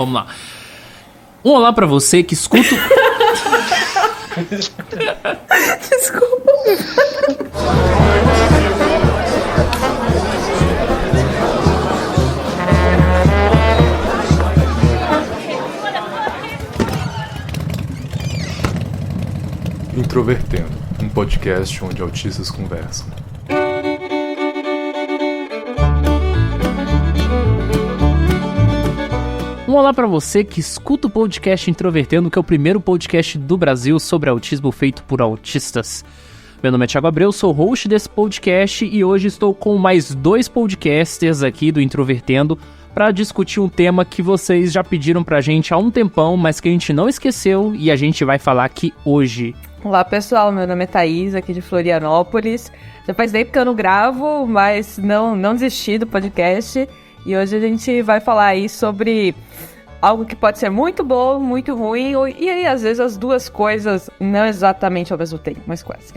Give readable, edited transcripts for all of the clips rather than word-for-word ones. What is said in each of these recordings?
Vamos lá. Um olá pra você que escuta... Desculpa. Introvertendo, um podcast onde autistas conversam. Um olá pra você que escuta o podcast Introvertendo, que é o primeiro podcast do Brasil sobre autismo feito por autistas. Meu nome é Thiago Abreu, sou host desse podcast e hoje estou com mais 2 podcasters aqui do Introvertendo para discutir um tema que vocês já pediram pra gente há um tempão, mas que a gente não esqueceu e a gente vai falar aqui hoje. Olá pessoal, meu nome é Thaís, aqui de Florianópolis. Já faz tempo que eu não gravo, mas não desisti do podcast. E hoje a gente vai falar aí sobre algo que pode ser muito bom, muito ruim, e aí às vezes as duas coisas não exatamente ao mesmo tempo, mas quase.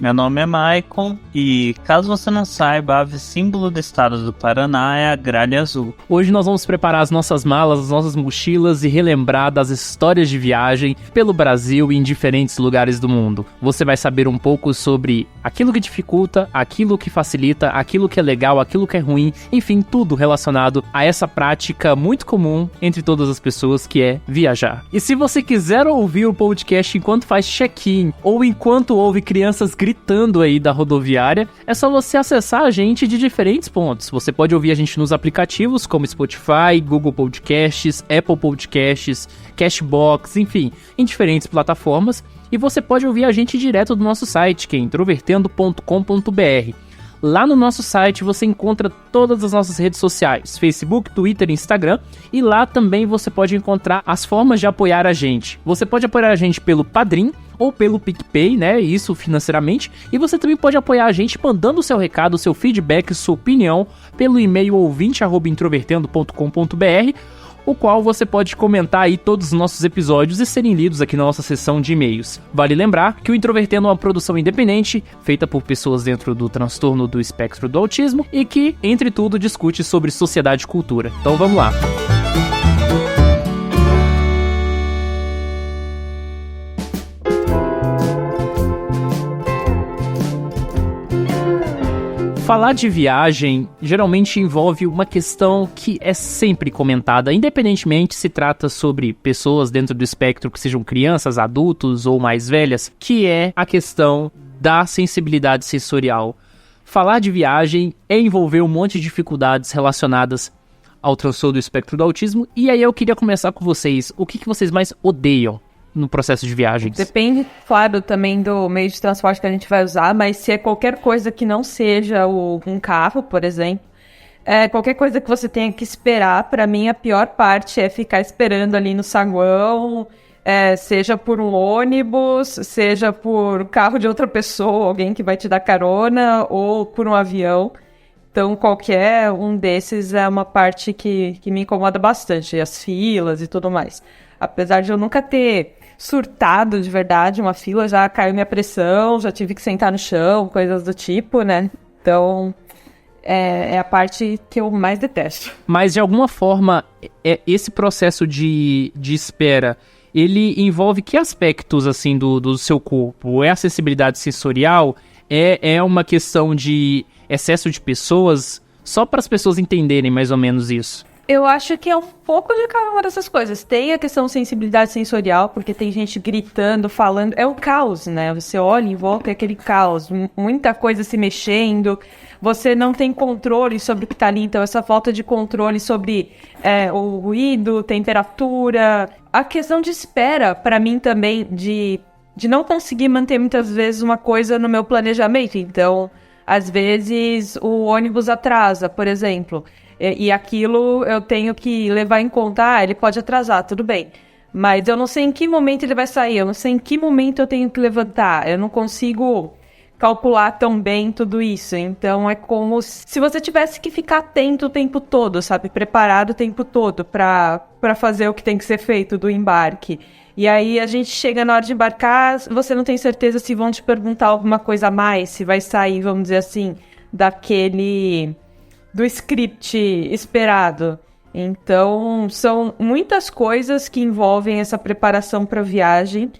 Meu nome é Maicon e, caso você não saiba, a ave símbolo do estado do Paraná é a gralha azul. Hoje nós vamos preparar as nossas malas, as nossas mochilas e relembrar das histórias de viagem pelo Brasil e em diferentes lugares do mundo. Você vai saber um pouco sobre aquilo que dificulta, aquilo que facilita, aquilo que é legal, aquilo que é ruim, enfim, tudo relacionado a essa prática muito comum entre todas as pessoas, que é viajar. E se você quiser ouvir o podcast enquanto faz check-in ou enquanto ouve crianças gritando aí da rodoviária, é só você acessar a gente de diferentes pontos. Você pode ouvir a gente nos aplicativos como Spotify, Google Podcasts, Apple Podcasts, Cashbox, enfim, em diferentes plataformas. E você pode ouvir a gente direto do nosso site, que é introvertendo.com.br. Lá no nosso site você encontra todas as nossas redes sociais, Facebook, Twitter e Instagram, e lá também você pode encontrar as formas de apoiar a gente. Você pode apoiar a gente pelo Padrim ou pelo PicPay, né, isso financeiramente, e você também pode apoiar a gente mandando o seu recado, o seu feedback, sua opinião pelo e-mail ouvinte@introvertendo.com.br, o qual você pode comentar aí todos os nossos episódios e serem lidos aqui na nossa seção de e-mails. Vale lembrar que o Introvertendo é uma produção independente, feita por pessoas dentro do transtorno do espectro do autismo e que, entre tudo, discute sobre sociedade e cultura. Então vamos lá! Falar de viagem geralmente envolve uma questão que é sempre comentada, independentemente se trata sobre pessoas dentro do espectro que sejam crianças, adultos ou mais velhas, que é a questão da sensibilidade sensorial. Falar de viagem é envolver um monte de dificuldades relacionadas ao transtorno do espectro do autismo, e aí eu queria começar com vocês. O que vocês mais odeiam no processo de viagens? Depende, claro, também do meio de transporte que a gente vai usar, mas se é qualquer coisa que não seja um carro, por exemplo, qualquer coisa que você tenha que esperar, pra mim a pior parte é ficar esperando ali no saguão, seja por um ônibus, seja por carro de outra pessoa, alguém que vai te dar carona, ou por um avião. Então qualquer um desses é uma parte que me incomoda bastante, as filas e tudo mais. Apesar de eu nunca ter surtado de verdade uma fila, já caiu minha pressão, já tive que sentar no chão, coisas do tipo, né? Então, é a parte que eu mais detesto. Mas, de alguma forma, esse processo de espera, ele envolve que aspectos, assim, do seu corpo? É acessibilidade sensorial? É uma questão de excesso de pessoas? Só para as pessoas entenderem mais ou menos isso. Eu acho que é um pouco de cada uma dessas coisas. Tem a questão de sensibilidade sensorial, porque tem gente gritando, falando. É o caos, né? Você olha em volta, é aquele caos. Muita coisa se mexendo. Você não tem controle sobre o que está ali. Então, essa falta de controle sobre o ruído, temperatura. A questão de espera, para mim também, de não conseguir manter muitas vezes uma coisa no meu planejamento. Então, às vezes, o ônibus atrasa, por exemplo. E aquilo eu tenho que levar em conta, ele pode atrasar, tudo bem. Mas eu não sei em que momento ele vai sair, eu não sei em que momento eu tenho que levantar, eu não consigo calcular tão bem tudo isso. Então é como se você tivesse que ficar atento o tempo todo, sabe? Preparado o tempo todo para fazer o que tem que ser feito do embarque. E aí a gente chega na hora de embarcar, você não tem certeza se vão te perguntar alguma coisa a mais, se vai sair, vamos dizer assim, do script esperado. Então, são muitas coisas que envolvem essa preparação para a viagem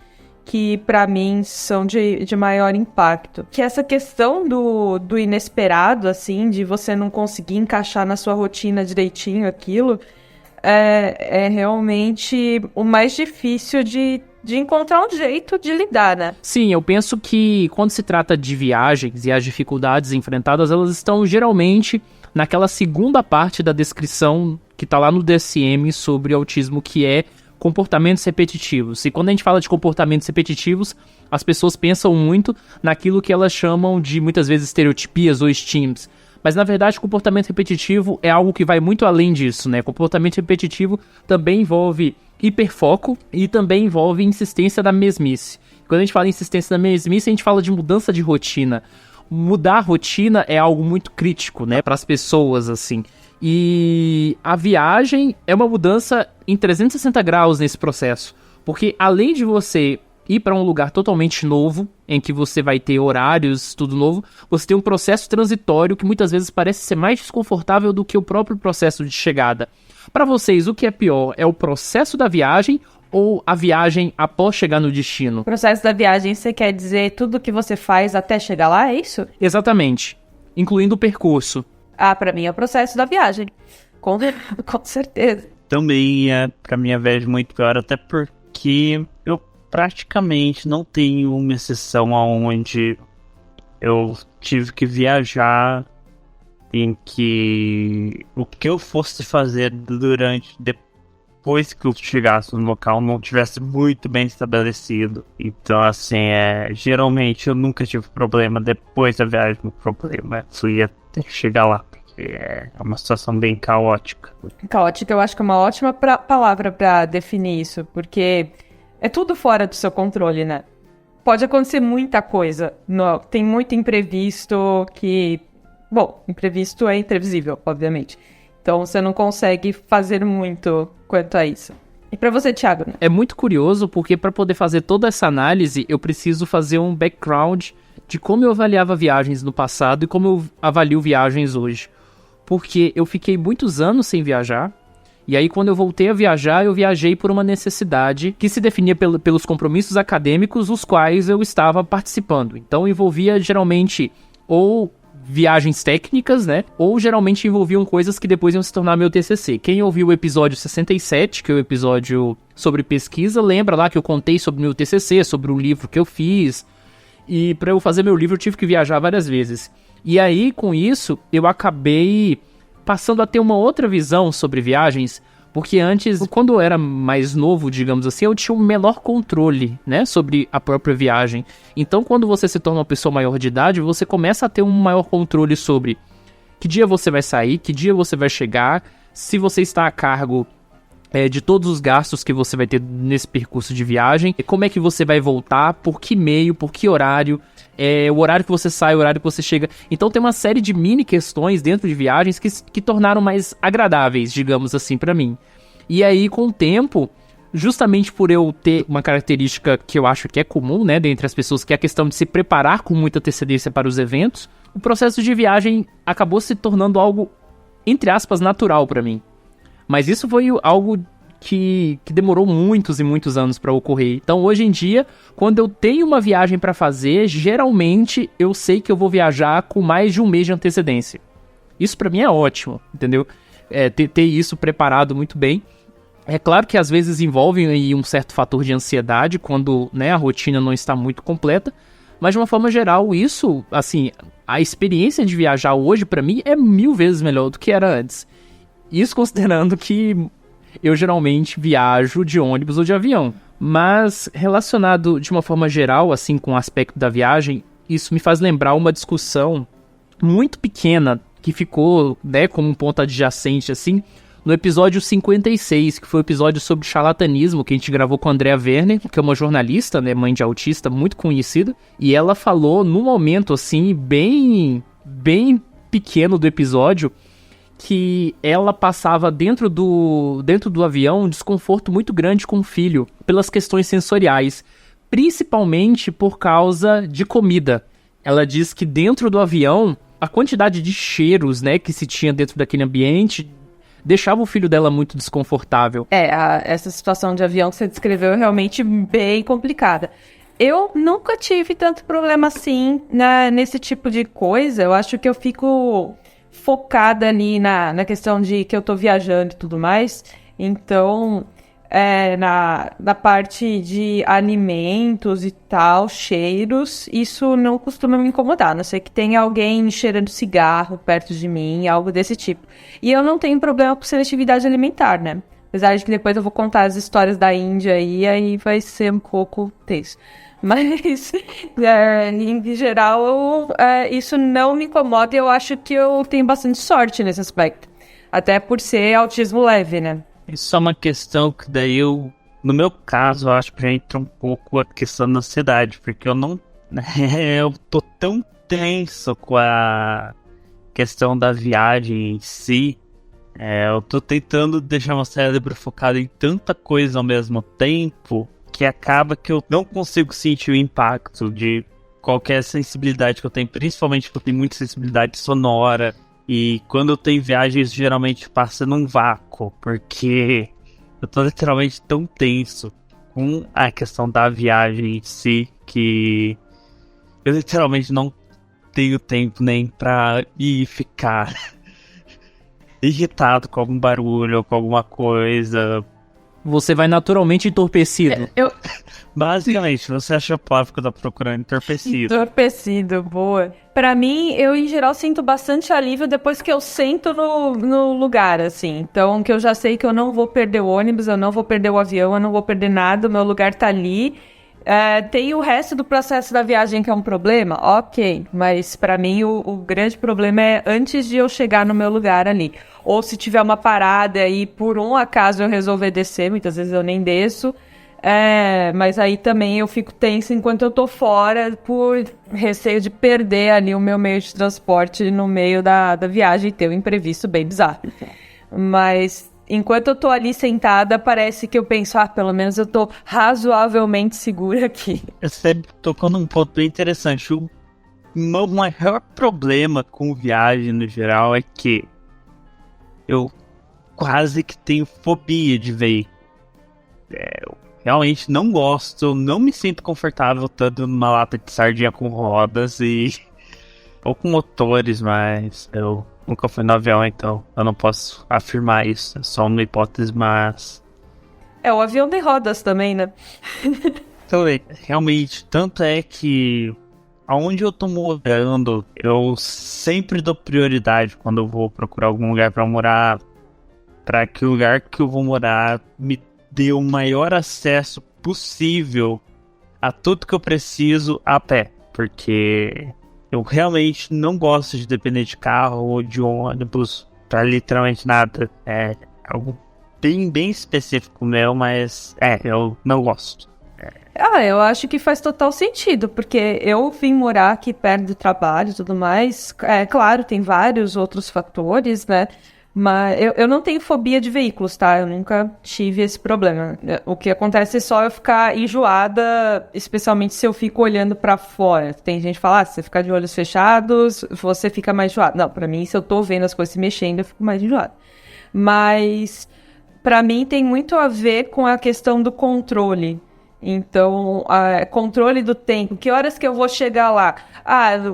que, para mim, são de maior impacto. Que essa questão do inesperado, assim, de você não conseguir encaixar na sua rotina direitinho aquilo, é realmente o mais difícil de encontrar um jeito de lidar, né? Sim, eu penso que quando se trata de viagens e as dificuldades enfrentadas, elas estão geralmente naquela segunda parte da descrição que tá lá no DSM sobre autismo, que é comportamentos repetitivos. E quando a gente fala de comportamentos repetitivos, as pessoas pensam muito naquilo que elas chamam de, muitas vezes, estereotipias ou estigmas. Mas, na verdade, comportamento repetitivo é algo que vai muito além disso, né? Comportamento repetitivo também envolve hiperfoco e também envolve insistência da mesmice. Quando a gente fala em insistência da mesmice, a gente fala de mudança de rotina. Mudar a rotina é algo muito crítico, né, para as pessoas, assim. E a viagem é uma mudança em 360 graus nesse processo. Porque além de você ir para um lugar totalmente novo, em que você vai ter horários, tudo novo, você tem um processo transitório que muitas vezes parece ser mais desconfortável do que o próprio processo de chegada. Para vocês, o que é pior? É o processo da viagem ou a viagem após chegar no destino? O processo da viagem, você quer dizer tudo que você faz até chegar lá, é isso? Exatamente, incluindo o percurso. Pra mim é o processo da viagem, com certeza. Também pra mim a viagem muito pior, até porque eu praticamente não tenho uma exceção onde eu tive que viajar em que o que eu fosse fazer depois que eu chegasse no local não tivesse muito bem estabelecido. Então, assim, geralmente eu nunca tive problema depois da viagem. O problema fui até chegar lá, porque é uma situação bem caótica. Caótica eu acho que é uma ótima palavra para definir isso, porque é tudo fora do seu controle, né? Pode acontecer muita coisa, tem muito imprevisto que... Bom, imprevisto é imprevisível, obviamente. Então você não consegue fazer muito quanto a isso. E pra você, Thiago? É muito curioso porque para poder fazer toda essa análise, eu preciso fazer um background de como eu avaliava viagens no passado e como eu avalio viagens hoje. Porque eu fiquei muitos anos sem viajar, e aí quando eu voltei a viajar, eu viajei por uma necessidade que se definia pelos compromissos acadêmicos os quais eu estava participando. Então envolvia geralmente ou viagens técnicas, né? Ou geralmente envolviam coisas que depois iam se tornar meu TCC. Quem ouviu o episódio 67, que é o episódio sobre pesquisa, lembra lá que eu contei sobre meu TCC, sobre um livro que eu fiz. E para eu fazer meu livro eu tive que viajar várias vezes. E aí, com isso, eu acabei passando a ter uma outra visão sobre viagens, porque antes, quando eu era mais novo, digamos assim, eu tinha um menor controle, né, sobre a própria viagem. Então, quando você se torna uma pessoa maior de idade, você começa a ter um maior controle sobre que dia você vai sair, que dia você vai chegar, se você está a cargo de todos os gastos que você vai ter nesse percurso de viagem, como é que você vai voltar, por que meio, por que horário, o horário que você sai, o horário que você chega. Então tem uma série de mini questões dentro de viagens que tornaram mais agradáveis, digamos assim, pra mim. E aí, com o tempo, justamente por eu ter uma característica que eu acho que é comum, né, dentre as pessoas, que é a questão de se preparar com muita antecedência para os eventos, o processo de viagem acabou se tornando algo, entre aspas, natural pra mim. Mas isso foi algo que demorou muitos e muitos anos para ocorrer. Então, hoje em dia, quando eu tenho uma viagem para fazer, geralmente eu sei que eu vou viajar com mais de um mês de antecedência. Isso para mim é ótimo, entendeu? Ter isso preparado muito bem. É claro que às vezes envolve aí um certo fator de ansiedade quando, né, a rotina não está muito completa, mas de uma forma geral, isso, assim, a experiência de viajar hoje para mim é 1000 vezes melhor do que era antes. Isso considerando que eu geralmente viajo de ônibus ou de avião. Mas relacionado de uma forma geral, assim, com o aspecto da viagem, isso me faz lembrar uma discussão muito pequena que ficou, né, como um ponto adjacente, assim, no episódio 56, que foi o episódio sobre charlatanismo, que a gente gravou com a Andrea Werner, que é uma jornalista, né, mãe de autista, muito conhecida, e ela falou, num momento, assim, bem pequeno do episódio, que ela passava dentro do avião um desconforto muito grande com o filho, pelas questões sensoriais, principalmente por causa de comida. Ela diz que dentro do avião, a quantidade de cheiros, né, que se tinha dentro daquele ambiente deixava o filho dela muito desconfortável. Essa situação de avião que você descreveu é realmente bem complicada. Eu nunca tive tanto problema assim nesse tipo de coisa. Eu acho que eu fico focada ali na questão de que eu tô viajando e tudo mais. Então, na parte de alimentos e tal, cheiros, isso não costuma me incomodar. A não ser que tenha alguém cheirando cigarro perto de mim, algo desse tipo. E eu não tenho problema com seletividade alimentar, né? Apesar de que depois eu vou contar as histórias da Índia aí vai ser um pouco tenso. Mas, em geral, isso não me incomoda e eu acho que eu tenho bastante sorte nesse aspecto. Até por ser autismo leve, né? Isso é uma questão que daí no meu caso, eu acho que já entra um pouco a questão da ansiedade, porque eu não... eu tô tão tenso com a questão da viagem em si. Eu tô tentando deixar meu cérebro focado em tanta coisa ao mesmo tempo que acaba que eu não consigo sentir o impacto de qualquer sensibilidade que eu tenho, principalmente porque eu tenho muita sensibilidade sonora. E quando eu tenho viagens, geralmente passa num vácuo, porque eu tô literalmente tão tenso com a questão da viagem em si, que eu literalmente não tenho tempo nem pra ir ficar irritado com algum barulho ou com alguma coisa. Você vai naturalmente entorpecido. Basicamente, você acha a palavra que eu tô procurando? Entorpecido. Entorpecido, boa. Pra mim, eu em geral sinto bastante alívio depois que eu sento no lugar, assim. Então, que eu já sei que eu não vou perder o ônibus, eu não vou perder o avião, eu não vou perder nada, o meu lugar tá ali. Tem o resto do processo da viagem que é um problema? Ok, mas pra mim o grande problema é antes de eu chegar no meu lugar ali. Ou se tiver uma parada e por um acaso eu resolver descer, muitas vezes eu nem desço. Mas aí também eu fico tensa enquanto eu tô fora por receio de perder ali o meu meio de transporte no meio da viagem e ter um imprevisto bem bizarro. Mas enquanto eu tô ali sentada, parece que eu penso, pelo menos eu tô razoavelmente segura aqui. Você tocou num ponto bem interessante. O meu maior problema com viagem no geral é que eu quase que tenho fobia de veículo. Eu realmente não gosto, não me sinto confortável tanto numa lata de sardinha com rodas ou com motores, mas eu nunca fui no avião, então eu não posso afirmar isso. É só uma hipótese, mas... O avião tem rodas também, né? Então, realmente, tanto é que aonde eu tô morando, eu sempre dou prioridade quando eu vou procurar algum lugar pra morar, pra que o lugar que eu vou morar me dê o maior acesso possível a tudo que eu preciso a pé, porque eu realmente não gosto de depender de carro ou de ônibus pra literalmente nada. É algo bem específico meu, mas eu não gosto. Eu acho que faz total sentido, porque eu vim morar aqui perto do trabalho e tudo mais. Claro, tem vários outros fatores, né? Mas eu não tenho fobia de veículos, tá? Eu nunca tive esse problema. O que acontece é só eu ficar enjoada, especialmente se eu fico olhando pra fora. Tem gente que fala, se você ficar de olhos fechados, você fica mais enjoado. Não, pra mim, se eu tô vendo as coisas se mexendo, eu fico mais enjoada. Mas, pra mim, tem muito a ver com a questão do controle. Então, controle do tempo. Que horas que eu vou chegar lá?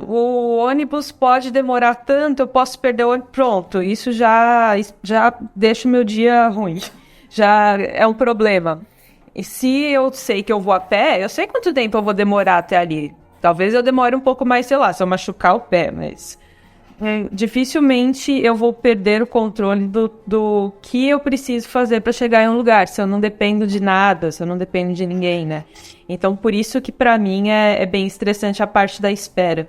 O ônibus pode demorar tanto, eu posso perder o ônibus. Pronto, isso já deixa o meu dia ruim. Já é um problema. E se eu sei que eu vou a pé, eu sei quanto tempo eu vou demorar até ali. Talvez eu demore um pouco mais, sei lá, se eu machucar o pé, mas... dificilmente eu vou perder o controle do que eu preciso fazer para chegar em um lugar, se eu não dependo de nada, se eu não dependo de ninguém, né? Então, por isso que para mim é bem estressante a parte da espera.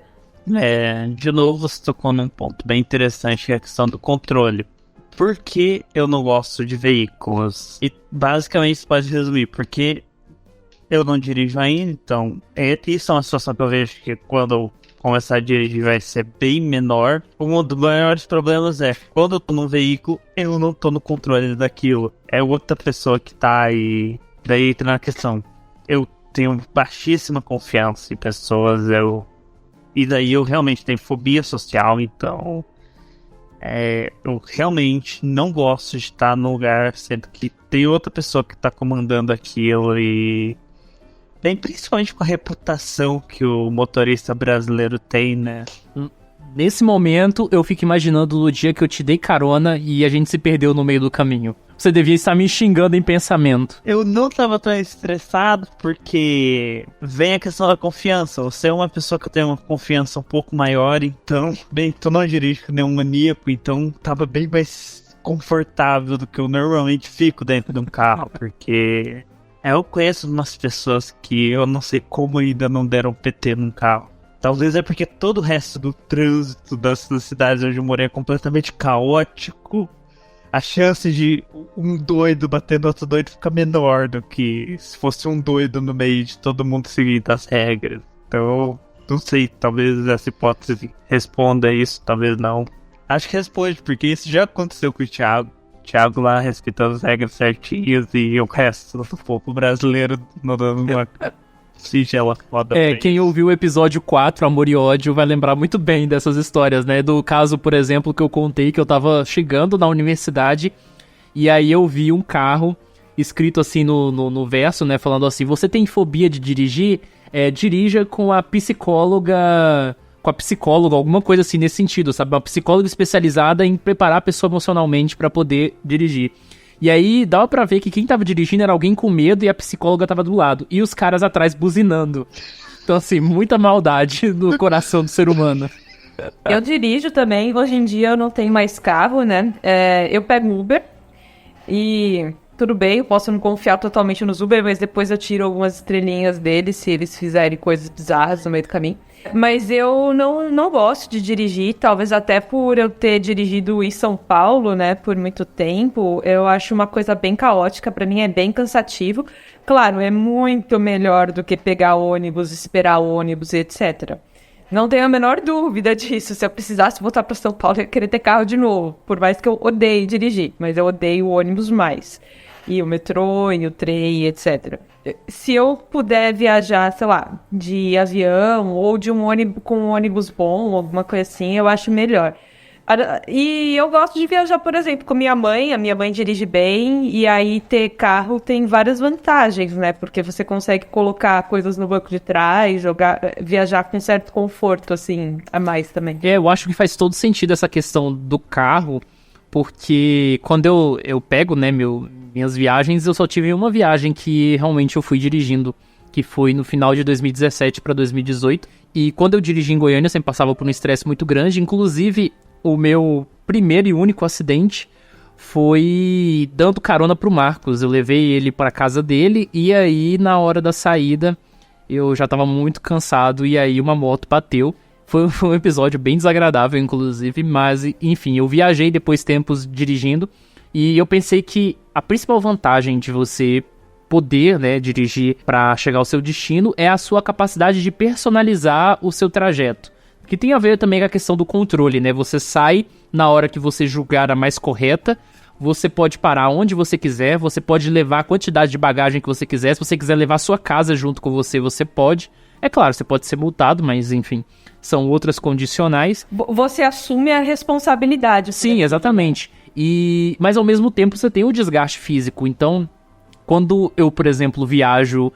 De novo, você tocou num ponto bem interessante, que é a questão do controle. Por que eu não gosto de veículos? E basicamente isso pode resumir, porque eu não dirijo ainda, então isso é uma situação que eu vejo que quando eu começar a dirigir vai ser bem menor. Um dos maiores problemas é quando eu tô num veículo, eu não tô no controle daquilo. É outra pessoa que tá aí. Daí entra na questão. Eu tenho baixíssima confiança em pessoas, e daí eu realmente tenho fobia social, então Eu realmente não gosto de estar no lugar sendo que tem outra pessoa que tá comandando aquilo e... Bem, principalmente com a reputação que o motorista brasileiro tem, né? Nesse momento, eu fico imaginando no dia que eu te dei carona e a gente se perdeu no meio do caminho. Você devia estar me xingando em pensamento. Eu não tava tão estressado porque vem a questão da confiança. Você é uma pessoa que eu tenho uma confiança um pouco maior, então... Bem, tu não dirige com nenhum maníaco, então tava bem mais confortável do que eu normalmente fico dentro de um carro, porque... Eu conheço umas pessoas que eu não sei como ainda não deram PT num carro. Talvez é porque todo o resto do trânsito das cidades onde eu morei é completamente caótico. A chance de um doido batendo outro doido fica menor do que se fosse um doido no meio de todo mundo seguindo as regras. Então, não sei, talvez essa hipótese responda isso, talvez não. Acho que responde, porque isso já aconteceu com o Thiago. Thiago lá respeitando as regras certinhas e o resto do povo brasileiro não dando uma singela foda. Quem ouviu o episódio 4, Amor e Ódio, vai lembrar muito bem dessas histórias, né? Do caso, por exemplo, que eu contei que eu tava chegando na universidade e aí eu vi um carro escrito assim no verso, né? Falando assim, você tem fobia de dirigir? Dirija com a psicóloga... alguma coisa assim nesse sentido, sabe? Uma psicóloga especializada em preparar a pessoa emocionalmente pra poder dirigir. E aí, dava pra ver que quem tava dirigindo era alguém com medo e a psicóloga tava do lado. E os caras atrás buzinando. Então, assim, muita maldade no coração do ser humano. Eu dirijo também, hoje em dia eu não tenho mais carro, né? Eu pego Uber e... Tudo bem, eu posso não confiar totalmente nos Uber, mas depois eu tiro algumas estrelinhas deles se eles fizerem coisas bizarras no meio do caminho. Mas eu não gosto de dirigir, talvez até por eu ter dirigido em São Paulo, né, por muito tempo. Eu acho uma coisa bem caótica, pra mim é bem cansativo. Claro, é muito melhor do que pegar ônibus, esperar o ônibus, etc. Não tenho a menor dúvida disso. Se eu precisasse voltar pra São Paulo, eu ia querer ter carro de novo. Por mais que eu odeie dirigir, mas eu odeio o ônibus mais. E o metrô, e o trem, etc. Se eu puder viajar, sei lá, de avião ou de um ônibus com um ônibus bom, alguma coisa assim, eu acho melhor. E eu gosto de viajar, por exemplo, com minha mãe. A minha mãe dirige bem, e aí ter carro tem várias vantagens, né? Porque você consegue colocar coisas no banco de trás, viajar com certo conforto, assim, a mais também. Eu acho que faz todo sentido essa questão do carro, porque quando eu pego, né, minhas viagens, eu só tive uma viagem que realmente eu fui dirigindo, que foi no final de 2017 para 2018. E quando eu dirigi em Goiânia, eu sempre passava por um estresse muito grande. Inclusive, o meu primeiro e único acidente foi dando carona pro Marcos. Eu levei ele para casa dele e aí, na hora da saída, eu já tava muito cansado e aí uma moto bateu. Foi um episódio bem desagradável, inclusive, mas, enfim, eu viajei depois tempos dirigindo e eu pensei que a principal vantagem de você poder, né, dirigir para chegar ao seu destino é a sua capacidade de personalizar o seu trajeto. Que tem a ver também com a questão do controle, né? Você sai na hora que você julgar a mais correta, você pode parar onde você quiser, você pode levar a quantidade de bagagem que você quiser. Se você quiser levar a sua casa junto com você, você pode. É claro, você pode ser multado, mas enfim, são outras condicionais. Você assume a responsabilidade. Sim, exatamente. Mas ao mesmo tempo você tem o desgaste físico. Então, quando eu, por exemplo, viajo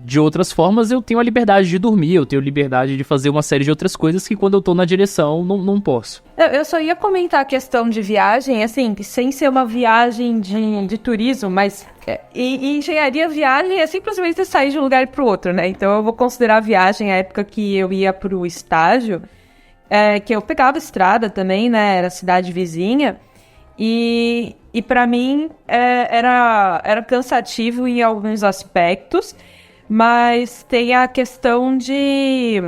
de outras formas, eu tenho a liberdade de dormir, eu tenho a liberdade de fazer uma série de outras coisas que quando eu tô na direção, não posso. Eu só ia comentar a questão de viagem, assim, sem ser uma viagem de turismo, mas em engenharia, viagem é simplesmente sair de um lugar para o outro, né? Então eu vou considerar a viagem a época que eu ia pro estágio, que eu pegava estrada também, né? Era cidade vizinha, e para mim era cansativo em alguns aspectos, mas tem a questão de,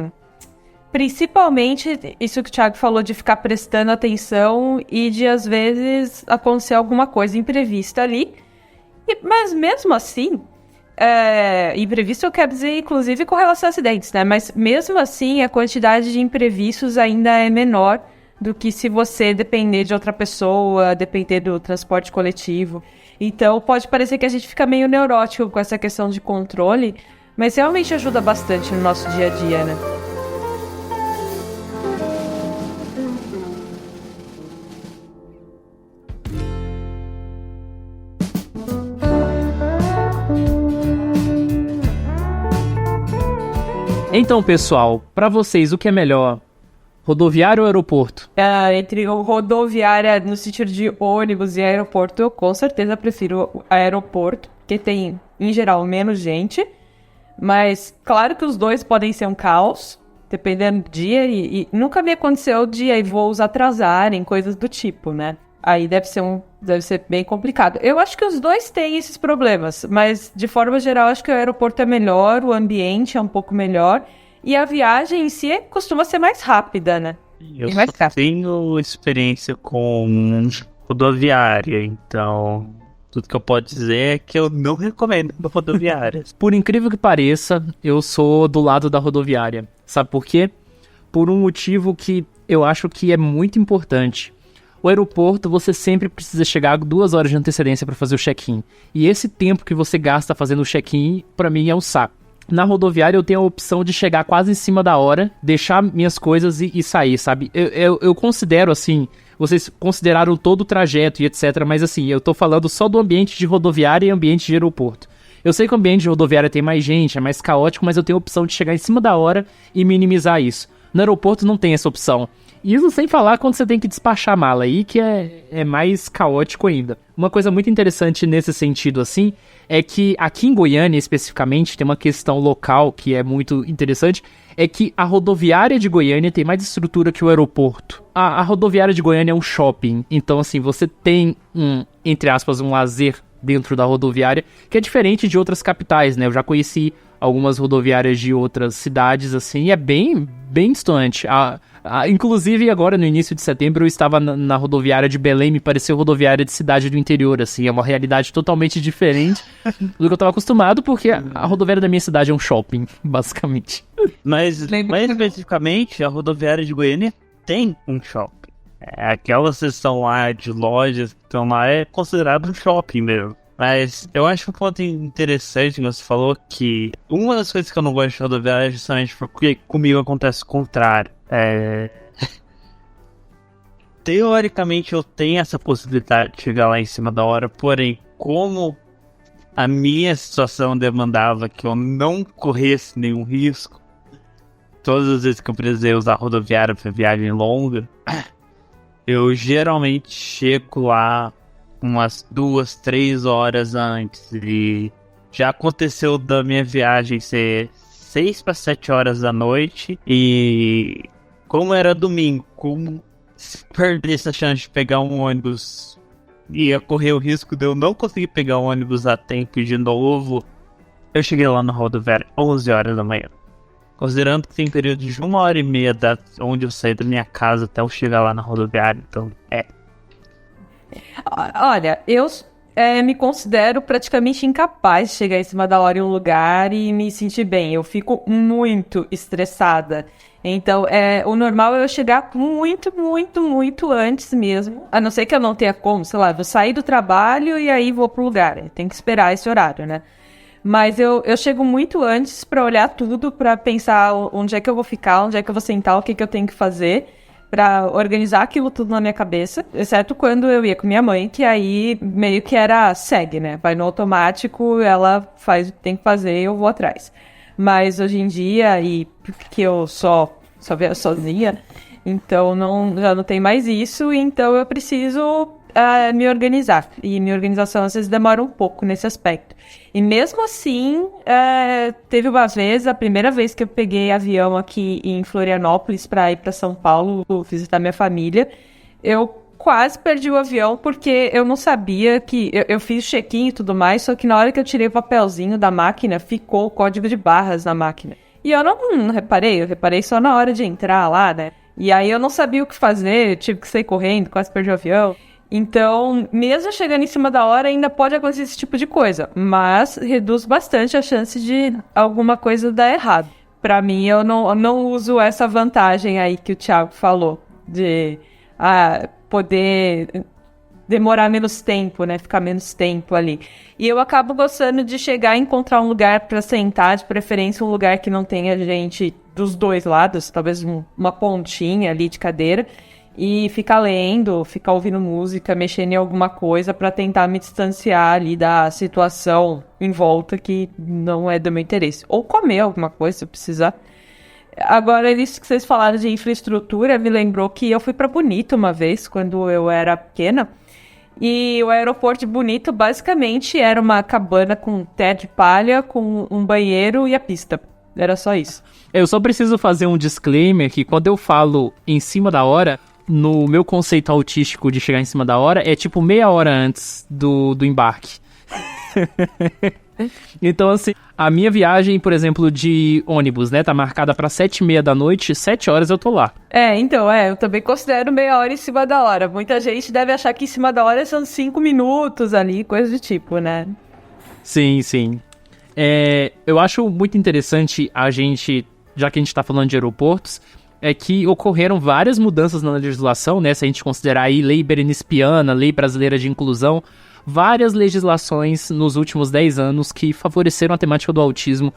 principalmente, isso que o Thiago falou, de ficar prestando atenção e de, às vezes, acontecer alguma coisa imprevista ali. Mas mesmo assim, imprevisto eu quero dizer, inclusive, com relação a acidentes, né? Mas mesmo assim, a quantidade de imprevistos ainda é menor do que se você depender de outra pessoa, depender do transporte coletivo. Então, pode parecer que a gente fica meio neurótico com essa questão de controle, mas realmente ajuda bastante no nosso dia a dia, né? Então, pessoal, pra vocês, o que é melhor? Rodoviária ou aeroporto? Entre o rodoviária no sentido de ônibus e aeroporto, eu com certeza prefiro o aeroporto, porque tem, em geral, menos gente. Mas claro que os dois podem ser um caos, dependendo do dia. E nunca me aconteceu de voos atrasarem, coisas do tipo, né? Aí deve ser bem complicado. Eu acho que os dois têm esses problemas, mas de forma geral, acho que o aeroporto é melhor, o ambiente é um pouco melhor. E a viagem em si costuma ser mais rápida, né? Eu só tenho experiência com rodoviária, então tudo que eu posso dizer é que eu não recomendo rodoviárias. Por incrível que pareça, eu sou do lado da rodoviária. Sabe por quê? Por um motivo que eu acho que é muito importante. O aeroporto, você sempre precisa chegar 2 horas de antecedência para fazer o check-in. E esse tempo que você gasta fazendo o check-in, para mim, é um saco. Na rodoviária eu tenho a opção de chegar quase em cima da hora, deixar minhas coisas e sair, sabe? Eu considero, assim, vocês consideraram todo o trajeto e etc, mas assim, eu tô falando só do ambiente de rodoviária e ambiente de aeroporto. Eu sei que o ambiente de rodoviária tem mais gente, é mais caótico, mas eu tenho a opção de chegar em cima da hora e minimizar isso. No aeroporto não tem essa opção. E isso sem falar quando você tem que despachar a mala aí, que é mais caótico ainda. Uma coisa muito interessante nesse sentido, assim, é que aqui em Goiânia, especificamente, tem uma questão local que é muito interessante, é que a rodoviária de Goiânia tem mais estrutura que o aeroporto. A rodoviária de Goiânia é um shopping, então, assim, você tem entre aspas, um lazer dentro da rodoviária, que é diferente de outras capitais, né? Eu já conheci algumas rodoviárias de outras cidades, assim, e é bem distante. Inclusive, agora, no início de setembro, eu estava na rodoviária de Belém, me pareceu rodoviária de cidade do interior, assim, é uma realidade totalmente diferente do que eu estava acostumado, porque a rodoviária da minha cidade é um shopping, basicamente. Mas, mais especificamente, a rodoviária de Goiânia tem um shopping. Aquela seção lá de lojas que estão lá é considerado um shopping mesmo. Mas eu acho um ponto interessante que você falou, que uma das coisas que eu não gosto de rodoviária é justamente porque comigo acontece o contrário. Teoricamente eu tenho essa possibilidade de chegar lá em cima da hora, porém, como a minha situação demandava que eu não corresse nenhum risco, todas as vezes que eu precisei usar rodoviária para viagem longa, eu geralmente chego lá umas 2, 3 horas antes. E já aconteceu da minha viagem ser 6 para 7 horas da noite. E como era domingo, como se perdesse a chance de pegar um ônibus, ia correr o risco de eu não conseguir pegar o ônibus a tempo de novo, eu cheguei lá no rodoviária 11 horas da manhã. Considerando que tem período de 1h30 da onde eu saí da minha casa até eu chegar lá na rodoviária, então Olha, eu me considero praticamente incapaz de chegar em cima da hora em um lugar e me sentir bem. Eu fico muito estressada. Então, o normal é eu chegar muito antes mesmo. A não ser que eu não tenha como, sei lá, vou sair do trabalho e aí vou pro lugar. Tem que esperar esse horário, né? Mas eu chego muito antes pra olhar tudo, pra pensar onde é que eu vou ficar, onde é que eu vou sentar, o que eu tenho que fazer, pra organizar aquilo tudo na minha cabeça, exceto quando eu ia com minha mãe, que aí meio que era segue, né? Vai no automático, ela faz o que tem que fazer e eu vou atrás. Mas hoje em dia, e porque eu só viajo sozinha, então já não tem mais isso, então eu preciso me organizar. E minha organização às vezes demora um pouco nesse aspecto. E mesmo assim, teve uma vez, a primeira vez que eu peguei avião aqui em Florianópolis para ir para São Paulo visitar minha família, eu quase perdi o avião porque eu não sabia que... Eu fiz check-in e tudo mais, só que na hora que eu tirei o papelzinho da máquina, ficou o código de barras na máquina. E eu não reparei, eu reparei só na hora de entrar lá, né? E aí eu não sabia o que fazer, tive que sair correndo, quase perdi o avião. Então, mesmo chegando em cima da hora, ainda pode acontecer esse tipo de coisa, mas reduz bastante a chance de alguma coisa dar errado. Pra mim, eu não uso essa vantagem aí que o Thiago falou, de poder demorar menos tempo, né, ficar menos tempo ali. E eu acabo gostando de chegar e encontrar um lugar pra sentar, de preferência um lugar que não tenha gente dos dois lados, talvez uma pontinha ali de cadeira, e ficar lendo, ficar ouvindo música, mexendo em alguma coisa pra tentar me distanciar ali da situação em volta que não é do meu interesse. Ou comer alguma coisa, se eu precisar. Agora, isso que vocês falaram de infraestrutura me lembrou que eu fui pra Bonito uma vez, quando eu era pequena. E o aeroporto de Bonito, basicamente, era uma cabana com teto de palha, com um banheiro e a pista. Era só isso. Eu só preciso fazer um disclaimer que quando eu falo em cima da hora, no meu conceito autístico de chegar em cima da hora, é tipo meia hora antes do embarque. Então, assim, a minha viagem, por exemplo, de ônibus, né, tá marcada pra 7h30 da noite, 7 horas eu tô lá. Eu também considero meia hora em cima da hora. Muita gente deve achar que em cima da hora são 5 minutos ali, coisa do tipo, né? Sim, sim. Eu acho muito interessante a gente, já que a gente tá falando de aeroportos, é que ocorreram várias mudanças na legislação, né, se a gente considerar aí Lei Berenice-Piana, Lei Brasileira de Inclusão, várias legislações nos últimos 10 anos que favoreceram a temática do autismo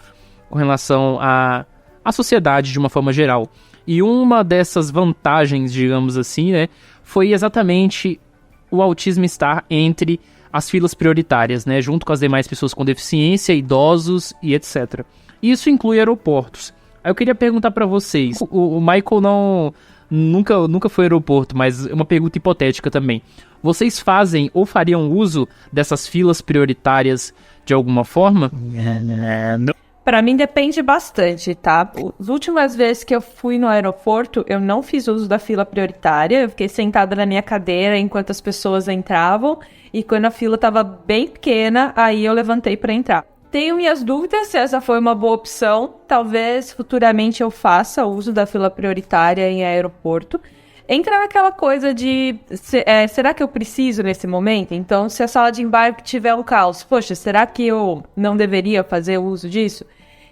com relação à sociedade de uma forma geral. E uma dessas vantagens, digamos assim, né, foi exatamente o autismo estar entre as filas prioritárias, né, junto com as demais pessoas com deficiência, idosos e etc. Isso inclui aeroportos. Aí eu queria perguntar pra vocês, o Michael nunca foi ao aeroporto, mas é uma pergunta hipotética também. Vocês fazem ou fariam uso dessas filas prioritárias de alguma forma? Não. Pra mim depende bastante, tá? As últimas vezes que eu fui no aeroporto, eu não fiz uso da fila prioritária. Eu fiquei sentada na minha cadeira enquanto as pessoas entravam. E quando a fila tava bem pequena, aí eu levantei pra entrar. Tenho minhas dúvidas se essa foi uma boa opção. Talvez futuramente eu faça uso da fila prioritária em aeroporto. Entra naquela coisa de, será que eu preciso nesse momento? Então, se a sala de embarque tiver um caos, poxa, será que eu não deveria fazer uso disso?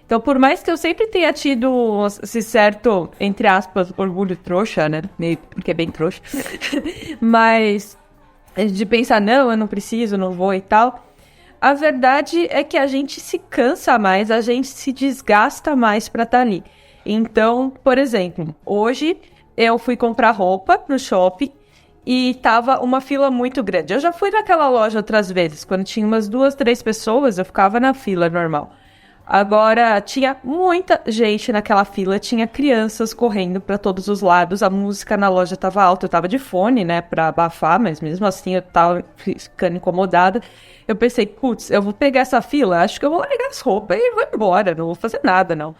Então, por mais que eu sempre tenha tido esse certo, entre aspas, orgulho trouxa, né? Porque é bem trouxa. Mas de pensar, não, eu não preciso, não vou e tal. A verdade é que a gente se cansa mais, a gente se desgasta mais pra estar ali. Então, por exemplo, hoje eu fui comprar roupa no shopping e tava uma fila muito grande. Eu já fui naquela loja outras vezes, quando tinha umas 2, 3 pessoas, eu ficava na fila normal. Agora, tinha muita gente naquela fila, tinha crianças correndo pra todos os lados, a música na loja tava alta, eu tava de fone, né, pra abafar, mas mesmo assim eu tava ficando incomodada. Eu pensei, putz, eu vou pegar essa fila, acho que eu vou largar as roupas e vou embora, não vou fazer nada, não.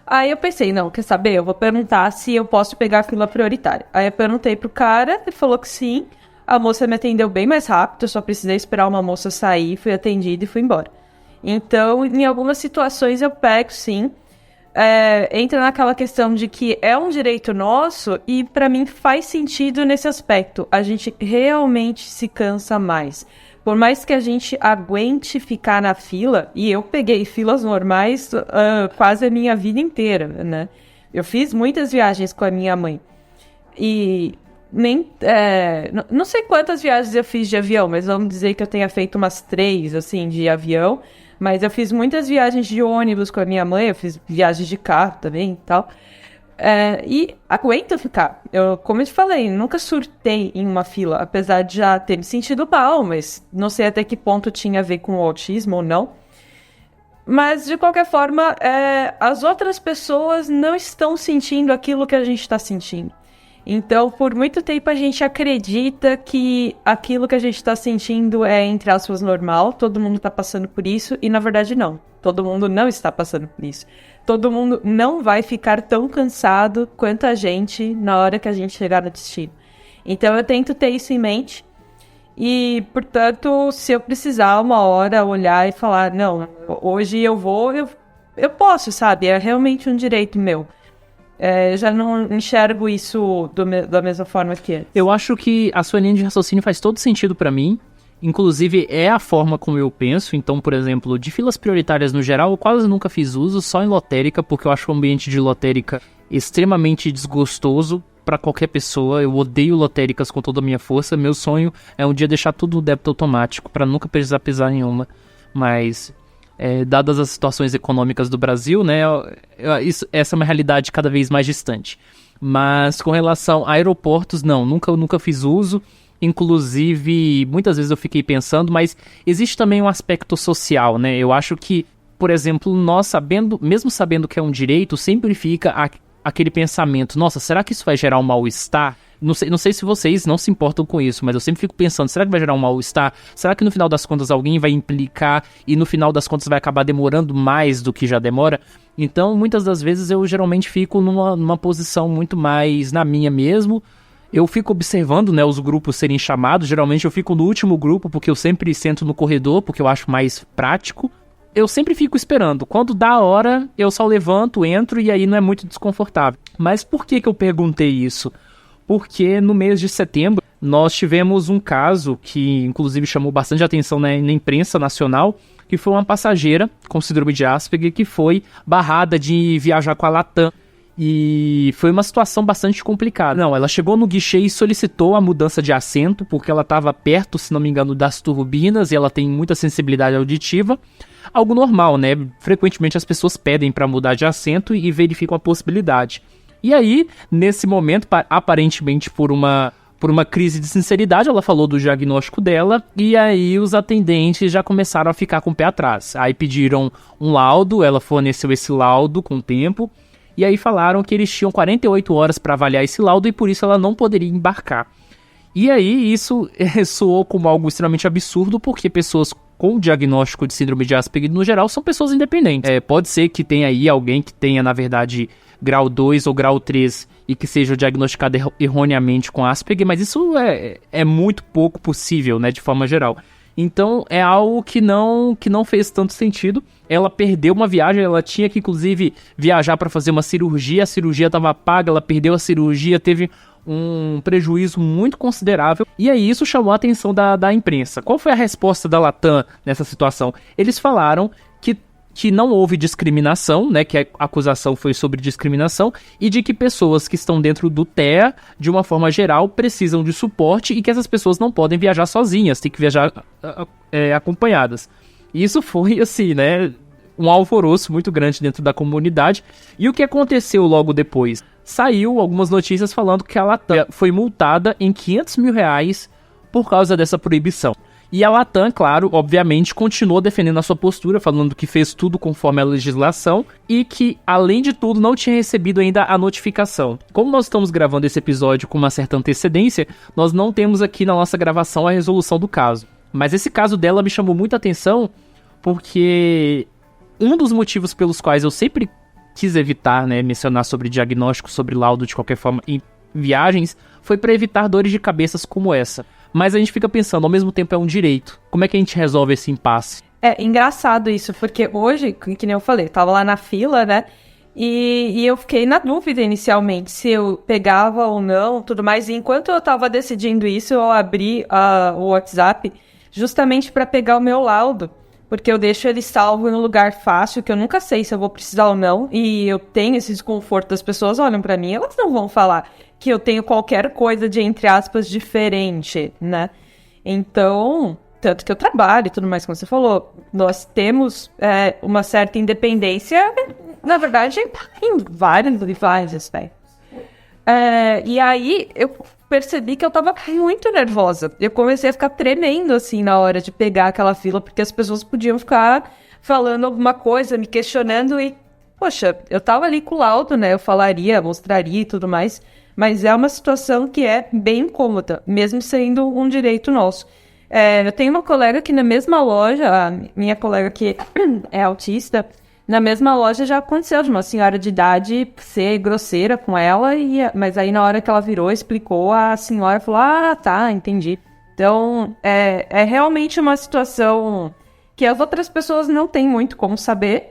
Aí eu pensei, não, quer saber? Eu vou perguntar se eu posso pegar a fila prioritária. Aí eu perguntei pro cara, ele falou que sim. A moça me atendeu bem mais rápido, eu só precisei esperar uma moça sair, fui atendida e fui embora. Então, em algumas situações eu pego sim. Entra naquela questão de que é um direito nosso e pra mim faz sentido nesse aspecto. A gente realmente se cansa mais. Por mais que a gente aguente ficar na fila, e eu peguei filas normais quase a minha vida inteira, né? Eu fiz muitas viagens com a minha mãe. E não sei quantas viagens eu fiz de avião, mas vamos dizer que eu tenha feito umas 3, assim, de avião. Mas eu fiz muitas viagens de ônibus com a minha mãe, eu fiz viagens de carro também e tal. E aguento ficar. Como eu te falei, nunca surtei em uma fila, apesar de já ter me sentido mal, mas não sei até que ponto tinha a ver com o autismo ou não. Mas, de qualquer forma, as outras pessoas não estão sentindo aquilo que a gente está sentindo. Então, por muito tempo a gente acredita que aquilo que a gente está sentindo é, entre aspas, normal, todo mundo está passando por isso, e na verdade não. Todo mundo não está passando por isso. Todo mundo não vai ficar tão cansado quanto a gente na hora que a gente chegar no destino. Então eu tento ter isso em mente e, portanto, se eu precisar uma hora olhar e falar, não, hoje eu vou, eu posso, sabe? É realmente um direito meu. Eu já não enxergo isso da mesma forma que antes. Eu acho que a sua linha de raciocínio faz todo sentido pra mim. Inclusive, é a forma como eu penso. Então, por exemplo, de filas prioritárias no geral, eu quase nunca fiz uso, só em lotérica, porque eu acho o ambiente de lotérica extremamente desgostoso pra qualquer pessoa. Eu odeio lotéricas com toda a minha força. Meu sonho é um dia deixar tudo no débito automático, pra nunca precisar pisar em uma. Mas, dadas as situações econômicas do Brasil, né, essa é uma realidade cada vez mais distante. Mas, com relação a aeroportos, não, nunca fiz uso. Inclusive, muitas vezes eu fiquei pensando, mas existe também um aspecto social, né? Eu acho que, por exemplo, nós mesmo sabendo que é um direito, sempre fica aquele pensamento, nossa, será que isso vai gerar um mal-estar? Não sei se vocês não se importam com isso, mas eu sempre fico pensando, será que vai gerar um mal-estar? Será que no final das contas alguém vai implicar e no final das contas vai acabar demorando mais do que já demora? Então, muitas das vezes eu geralmente fico numa posição muito mais na minha mesmo. Eu fico observando, né, os grupos serem chamados. Geralmente eu fico no último grupo porque eu sempre sento no corredor, porque eu acho mais prático. Eu sempre fico esperando. Quando dá a hora, eu só levanto, entro e aí não é muito desconfortável. Mas por que eu perguntei isso? Porque no mês de setembro nós tivemos um caso que inclusive chamou bastante atenção na imprensa nacional, que foi uma passageira com síndrome de Asperger que foi barrada de viajar com a Latam. E foi uma situação bastante complicada. Não, ela chegou no guichê e solicitou a mudança de assento, porque ela estava perto, se não me engano, das turbinas e ela tem muita sensibilidade auditiva. Algo normal, né? Frequentemente as pessoas pedem para mudar de assento e verificam a possibilidade. E aí, nesse momento, aparentemente por uma crise de sinceridade, ela falou do diagnóstico dela, e aí os atendentes já começaram a ficar com o pé atrás. Aí pediram um laudo, ela forneceu esse laudo com o tempo, e aí falaram que eles tinham 48 horas para avaliar esse laudo e por isso ela não poderia embarcar. E aí isso soou como algo extremamente absurdo, porque pessoas com diagnóstico de síndrome de Asperger no geral são pessoas independentes. Pode ser que tenha aí alguém que tenha, na verdade, grau 2 ou grau 3 e que seja diagnosticado erroneamente com Asperger, mas isso é muito pouco possível, né, de forma geral. Então é algo que não fez tanto sentido. Ela perdeu uma viagem, ela tinha que inclusive viajar para fazer uma cirurgia, a cirurgia estava paga, ela perdeu a cirurgia, teve um prejuízo muito considerável. E aí isso chamou a atenção da imprensa. Qual foi a resposta da Latam nessa situação? Eles falaram que não houve discriminação, né, que a acusação foi sobre discriminação, e de que pessoas que estão dentro do TEA, de uma forma geral, precisam de suporte e que essas pessoas não podem viajar sozinhas, tem que viajar acompanhadas. E isso foi, assim, né, um alvoroço muito grande dentro da comunidade. E o que aconteceu logo depois? Saiu algumas notícias falando que a Latam foi multada em R$500 mil por causa dessa proibição. E a Latam, claro, obviamente, continuou defendendo a sua postura, falando que fez tudo conforme a legislação e que, além de tudo, não tinha recebido ainda a notificação. Como nós estamos gravando esse episódio com uma certa antecedência, nós não temos aqui na nossa gravação a resolução do caso. Mas esse caso dela me chamou muita atenção porque um dos motivos pelos quais eu sempre quis evitar, né, mencionar sobre diagnóstico, sobre laudo de qualquer forma em viagens, foi para evitar dores de cabeças como essa. Mas a gente fica pensando, ao mesmo tempo é um direito. Como é que a gente resolve esse impasse? É engraçado isso, porque hoje, que nem eu falei, eu tava lá na fila, né? E eu fiquei na dúvida inicialmente se eu pegava ou não, tudo mais. E enquanto eu tava decidindo isso, eu abri o WhatsApp justamente para pegar o meu laudo. Porque eu deixo ele salvo em um lugar fácil, que eu nunca sei se eu vou precisar ou não. E eu tenho esse desconforto das pessoas olham pra mim, elas não vão falar que eu tenho qualquer coisa de, entre aspas, diferente, né? Então, tanto que eu trabalho e tudo mais, como você falou, nós temos uma certa independência, na verdade, em vários aspectos. E aí, eu percebi que eu tava muito nervosa. Eu comecei a ficar tremendo, assim, na hora de pegar aquela fila, porque as pessoas podiam ficar falando alguma coisa, me questionando e, poxa, eu tava ali com o laudo, né? Eu falaria, mostraria e tudo mais, mas é uma situação que é bem incômoda, mesmo sendo um direito nosso. Eu tenho uma colega que na mesma loja, a minha colega que é autista, na mesma loja já aconteceu de uma senhora de idade ser grosseira com ela, mas aí na hora que ela virou, explicou, a senhora falou, tá, entendi. Então, é realmente uma situação que as outras pessoas não têm muito como saber,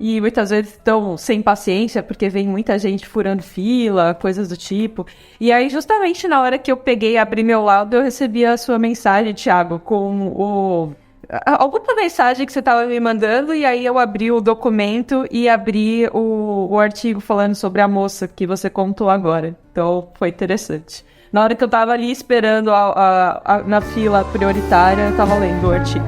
e muitas vezes estão sem paciência, porque vem muita gente furando fila, coisas do tipo. E aí, justamente na hora que eu peguei e abri meu laudo, eu recebi a sua mensagem, Thiago, com alguma mensagem que você estava me mandando, e aí eu abri o documento e abri o artigo falando sobre a moça que você contou agora. Então, foi interessante. Na hora que eu estava ali esperando na fila prioritária, eu estava lendo o artigo.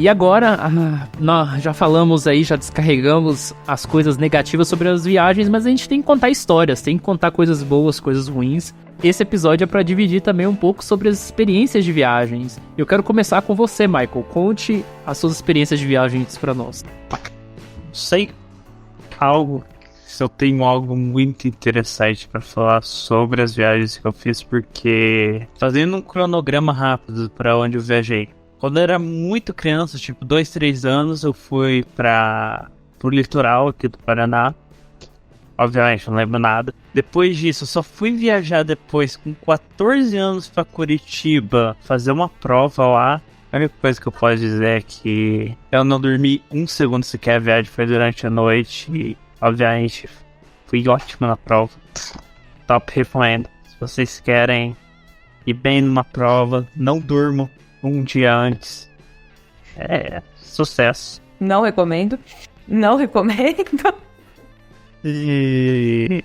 E agora, nós já falamos aí, já descarregamos as coisas negativas sobre as viagens, mas a gente tem que contar histórias, tem que contar coisas boas, coisas ruins. Esse episódio é para dividir também um pouco sobre as experiências de viagens. Eu quero começar com você, Michael. Conte as suas experiências de viagens para nós. Sei se eu tenho algo muito interessante para falar sobre as viagens que eu fiz, porque fazendo um cronograma rápido para onde eu viajei. Quando eu era muito criança, tipo 2, 3 anos, eu fui pro litoral aqui do Paraná. Obviamente, não lembro nada. Depois disso, eu só fui viajar depois com 14 anos pra Curitiba fazer uma prova lá. A única coisa que eu posso dizer é que eu não dormi um segundo sequer, a viagem foi durante a noite e, obviamente, fui ótimo na prova. Top recomendo. Se vocês querem ir bem numa prova, não durmam um dia antes. Sucesso. Não recomendo. Não recomendo. E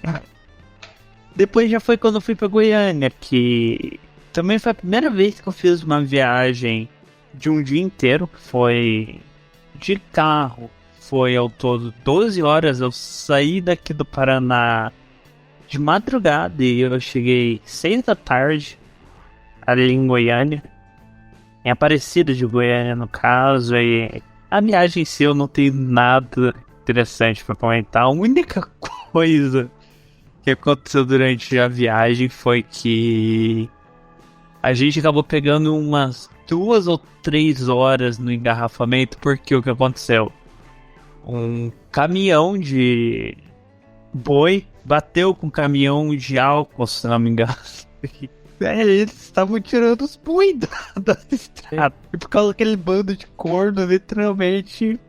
depois já foi quando eu fui pra Goiânia, que também foi a primeira vez que eu fiz uma viagem de um dia inteiro. Foi de carro, foi ao todo 12 horas. Eu saí daqui do Paraná de madrugada e eu cheguei 6 da tarde ali em Goiânia, em Aparecida de Goiânia no caso. E a viagem em si eu não tenho nada interessante pra comentar. A única coisa que aconteceu durante a viagem foi que a gente acabou pegando umas 2 ou 3 horas no engarrafamento, porque o que aconteceu? Um caminhão de boi bateu com um caminhão de álcool, se não me engano. Eles estavam tirando os boi da estrada. E por causa daquele bando de corno, literalmente,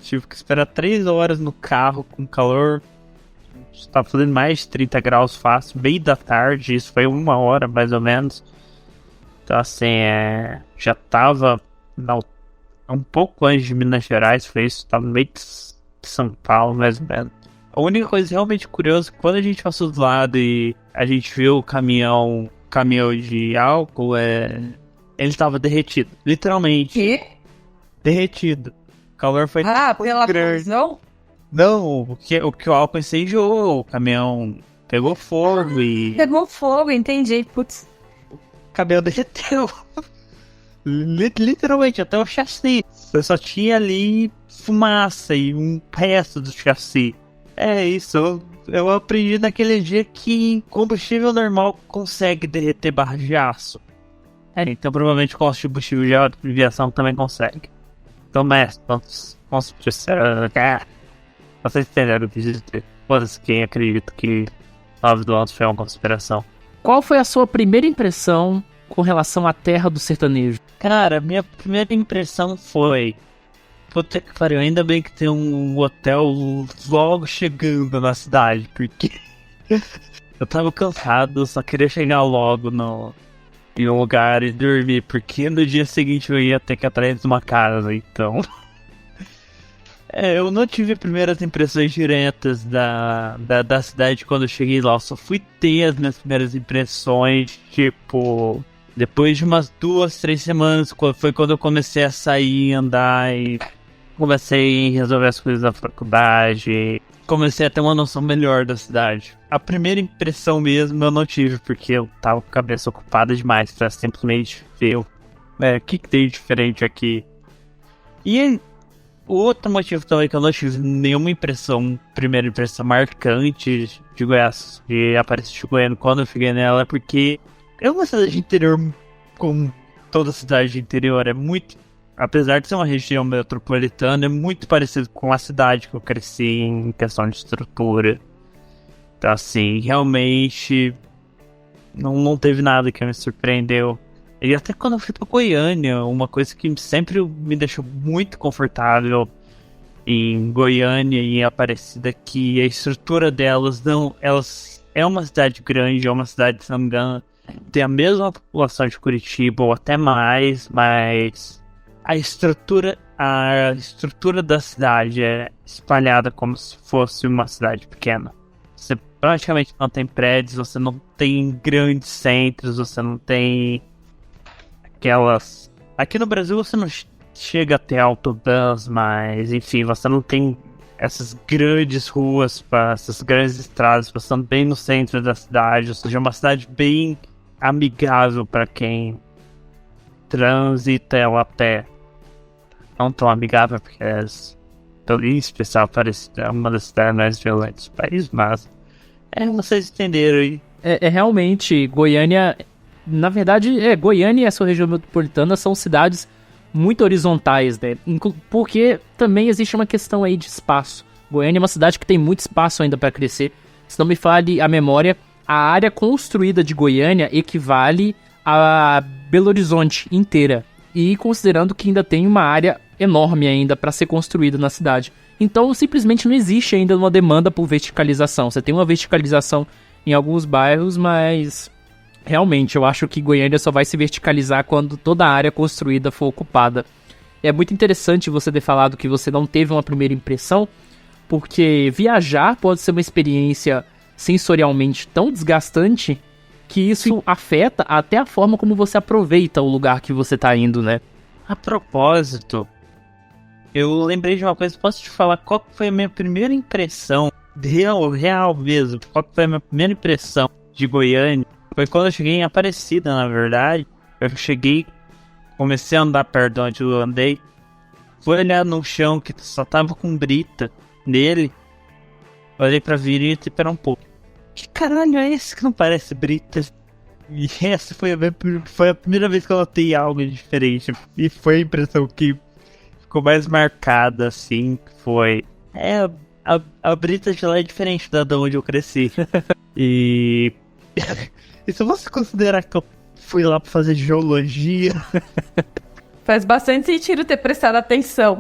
tive que esperar 3 horas no carro com calor. Estava fazendo mais de 30 graus fácil, meio da tarde, isso foi 1 hora mais ou menos. Então assim, já tava um pouco antes de Minas Gerais, foi isso, tava no meio de São Paulo mais ou menos. A única coisa realmente curiosa, quando a gente passou do lado e a gente viu o caminhão de álcool, ele tava derretido, literalmente. Que? Derretido. O calor foi Pela grande. prisão? Não, o álcool incendiou, o caminhão pegou fogo e... Pegou fogo, entendi. Putz. O caminhão derreteu. Literalmente, até o chassi. Só tinha ali fumaça e um resto do chassi. É isso, eu aprendi naquele dia que combustível normal consegue derreter barra de aço. Então provavelmente combustível de aviação também consegue. Então, mestre, vocês entenderam o que dizer. Foda-se quem acredita que 9 do Alto foi uma conspiração. Qual foi a sua primeira impressão com relação à terra do sertanejo? Cara, minha primeira impressão foi... Puta que pariu, ainda bem que tem um hotel logo chegando na cidade, porque eu tava cansado, só queria chegar logo em um lugar e dormir, porque no dia seguinte eu ia ter que ir atrás de uma casa, então... eu não tive primeiras impressões diretas da cidade quando eu cheguei lá, eu só fui ter as minhas primeiras impressões, tipo... Depois de umas 2, 3 semanas, foi quando eu comecei a sair, andar e comecei a resolver as coisas da faculdade. Comecei a ter uma noção melhor da cidade. A primeira impressão mesmo eu não tive, porque eu tava com a cabeça ocupada demais pra simplesmente ver o que tem de diferente aqui. E o outro motivo também que eu não tive nenhuma primeira impressão marcante de Goiás, de Aparecida de Goiânia quando eu cheguei nela, é porque é uma cidade de interior, como toda cidade de interior, é muito... Apesar de ser uma região metropolitana, é muito parecido com a cidade que eu cresci em questão de estrutura. Então, assim, realmente não teve nada que me surpreendeu. E até quando eu fui pra Goiânia, uma coisa que sempre me deixou muito confortável em Goiânia e em Aparecida, que a estrutura delas é uma cidade grande, é uma cidade, se não me engano, tem a mesma população de Curitiba ou até mais, mas a estrutura da cidade é espalhada como se fosse uma cidade pequena. Você praticamente não tem prédios, você não tem grandes centros, você não tem aquelas... Aqui no Brasil você não chega a ter autobans, mas enfim, você não tem essas grandes ruas, essas grandes estradas passando bem no centro da cidade, ou seja, é uma cidade bem amigável para quem transita ela a pé. Não tão amigável porque em especial parece uma das cidades mais violentas do país, mas vocês entenderam aí. Realmente, Goiânia, na verdade, Goiânia e a sua região metropolitana são cidades muito horizontais, né? Porque também existe uma questão aí de espaço. Goiânia é uma cidade que tem muito espaço ainda para crescer. Se não me falhe a memória, a área construída de Goiânia equivale a Belo Horizonte inteira. E considerando que ainda tem uma área enorme ainda para ser construída na cidade. Então, simplesmente não existe ainda uma demanda por verticalização. Você tem uma verticalização em alguns bairros, mas realmente eu acho que Goiânia só vai se verticalizar quando toda a área construída for ocupada. É muito interessante você ter falado que você não teve uma primeira impressão, porque viajar pode ser uma experiência sensorialmente tão desgastante que isso afeta até a forma como você aproveita o lugar que você tá indo, né? A propósito, eu lembrei de uma coisa, posso te falar qual foi a minha primeira impressão, real mesmo, qual foi a minha primeira impressão de Goiânia? Foi quando eu cheguei em Aparecida, na verdade. Eu cheguei, comecei a andar perto de onde eu andei, fui olhar no chão que só tava com brita nele, olhei pra virita e pera um pouco. Que caralho é esse que não parece brita? E essa foi a primeira vez que eu notei algo diferente. E foi a impressão que ficou mais marcada, assim, foi... A brita de lá é diferente da onde eu cresci. E se você considerar que eu fui lá pra fazer geologia... Faz bastante sentido ter prestado atenção.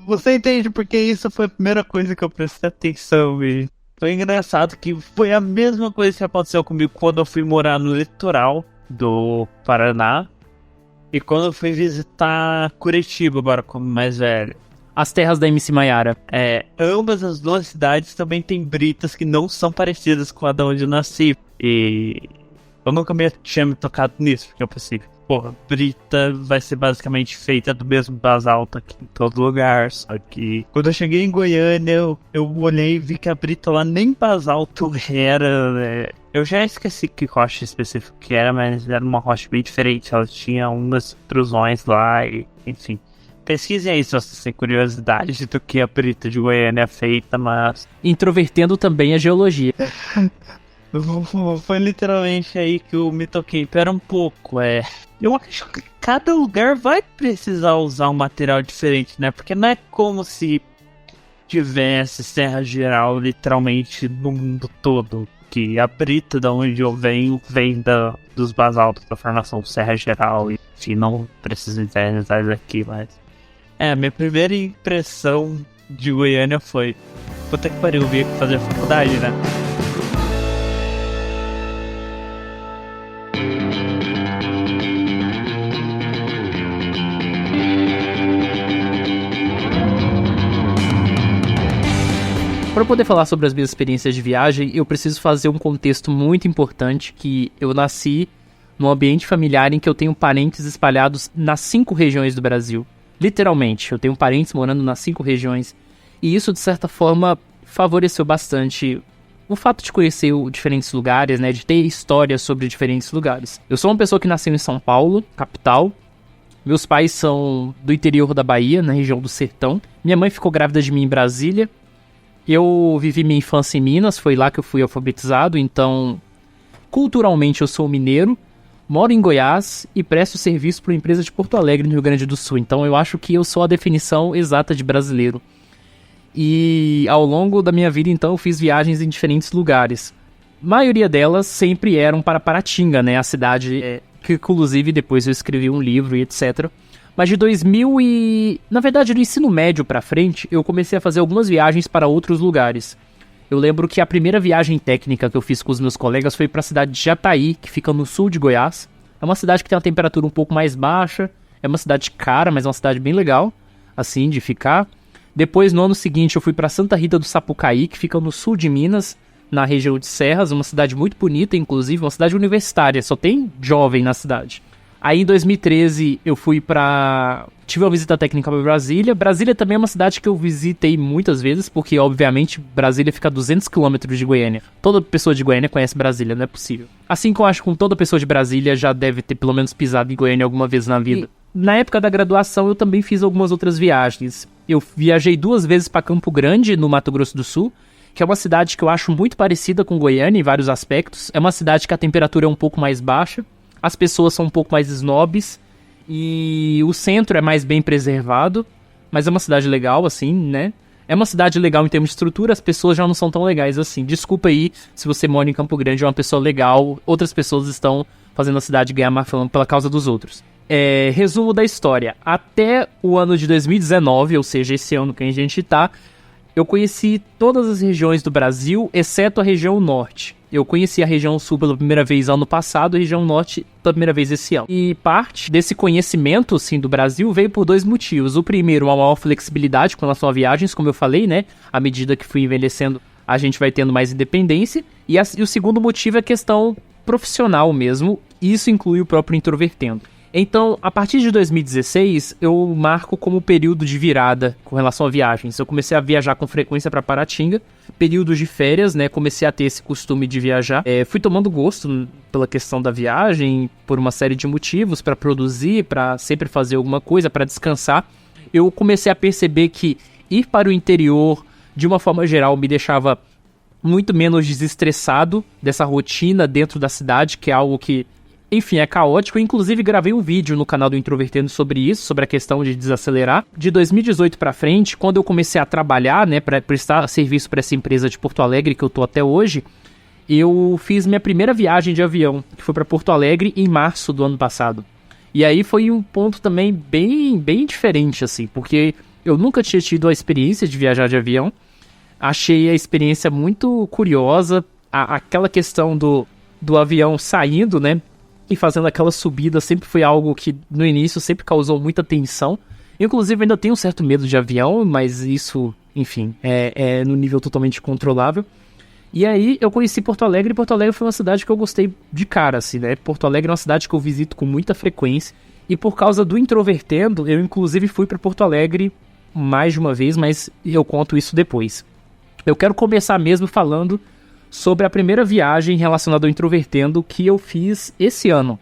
Você entende porque isso foi a primeira coisa que eu prestei atenção. E foi engraçado que foi a mesma coisa que aconteceu comigo quando eu fui morar no litoral do Paraná. E quando eu fui visitar Curitiba, agora como mais velho. As terras da MC Maiara. Ambas as duas cidades também têm britas que não são parecidas com a da onde eu nasci. E eu nunca tinha me tocado nisso, porque eu pensei, porra, brita vai ser basicamente feita do mesmo basalto aqui em todo lugar. Só que quando eu cheguei em Goiânia, eu olhei e vi que a brita lá nem basalto era, né? Eu já esqueci que rocha específico que era, mas era uma rocha bem diferente. Ela tinha umas intrusões lá e, enfim. Pesquisem aí se vocês têm curiosidade do que a brita de Goiânia é feita, mas... Introvertendo também a geologia. Foi literalmente aí que eu me toquei. Pera um pouco, eu acho que cada lugar vai precisar usar um material diferente, né? Porque não é como se tivesse Serra Geral literalmente no mundo todo. Que a brita da onde eu venho vem dos basaltos da formação Serra Geral. E, enfim, não preciso internalizar isso aqui, mas... minha primeira impressão de Goiânia foi... Puta que pariu, eu vim aqui fazer faculdade, né? Para poder falar sobre as minhas experiências de viagem, eu preciso fazer um contexto muito importante, que eu nasci num ambiente familiar em que eu tenho parentes espalhados nas 5 regiões do Brasil. Literalmente, eu tenho parentes morando nas 5 regiões. E isso, de certa forma, favoreceu bastante o fato de conhecer diferentes lugares, né? De ter histórias sobre diferentes lugares. Eu sou uma pessoa que nasceu em São Paulo, capital. Meus pais são do interior da Bahia, na região do Sertão. Minha mãe ficou grávida de mim em Brasília. Eu vivi minha infância em Minas, foi lá que eu fui alfabetizado, então culturalmente eu sou mineiro, moro em Goiás e presto serviço para uma empresa de Porto Alegre, no Rio Grande do Sul. Então eu acho que eu sou a definição exata de brasileiro. E ao longo da minha vida, então, eu fiz viagens em diferentes lugares. A maioria delas sempre eram para Paratinga, né, a cidade que inclusive depois eu escrevi um livro e etc. Mas de 2000 e... Na verdade, do ensino médio pra frente, eu comecei a fazer algumas viagens para outros lugares. Eu lembro que a primeira viagem técnica que eu fiz com os meus colegas foi para a cidade de Jataí, que fica no sul de Goiás. É uma cidade que tem uma temperatura um pouco mais baixa, é uma cidade cara, mas é uma cidade bem legal, assim, de ficar. Depois, no ano seguinte, eu fui para Santa Rita do Sapucaí, que fica no sul de Minas, na região de Serras, uma cidade muito bonita, inclusive, uma cidade universitária, só tem jovem na cidade. Aí em 2013 eu tive uma visita técnica para Brasília. Brasília também é uma cidade que eu visitei muitas vezes, porque obviamente Brasília fica a 200 km de Goiânia. Toda pessoa de Goiânia conhece Brasília, não é possível. Assim que eu acho que toda pessoa de Brasília já deve ter pelo menos pisado em Goiânia alguma vez na vida. Na época da graduação eu também fiz algumas outras viagens. Eu viajei 2 vezes para Campo Grande, no Mato Grosso do Sul, que é uma cidade que eu acho muito parecida com Goiânia em vários aspectos. É uma cidade que a temperatura é um pouco mais baixa, as pessoas são um pouco mais snobs e o centro é mais bem preservado, mas é uma cidade legal, assim, né? É uma cidade legal em termos de estrutura, as pessoas já não são tão legais assim. Desculpa aí se você mora em Campo Grande e é uma pessoa legal, outras pessoas estão fazendo a cidade ganhar má fama pela causa dos outros. Resumo da história. Até o ano de 2019, ou seja, esse ano que a gente tá, eu conheci todas as regiões do Brasil, exceto a região norte. Eu conheci a região sul pela primeira vez ano passado, a região norte pela primeira vez esse ano. E parte desse conhecimento, assim, do Brasil veio por 2 motivos. O primeiro, uma maior flexibilidade com relação a viagens, como eu falei, né? À medida que fui envelhecendo, a gente vai tendo mais independência. E o segundo motivo é a questão profissional mesmo. Isso inclui o próprio Introvertendo. Então, a partir de 2016, eu marco como período de virada com relação a viagens. Eu comecei a viajar com frequência para Paratinga, períodos de férias, né? Comecei a ter esse costume de viajar. Fui tomando gosto pela questão da viagem, por uma série de motivos, para produzir, para sempre fazer alguma coisa, para descansar. Eu comecei a perceber que ir para o interior, de uma forma geral, me deixava muito menos desestressado dessa rotina dentro da cidade, que é algo que, enfim, é caótico. Eu, inclusive, gravei um vídeo no canal do Introvertendo sobre isso, sobre a questão de desacelerar. De 2018 pra frente, quando eu comecei a trabalhar, né, para prestar serviço para essa empresa de Porto Alegre, que eu tô até hoje, eu fiz minha primeira viagem de avião, que foi para Porto Alegre em março do ano passado. E aí foi um ponto também bem diferente, assim, porque eu nunca tinha tido a experiência de viajar de avião. Achei a experiência muito curiosa, aquela questão do avião saindo, né, e fazendo aquela subida sempre foi algo que no início sempre causou muita tensão. Inclusive ainda tenho um certo medo de avião, mas isso, enfim, é no nível totalmente controlável. E aí eu conheci Porto Alegre, e Porto Alegre foi uma cidade que eu gostei de cara, assim, né? Porto Alegre é uma cidade que eu visito com muita frequência, e por causa do Introvertendo, eu inclusive fui para Porto Alegre mais de uma vez, mas eu conto isso depois. Eu quero começar mesmo falando sobre a primeira viagem relacionada ao Introvertendo que eu fiz esse ano,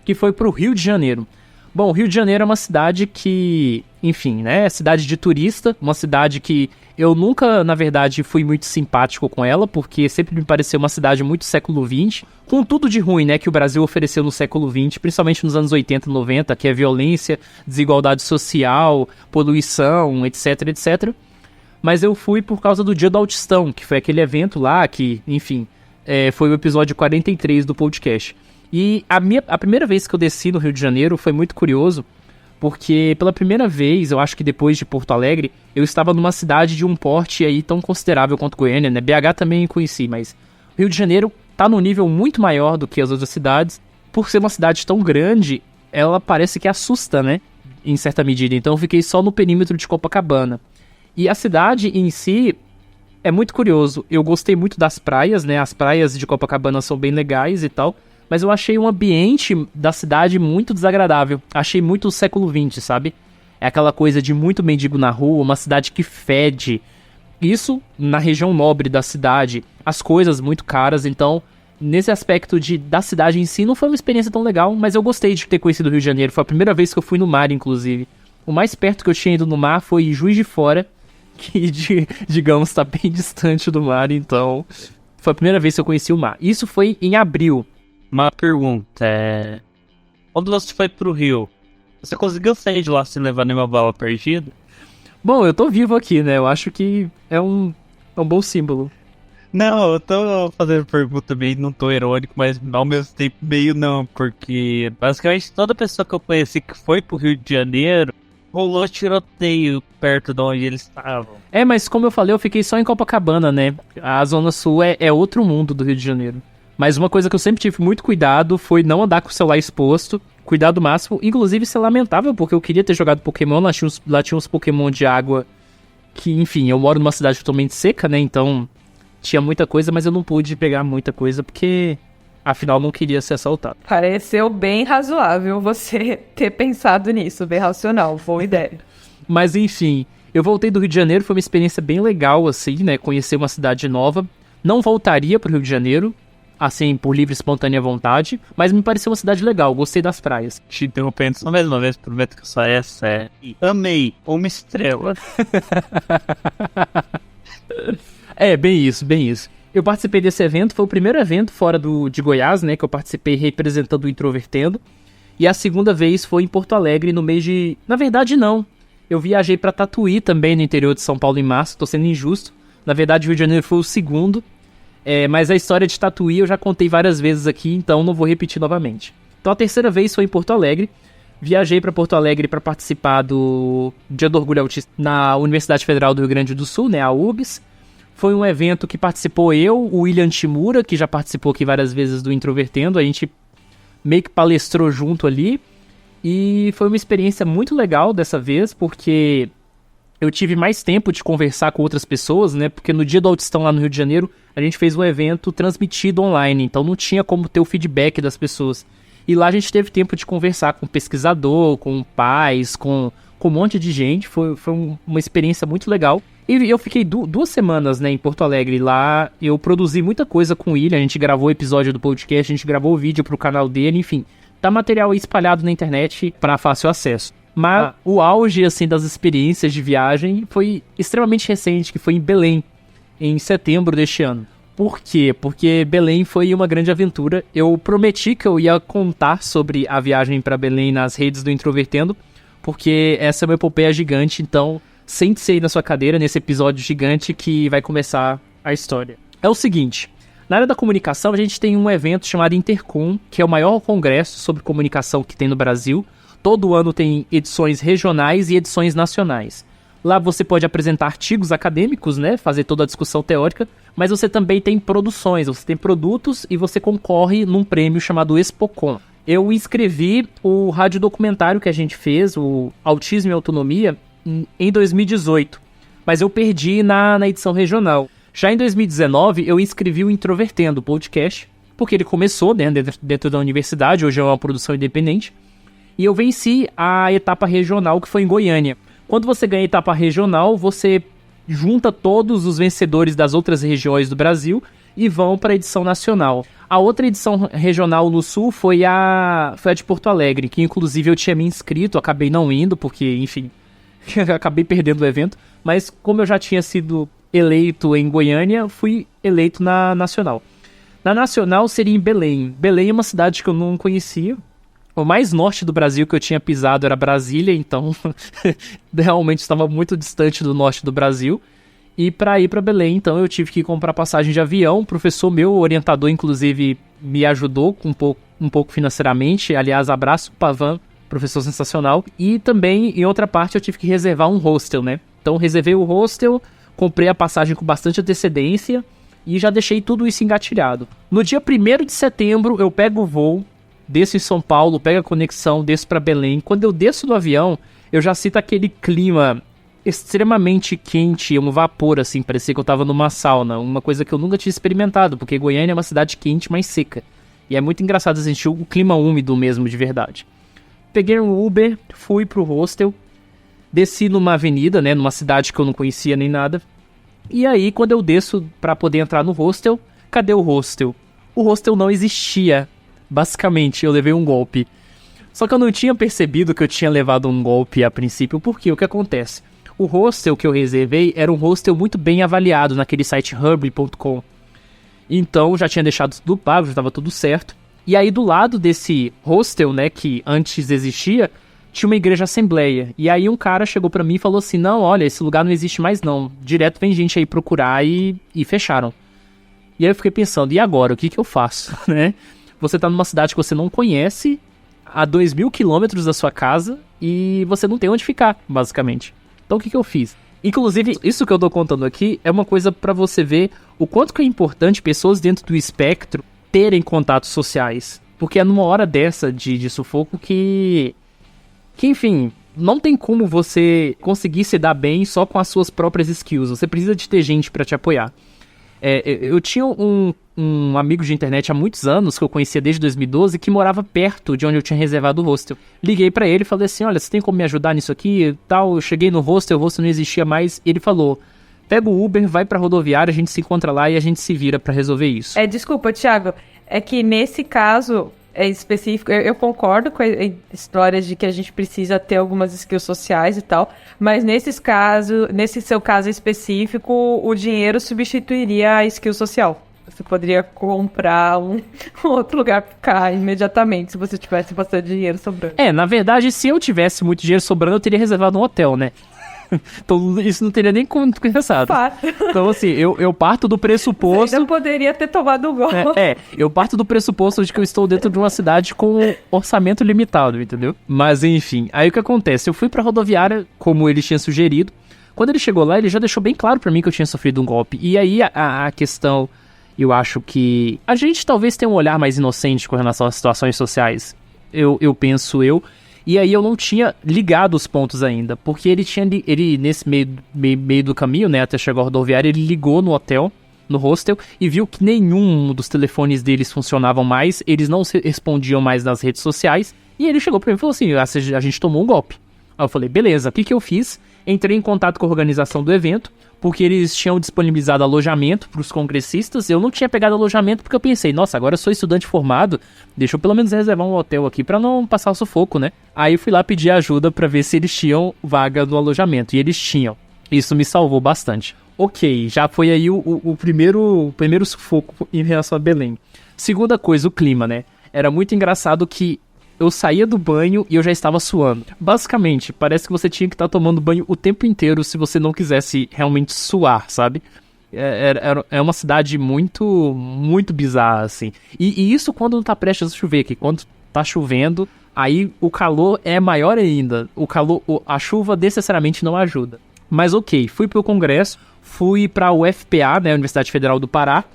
que foi para o Rio de Janeiro. Bom, o Rio de Janeiro é uma cidade que, enfim, né, é cidade de turista, uma cidade que eu nunca, na verdade, fui muito simpático com ela, porque sempre me pareceu uma cidade muito século XX, com tudo de ruim, né, que o Brasil ofereceu no século XX, principalmente nos anos 80 e 90, que é violência, desigualdade social, poluição, etc, etc. Mas eu fui por causa do Dia do Autistão, que foi aquele evento lá que, enfim, foi o episódio 43 do podcast. E a primeira vez que eu desci no Rio de Janeiro foi muito curioso, porque pela primeira vez, eu acho que depois de Porto Alegre, eu estava numa cidade de um porte aí tão considerável quanto Goiânia, né? BH também conheci, mas o Rio de Janeiro tá num nível muito maior do que as outras cidades. Por ser uma cidade tão grande, ela parece que assusta, né? Em certa medida. Então eu fiquei só no perímetro de Copacabana. E a cidade em si é muito curioso. Eu gostei muito das praias, né? As praias de Copacabana são bem legais e tal. Mas eu achei um ambiente da cidade muito desagradável. Achei muito século XX, sabe? É aquela coisa de muito mendigo na rua, uma cidade que fede. Isso na região nobre da cidade. As coisas muito caras, então nesse aspecto da cidade em si não foi uma experiência tão legal. Mas eu gostei de ter conhecido o Rio de Janeiro. Foi a primeira vez que eu fui no mar, inclusive. O mais perto que eu tinha ido no mar foi Juiz de Fora, que, digamos, está bem distante do mar, então foi a primeira vez que eu conheci o mar. Isso foi em abril. Uma pergunta, quando você foi pro Rio, você conseguiu sair de lá sem levar nenhuma bala perdida? Bom, eu tô vivo aqui, né? Eu acho que é um bom símbolo. Não, eu tô fazendo pergunta meio, não tô irônico, mas ao mesmo tempo meio não, porque basicamente toda pessoa que eu conheci que foi pro Rio de Janeiro rolou tiroteio perto de onde eles estavam. Mas como eu falei, eu fiquei só em Copacabana, né? A Zona Sul é outro mundo do Rio de Janeiro. Mas uma coisa que eu sempre tive muito cuidado foi não andar com o celular exposto. Cuidado máximo. Inclusive, isso é lamentável, porque eu queria ter jogado Pokémon. Lá tinha uns Pokémon de água que, enfim, eu moro numa cidade totalmente seca, né? Então, tinha muita coisa, mas eu não pude pegar muita coisa, porque, Afinal, não queria ser assaltado. Pareceu bem razoável você ter pensado nisso, bem racional, boa ideia. Mas enfim, eu voltei do Rio de Janeiro, foi uma experiência bem legal, assim, né? Conhecer uma cidade nova. Não voltaria pro Rio de Janeiro, assim, por livre e espontânea vontade, mas me pareceu uma cidade legal, gostei das praias. Te interrompendo só mais uma vez, prometo que só essa é. Amei, uma estrela. Bem isso, bem isso. Eu participei desse evento, foi o primeiro evento fora de Goiás, né, que eu participei representando o Introvertendo. E a segunda vez foi em Porto Alegre, no mês de... Na verdade, não. Eu viajei pra Tatuí também, no interior de São Paulo, em março, tô sendo injusto. Na verdade, o Rio de Janeiro foi o segundo. Mas a história de Tatuí eu já contei várias vezes aqui, então não vou repetir novamente. Então a terceira vez foi em Porto Alegre. Viajei para Porto Alegre para participar do Dia do Orgulho Autista na Universidade Federal do Rio Grande do Sul, né, a UBS. Foi um evento que participou eu, o William Timura, que já participou aqui várias vezes do Introvertendo. A gente meio que palestrou junto ali. E foi uma experiência muito legal dessa vez, porque eu tive mais tempo de conversar com outras pessoas, né? Porque no Dia do Autistão lá no Rio de Janeiro, a gente fez um evento transmitido online, então não tinha como ter o feedback das pessoas. E lá a gente teve tempo de conversar com pesquisador, com pais, com um monte de gente. Foi uma experiência muito legal. E eu fiquei 2 semanas, né, em Porto Alegre. Lá eu produzi muita coisa com o William, a gente gravou episódio do podcast, a gente gravou vídeo pro canal dele, enfim. Tá material aí espalhado na internet para fácil acesso. Mas o auge, assim, das experiências de viagem foi extremamente recente, que foi em Belém, em setembro deste ano. Por quê? Porque Belém foi uma grande aventura. Eu prometi que eu ia contar sobre a viagem para Belém nas redes do Introvertendo, porque essa é uma epopeia gigante, então sente-se aí na sua cadeira nesse episódio gigante que vai começar a história. É o seguinte, na área da comunicação a gente tem um evento chamado Intercom, que é o maior congresso sobre comunicação que tem no Brasil. Todo ano tem edições regionais e edições nacionais. Lá você pode apresentar artigos acadêmicos, né, fazer toda a discussão teórica, mas você também tem produções, você tem produtos e você concorre num prêmio chamado Expocom. Eu inscrevi o radiodocumentário que a gente fez, o Autismo e Autonomia, em 2018, mas eu perdi na edição regional. Já em 2019, eu inscrevi o Introvertendo, o podcast, porque ele começou, né, dentro da universidade, hoje é uma produção independente, e eu venci a etapa regional, que foi em Goiânia. Quando você ganha a etapa regional, você junta todos os vencedores das outras regiões do Brasil e vão para a edição nacional. A outra edição regional no Sul foi a de Porto Alegre, que inclusive eu tinha me inscrito, acabei não indo, porque, enfim, acabei perdendo o evento, mas como eu já tinha sido eleito em Goiânia, fui eleito na nacional. Na nacional seria em Belém. Belém é uma cidade que eu não conhecia. O mais norte do Brasil que eu tinha pisado era Brasília, então realmente estava muito distante do norte do Brasil. E para ir para Belém, então, eu tive que comprar passagem de avião. O professor meu, o orientador, inclusive, me ajudou um pouco financeiramente. Aliás, abraço, Pavan, professor sensacional. E também, em outra parte, eu tive que reservar um hostel, né? Então, reservei o hostel, comprei a passagem com bastante antecedência e já deixei tudo isso engatilhado. No dia 1º de setembro, eu pego o voo, desço em São Paulo, pego a conexão, desço para Belém. Quando eu desço do avião, eu já sinto aquele clima extremamente quente, um vapor, assim, parecia que eu tava numa sauna, uma coisa que eu nunca tinha experimentado, porque Goiânia é uma cidade quente, mas seca. E é muito engraçado sentir o clima úmido mesmo, de verdade. Peguei um Uber, fui pro hostel, desci numa avenida, né, numa cidade que eu não conhecia nem nada. E aí, quando eu desço pra poder entrar no hostel, cadê o hostel? O hostel não existia. Basicamente, eu levei um golpe. Só que eu não tinha percebido que eu tinha levado um golpe a princípio, porque o que acontece? O hostel que eu reservei era um hostel muito bem avaliado naquele site hubble.com. Então, já tinha deixado tudo pago, já estava tudo certo. E aí, do lado desse hostel, né, que antes existia, tinha uma igreja assembleia. E aí, um cara chegou pra mim e falou assim, não, olha, esse lugar não existe mais não. Direto vem gente aí procurar e fecharam. E aí eu fiquei pensando, e agora? O que eu faço, né? Você tá numa cidade que você não conhece, a 2.000 quilômetros da sua casa, e você não tem onde ficar, basicamente. Então o que eu fiz? Inclusive, isso que eu tô contando aqui é uma coisa pra você ver o quanto que é importante pessoas dentro do espectro terem contatos sociais. Porque é numa hora dessa de sufoco que, enfim, não tem como você conseguir se dar bem só com as suas próprias skills. Você precisa de ter gente pra te apoiar. Eu tinha um um amigo de internet há muitos anos, que eu conhecia desde 2012, que morava perto de onde eu tinha reservado o hostel. Liguei pra ele e falei assim, olha, você tem como me ajudar nisso aqui e tal? Eu cheguei no hostel, o hostel não existia mais. Ele falou, pega o Uber, vai pra rodoviária, a gente se encontra lá e a gente se vira pra resolver isso. Desculpa, Thiago, é que nesse caso específico, eu concordo com a história de que a gente precisa ter algumas skills sociais e tal, mas nesse seu caso específico, o dinheiro substituiria a skill social. Você poderia comprar um outro lugar pra ficar imediatamente, se você tivesse bastante dinheiro sobrando. Na verdade, se eu tivesse muito dinheiro sobrando, eu teria reservado um hotel, né? Então isso não teria nem como pensado. Fato. Então assim, eu parto do pressuposto... Você ainda poderia ter tomado o golpe. Eu parto do pressuposto de que eu estou dentro de uma cidade com orçamento limitado, entendeu? Mas enfim, aí o que acontece? Eu fui pra rodoviária, como ele tinha sugerido. Quando ele chegou lá, ele já deixou bem claro pra mim que eu tinha sofrido um golpe. E aí a questão... Eu acho que a gente talvez tenha um olhar mais inocente com relação às situações sociais. Eu penso. E aí eu não tinha ligado os pontos ainda. Porque ele nesse meio do caminho, né, até chegar ao rodoviário, ele ligou no hotel, no hostel, e viu que nenhum dos telefones deles funcionavam mais. Eles não respondiam mais nas redes sociais. E ele chegou pra mim e falou assim, a gente tomou um golpe. Aí eu falei, beleza, o que eu fiz? Entrei em contato com a organização do evento, porque eles tinham disponibilizado alojamento para os congressistas. Eu não tinha pegado alojamento porque eu pensei, nossa, agora eu sou estudante formado, deixa eu pelo menos reservar um hotel aqui para não passar o sufoco, né? Aí eu fui lá pedir ajuda para ver se eles tinham vaga no alojamento, e eles tinham. Isso me salvou bastante. Ok, já foi aí o primeiro sufoco em relação a Belém. Segunda coisa, o clima, né? Era muito engraçado que eu saía do banho e eu já estava suando. Basicamente, parece que você tinha que estar tomando banho o tempo inteiro se você não quisesse realmente suar, sabe? É uma cidade muito, muito bizarra, assim. E isso quando não tá prestes a chover, que quando tá chovendo, aí o calor é maior ainda. A chuva necessariamente não ajuda. Mas ok, fui pro congresso, fui pra UFPA, né, Universidade Federal do Pará,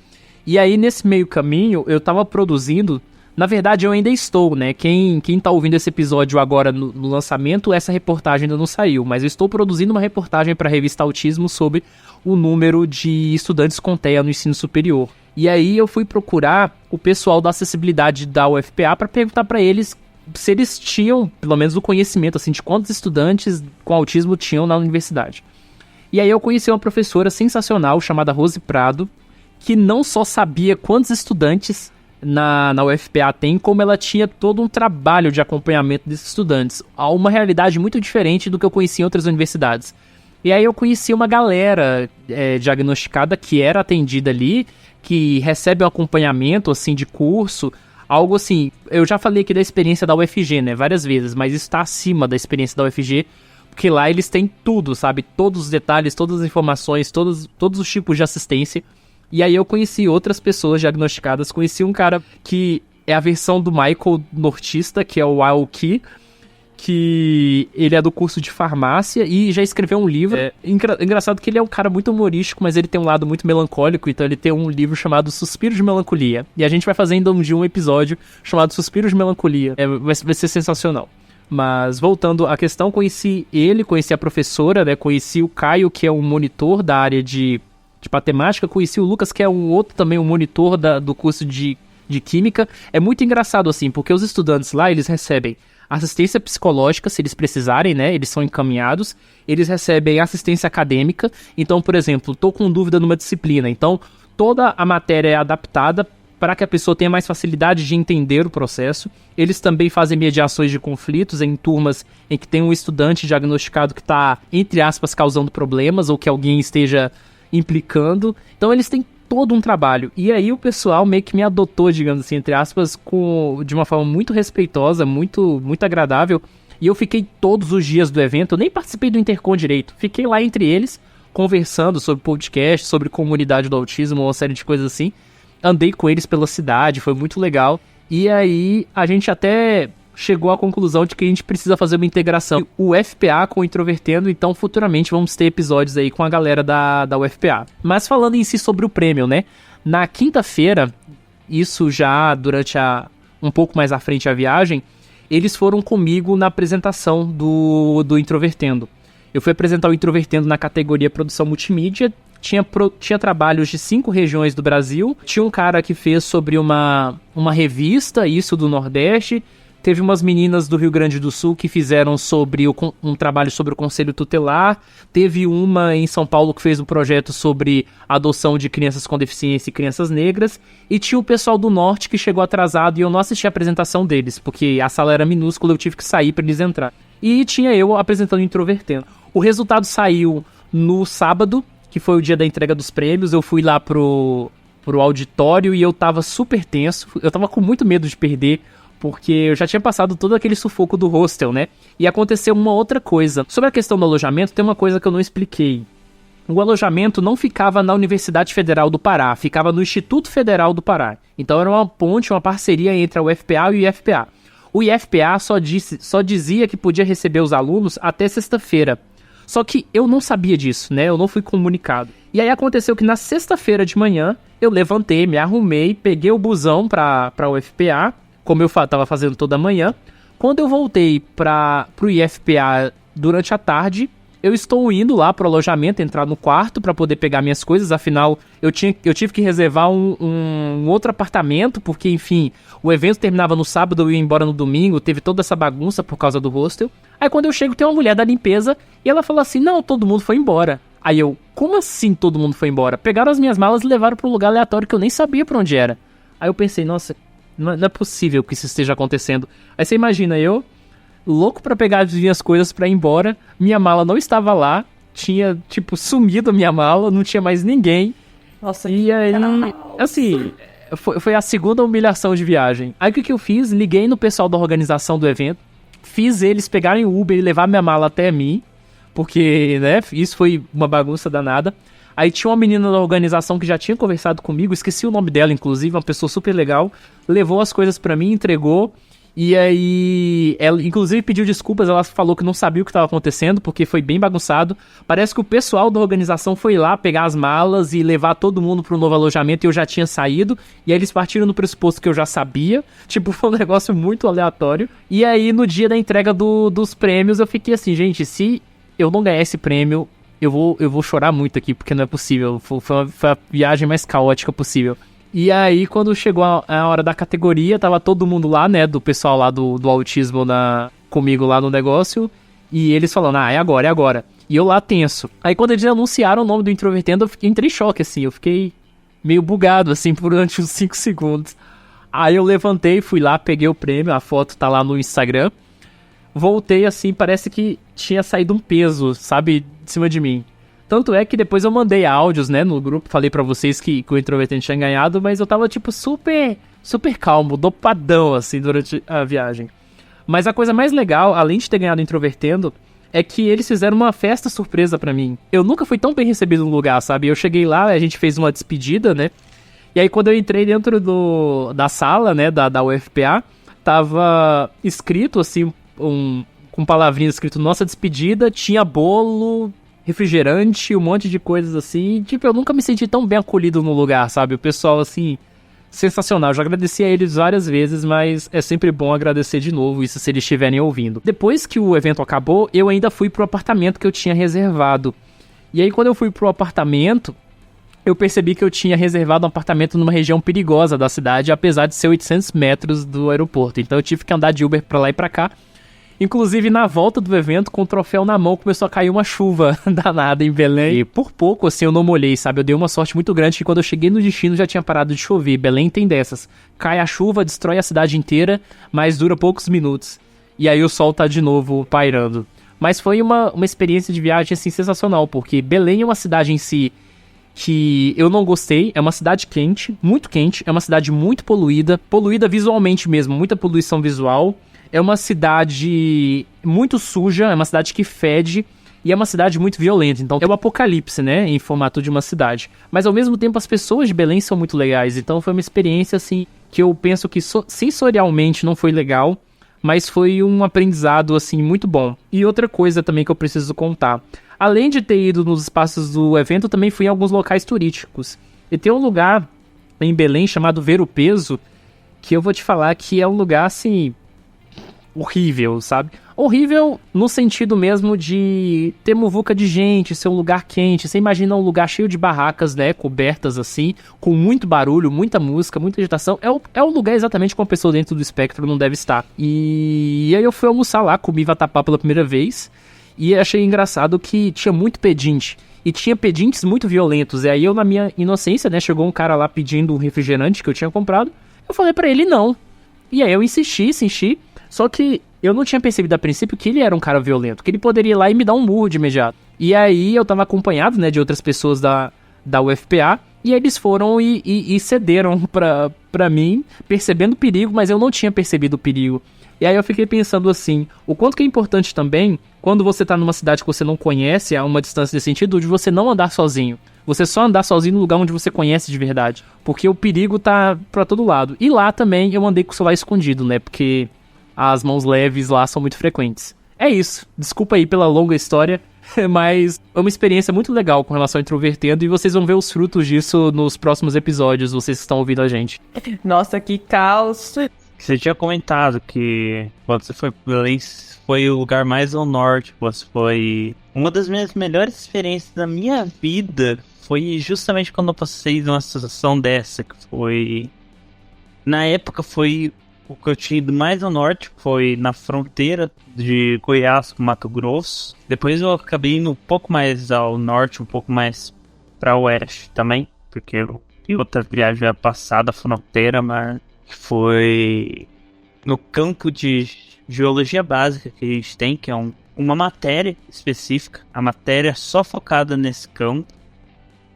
e aí nesse meio caminho eu tava produzindo. Na verdade, eu ainda estou, né? Quem tá ouvindo esse episódio agora no lançamento, essa reportagem ainda não saiu, mas eu estou produzindo uma reportagem para a revista Autismo sobre o número de estudantes com TEA no ensino superior. E aí eu fui procurar o pessoal da acessibilidade da UFPA para perguntar para eles se eles tinham, pelo menos, o conhecimento assim, de quantos estudantes com autismo tinham na universidade. E aí eu conheci uma professora sensacional chamada Rose Prado, que não só sabia quantos estudantes na UFPA tem, como ela tinha todo um trabalho de acompanhamento desses estudantes. Há uma realidade muito diferente do que eu conheci em outras universidades. E aí eu conheci uma galera diagnosticada que era atendida ali, que recebe um acompanhamento assim de curso, algo assim. Eu já falei aqui da experiência da UFG, né, várias vezes, mas isso está acima da experiência da UFG, porque lá eles têm tudo, sabe, todos os detalhes, todas as informações, todos os tipos de assistência. E aí eu conheci outras pessoas diagnosticadas. Conheci um cara que é a versão do Michael nortista, que é o Aoki, que ele é do curso de farmácia e já escreveu um livro. Engraçado que ele é um cara muito humorístico, mas ele tem um lado muito melancólico, então ele tem um livro chamado Suspiro de Melancolia. E a gente vai fazendo um episódio chamado Suspiro de Melancolia. Vai ser sensacional. Mas voltando à questão, conheci a professora, né? Conheci o Caio, que é um monitor da área de matemática, conheci o Lucas, que é um outro também, um monitor do curso de química. É muito engraçado assim, porque os estudantes lá, eles recebem assistência psicológica, se eles precisarem, né, eles são encaminhados, eles recebem assistência acadêmica. Então, por exemplo, tô com dúvida numa disciplina, então toda a matéria é adaptada para que a pessoa tenha mais facilidade de entender o processo. Eles também fazem mediações de conflitos em turmas em que tem um estudante diagnosticado que está, entre aspas, causando problemas, ou que alguém esteja implicando. Então eles têm todo um trabalho. E aí o pessoal meio que me adotou, digamos assim, entre aspas, de uma forma muito respeitosa, muito, muito agradável. E eu fiquei todos os dias do evento, eu nem participei do Intercom direito. Fiquei lá entre eles, conversando sobre podcast, sobre comunidade do autismo, uma série de coisas assim. Andei com eles pela cidade, foi muito legal. E aí a gente até chegou à conclusão de que a gente precisa fazer uma integração o UFPA com o Introvertendo, então futuramente vamos ter episódios aí com a galera da UFPA. Mas falando em si sobre o prêmio, né? Na quinta-feira, isso já durante um pouco mais à frente a viagem, eles foram comigo na apresentação do Introvertendo. Eu fui apresentar o Introvertendo na categoria Produção Multimídia, tinha trabalhos de 5 regiões do Brasil. Tinha um cara que fez sobre uma revista, isso do Nordeste. Teve umas meninas do Rio Grande do Sul que fizeram sobre um trabalho sobre o Conselho Tutelar. Teve uma em São Paulo que fez um projeto sobre a adoção de crianças com deficiência e crianças negras. E tinha o pessoal do Norte que chegou atrasado e eu não assisti a apresentação deles, porque a sala era minúscula e eu tive que sair para eles entrar. E tinha eu apresentando Introvertendo. O resultado saiu no sábado, que foi o dia da entrega dos prêmios. Eu fui lá pro auditório e eu tava super tenso. Eu tava com muito medo de perder, porque eu já tinha passado todo aquele sufoco do hostel, né? E aconteceu uma outra coisa. Sobre a questão do alojamento, tem uma coisa que eu não expliquei. O alojamento não ficava na Universidade Federal do Pará, ficava no Instituto Federal do Pará. Então era uma ponte, uma parceria entre a UFPA e o IFPA. O IFPA só dizia que podia receber os alunos até sexta-feira. Só que eu não sabia disso, né? Eu não fui comunicado. E aí aconteceu que na sexta-feira de manhã, eu levantei, me arrumei, peguei o busão pra UFPA, como eu tava fazendo toda manhã. Quando eu voltei pro IFPA durante a tarde, eu estou indo lá pro alojamento, entrar no quarto para poder pegar minhas coisas. Afinal, eu tive que reservar um outro apartamento, porque, enfim, o evento terminava no sábado, eu ia embora no domingo, teve toda essa bagunça por causa do hostel. Aí quando eu chego, tem uma mulher da limpeza e ela falou assim, não, todo mundo foi embora. Aí eu, como assim todo mundo foi embora? Pegaram as minhas malas e levaram para um lugar aleatório que eu nem sabia pra onde era. Aí eu pensei, nossa, não é possível que isso esteja acontecendo. Aí você imagina, eu, louco pra pegar as minhas coisas pra ir embora, minha mala não estava lá, tinha, tipo, sumido a minha mala, não tinha mais ninguém. Nossa, e aí, assim, foi a segunda humilhação de viagem. Aí o que eu fiz? Liguei no pessoal da organização do evento, fiz eles pegarem o Uber e levar minha mala até mim, porque, né, isso foi uma bagunça danada. Aí tinha uma menina da organização que já tinha conversado comigo, esqueci o nome dela, inclusive, uma pessoa super legal, levou as coisas pra mim, entregou, e aí ela, inclusive, pediu desculpas, ela falou que não sabia o que estava acontecendo, porque foi bem bagunçado. Parece que o pessoal da organização foi lá pegar as malas e levar todo mundo pro novo alojamento e eu já tinha saído, e aí eles partiram no pressuposto que eu já sabia, tipo, foi um negócio muito aleatório. E aí, no dia da entrega dos prêmios, eu fiquei assim, gente, se eu não ganhar esse prêmio, eu vou chorar muito aqui, porque não é possível. Foi a viagem mais caótica possível. E aí, quando chegou a hora da categoria, tava todo mundo lá, né, do pessoal lá do autismo comigo lá no negócio, e eles falando, é agora. E eu lá tenso. Aí, quando eles anunciaram o nome do Introvertendo, eu entrei em choque, assim, eu fiquei meio bugado, assim, durante uns 5 segundos. Aí eu levantei, fui lá, peguei o prêmio, a foto tá lá no Instagram. Voltei assim, parece que tinha saído um peso, sabe, de cima de mim. Tanto é que depois eu mandei áudios, né, no grupo, falei pra vocês que o Introvertendo tinha ganhado, mas eu tava, tipo, super calmo, dopadão, assim, durante a viagem. Mas a coisa mais legal, além de ter ganhado o Introvertendo, é que eles fizeram uma festa surpresa pra mim. Eu nunca fui tão bem recebido no lugar, sabe? Eu cheguei lá, a gente fez uma despedida, né, e aí quando eu entrei dentro da sala, né, da UFPA, tava escrito, assim, com palavrinhas escrito nossa despedida, tinha bolo, refrigerante, um monte de coisas assim. Tipo, eu nunca me senti tão bem acolhido no lugar, sabe? O pessoal, assim, sensacional. Eu já agradeci a eles várias vezes, mas é sempre bom agradecer de novo, isso se eles estiverem ouvindo. Depois que o evento acabou, eu ainda fui pro apartamento que eu tinha reservado. E aí, quando eu fui pro apartamento, eu percebi que eu tinha reservado um apartamento numa região perigosa da cidade, apesar de ser 800 metros do aeroporto. Então eu tive que andar de Uber pra lá e pra cá. Inclusive, na volta do evento, com o troféu na mão, começou a cair uma chuva danada em Belém. E por pouco, assim, eu não molhei, sabe? Eu dei uma sorte muito grande que quando eu cheguei no destino já tinha parado de chover. Belém tem dessas. Cai a chuva, destrói a cidade inteira, mas dura poucos minutos. E aí o sol tá de novo pairando. Mas foi uma experiência de viagem, assim, sensacional, porque Belém é uma cidade em si que eu não gostei. É uma cidade quente, é uma cidade muito poluída visualmente mesmo, muita poluição visual. É uma cidade muito suja, é uma cidade que fede e é uma cidade muito violenta. Então é o apocalipse, né, em formato de uma cidade. Mas ao mesmo tempo as pessoas de Belém são muito legais. Então foi uma experiência assim que eu penso que sensorialmente não foi legal, mas foi um aprendizado assim muito bom. E outra coisa também que eu preciso contar. Além de ter ido nos espaços do evento, eu também fui em alguns locais turísticos. E tem um lugar em Belém chamado Ver o Peso, que eu vou te falar que é um lugar assim horrível, sabe? Horrível no sentido mesmo de ter muvuca de gente, ser um lugar quente. Você imagina um lugar cheio de barracas, né, cobertas assim, com muito barulho, muita música, muita agitação. É um lugar exatamente como a pessoa dentro do espectro não deve estar. E aí eu fui almoçar lá, comi vatapá pela primeira vez, e achei engraçado que tinha muito pedinte. E tinha pedintes muito violentos. E aí eu, na minha inocência, né, chegou um cara lá pedindo um refrigerante que eu tinha comprado. Eu falei pra ele não. E aí eu insisti, só que eu não tinha percebido a princípio que ele era um cara violento, que ele poderia ir lá e me dar um murro de imediato. E aí eu tava acompanhado, né, de outras pessoas da UFPA, e eles foram e cederam pra mim, percebendo o perigo, mas eu não tinha percebido o perigo. E aí eu fiquei pensando assim, o quanto que é importante também, quando você tá numa cidade que você não conhece, a uma distância de sentido, de você não andar sozinho. Você só andar sozinho no lugar onde você conhece de verdade. Porque o perigo tá pra todo lado. E lá também eu andei com o celular escondido, né, porque as mãos leves lá são muito frequentes. É isso. Desculpa aí pela longa história, mas é uma experiência muito legal com relação ao Introvertendo e vocês vão ver os frutos disso nos próximos episódios, vocês que estão ouvindo a gente. Nossa, que caos. Você tinha comentado que quando você foi para Belém, foi o lugar mais ao norte. Você foi... Uma das minhas melhores experiências da minha vida foi justamente quando eu passei numa situação dessa, que foi... Na época foi o que eu tinha ido mais ao norte, foi na fronteira de Goiás com Mato Grosso. Depois eu acabei indo um pouco mais ao norte, um pouco mais para oeste também, porque eu outra viagem passada a fronteira, mas foi no campo de geologia básica que a gente tem, que é uma matéria específica, a matéria só focada nesse campo,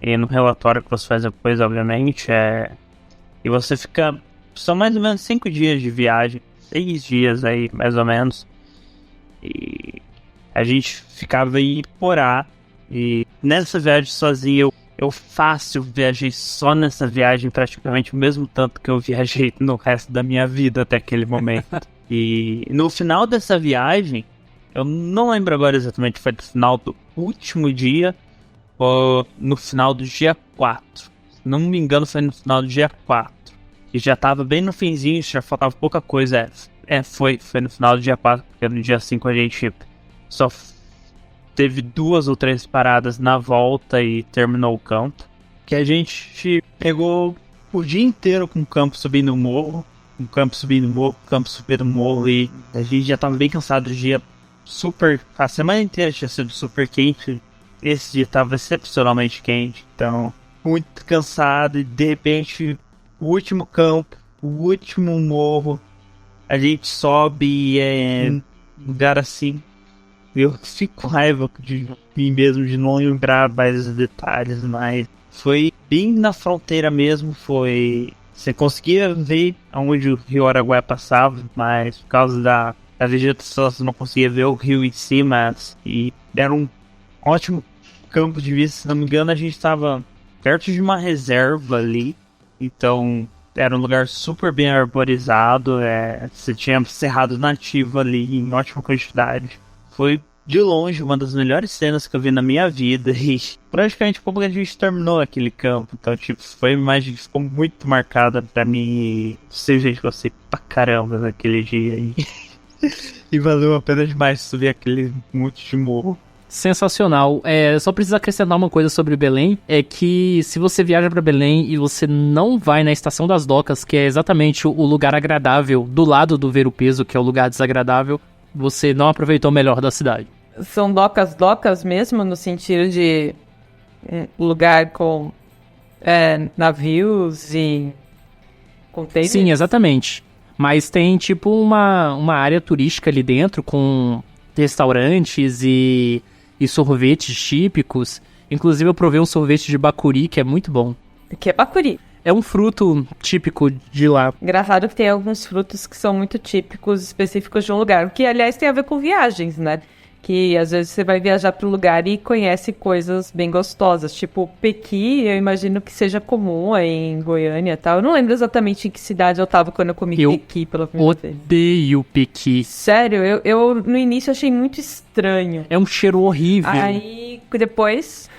e no relatório que você faz depois, obviamente, e você fica só mais ou menos 5 dias de viagem, 6 dias aí, mais ou menos, e a gente ficava em Iporá, e nessa viagem sozinho, eu fácil viajei só nessa viagem praticamente o mesmo tanto que eu viajei no resto da minha vida até aquele momento. E no final dessa viagem, eu não lembro agora exatamente, foi no final do último dia ou no final do dia 4. Se não me engano, foi no final do dia 4. E já tava bem no finzinho, já faltava pouca coisa. Foi no final do dia 4, porque no dia 5 a gente só teve 2 ou 3 paradas na volta e terminou o campo. Que a gente pegou o dia inteiro com o campo subindo o morro. Um campo subindo o morro, campo subindo o morro. E a gente já tava bem cansado do dia super... A semana inteira tinha sido super quente. Esse dia tava excepcionalmente quente. Então, muito cansado. E de repente, o último campo, o último morro. A gente sobe lugar assim... Eu fico com raiva de mim mesmo de não lembrar mais os detalhes, mas foi bem na fronteira mesmo, você conseguia ver onde o rio Araguaia passava, mas por causa da vegetação você não conseguia ver o rio em cima, e era um ótimo campo de vista. Se não me engano, a gente estava perto de uma reserva ali, então era um lugar super bem arborizado, você tinha cerrado nativo ali em ótima quantidade. Foi, de longe, uma das melhores cenas que eu vi na minha vida. E praticamente como a gente terminou aquele campo. Então, foi uma imagem que ficou muito marcada pra mim. E gente, gostei pra caramba daquele dia aí. E valeu a pena demais subir aquele monte de morro. Sensacional. Só preciso acrescentar uma coisa sobre Belém, é que se você viaja pra Belém e você não vai na Estação das Docas, que é exatamente o lugar agradável, do lado do Ver o Peso, que é o lugar desagradável, você não aproveitou o melhor da cidade. São docas mesmo, no sentido de lugar com navios e containers? Sim, exatamente. Mas tem tipo uma área turística ali dentro com restaurantes e sorvetes típicos. Inclusive eu provei um sorvete de bacuri que é muito bom. O que é bacuri? É um fruto típico de lá. Engraçado que tem alguns frutos que são muito típicos, específicos de um lugar. O que, aliás, tem a ver com viagens, né? Que às vezes você vai viajar para um lugar e conhece coisas bem gostosas. Tipo, pequi, eu imagino que seja comum aí em Goiânia e tal. Eu não lembro exatamente em que cidade eu tava quando eu comi pequi pela primeira vez. Odeio pequi. Sério, eu no início achei muito estranho. É um cheiro horrível. Aí, depois...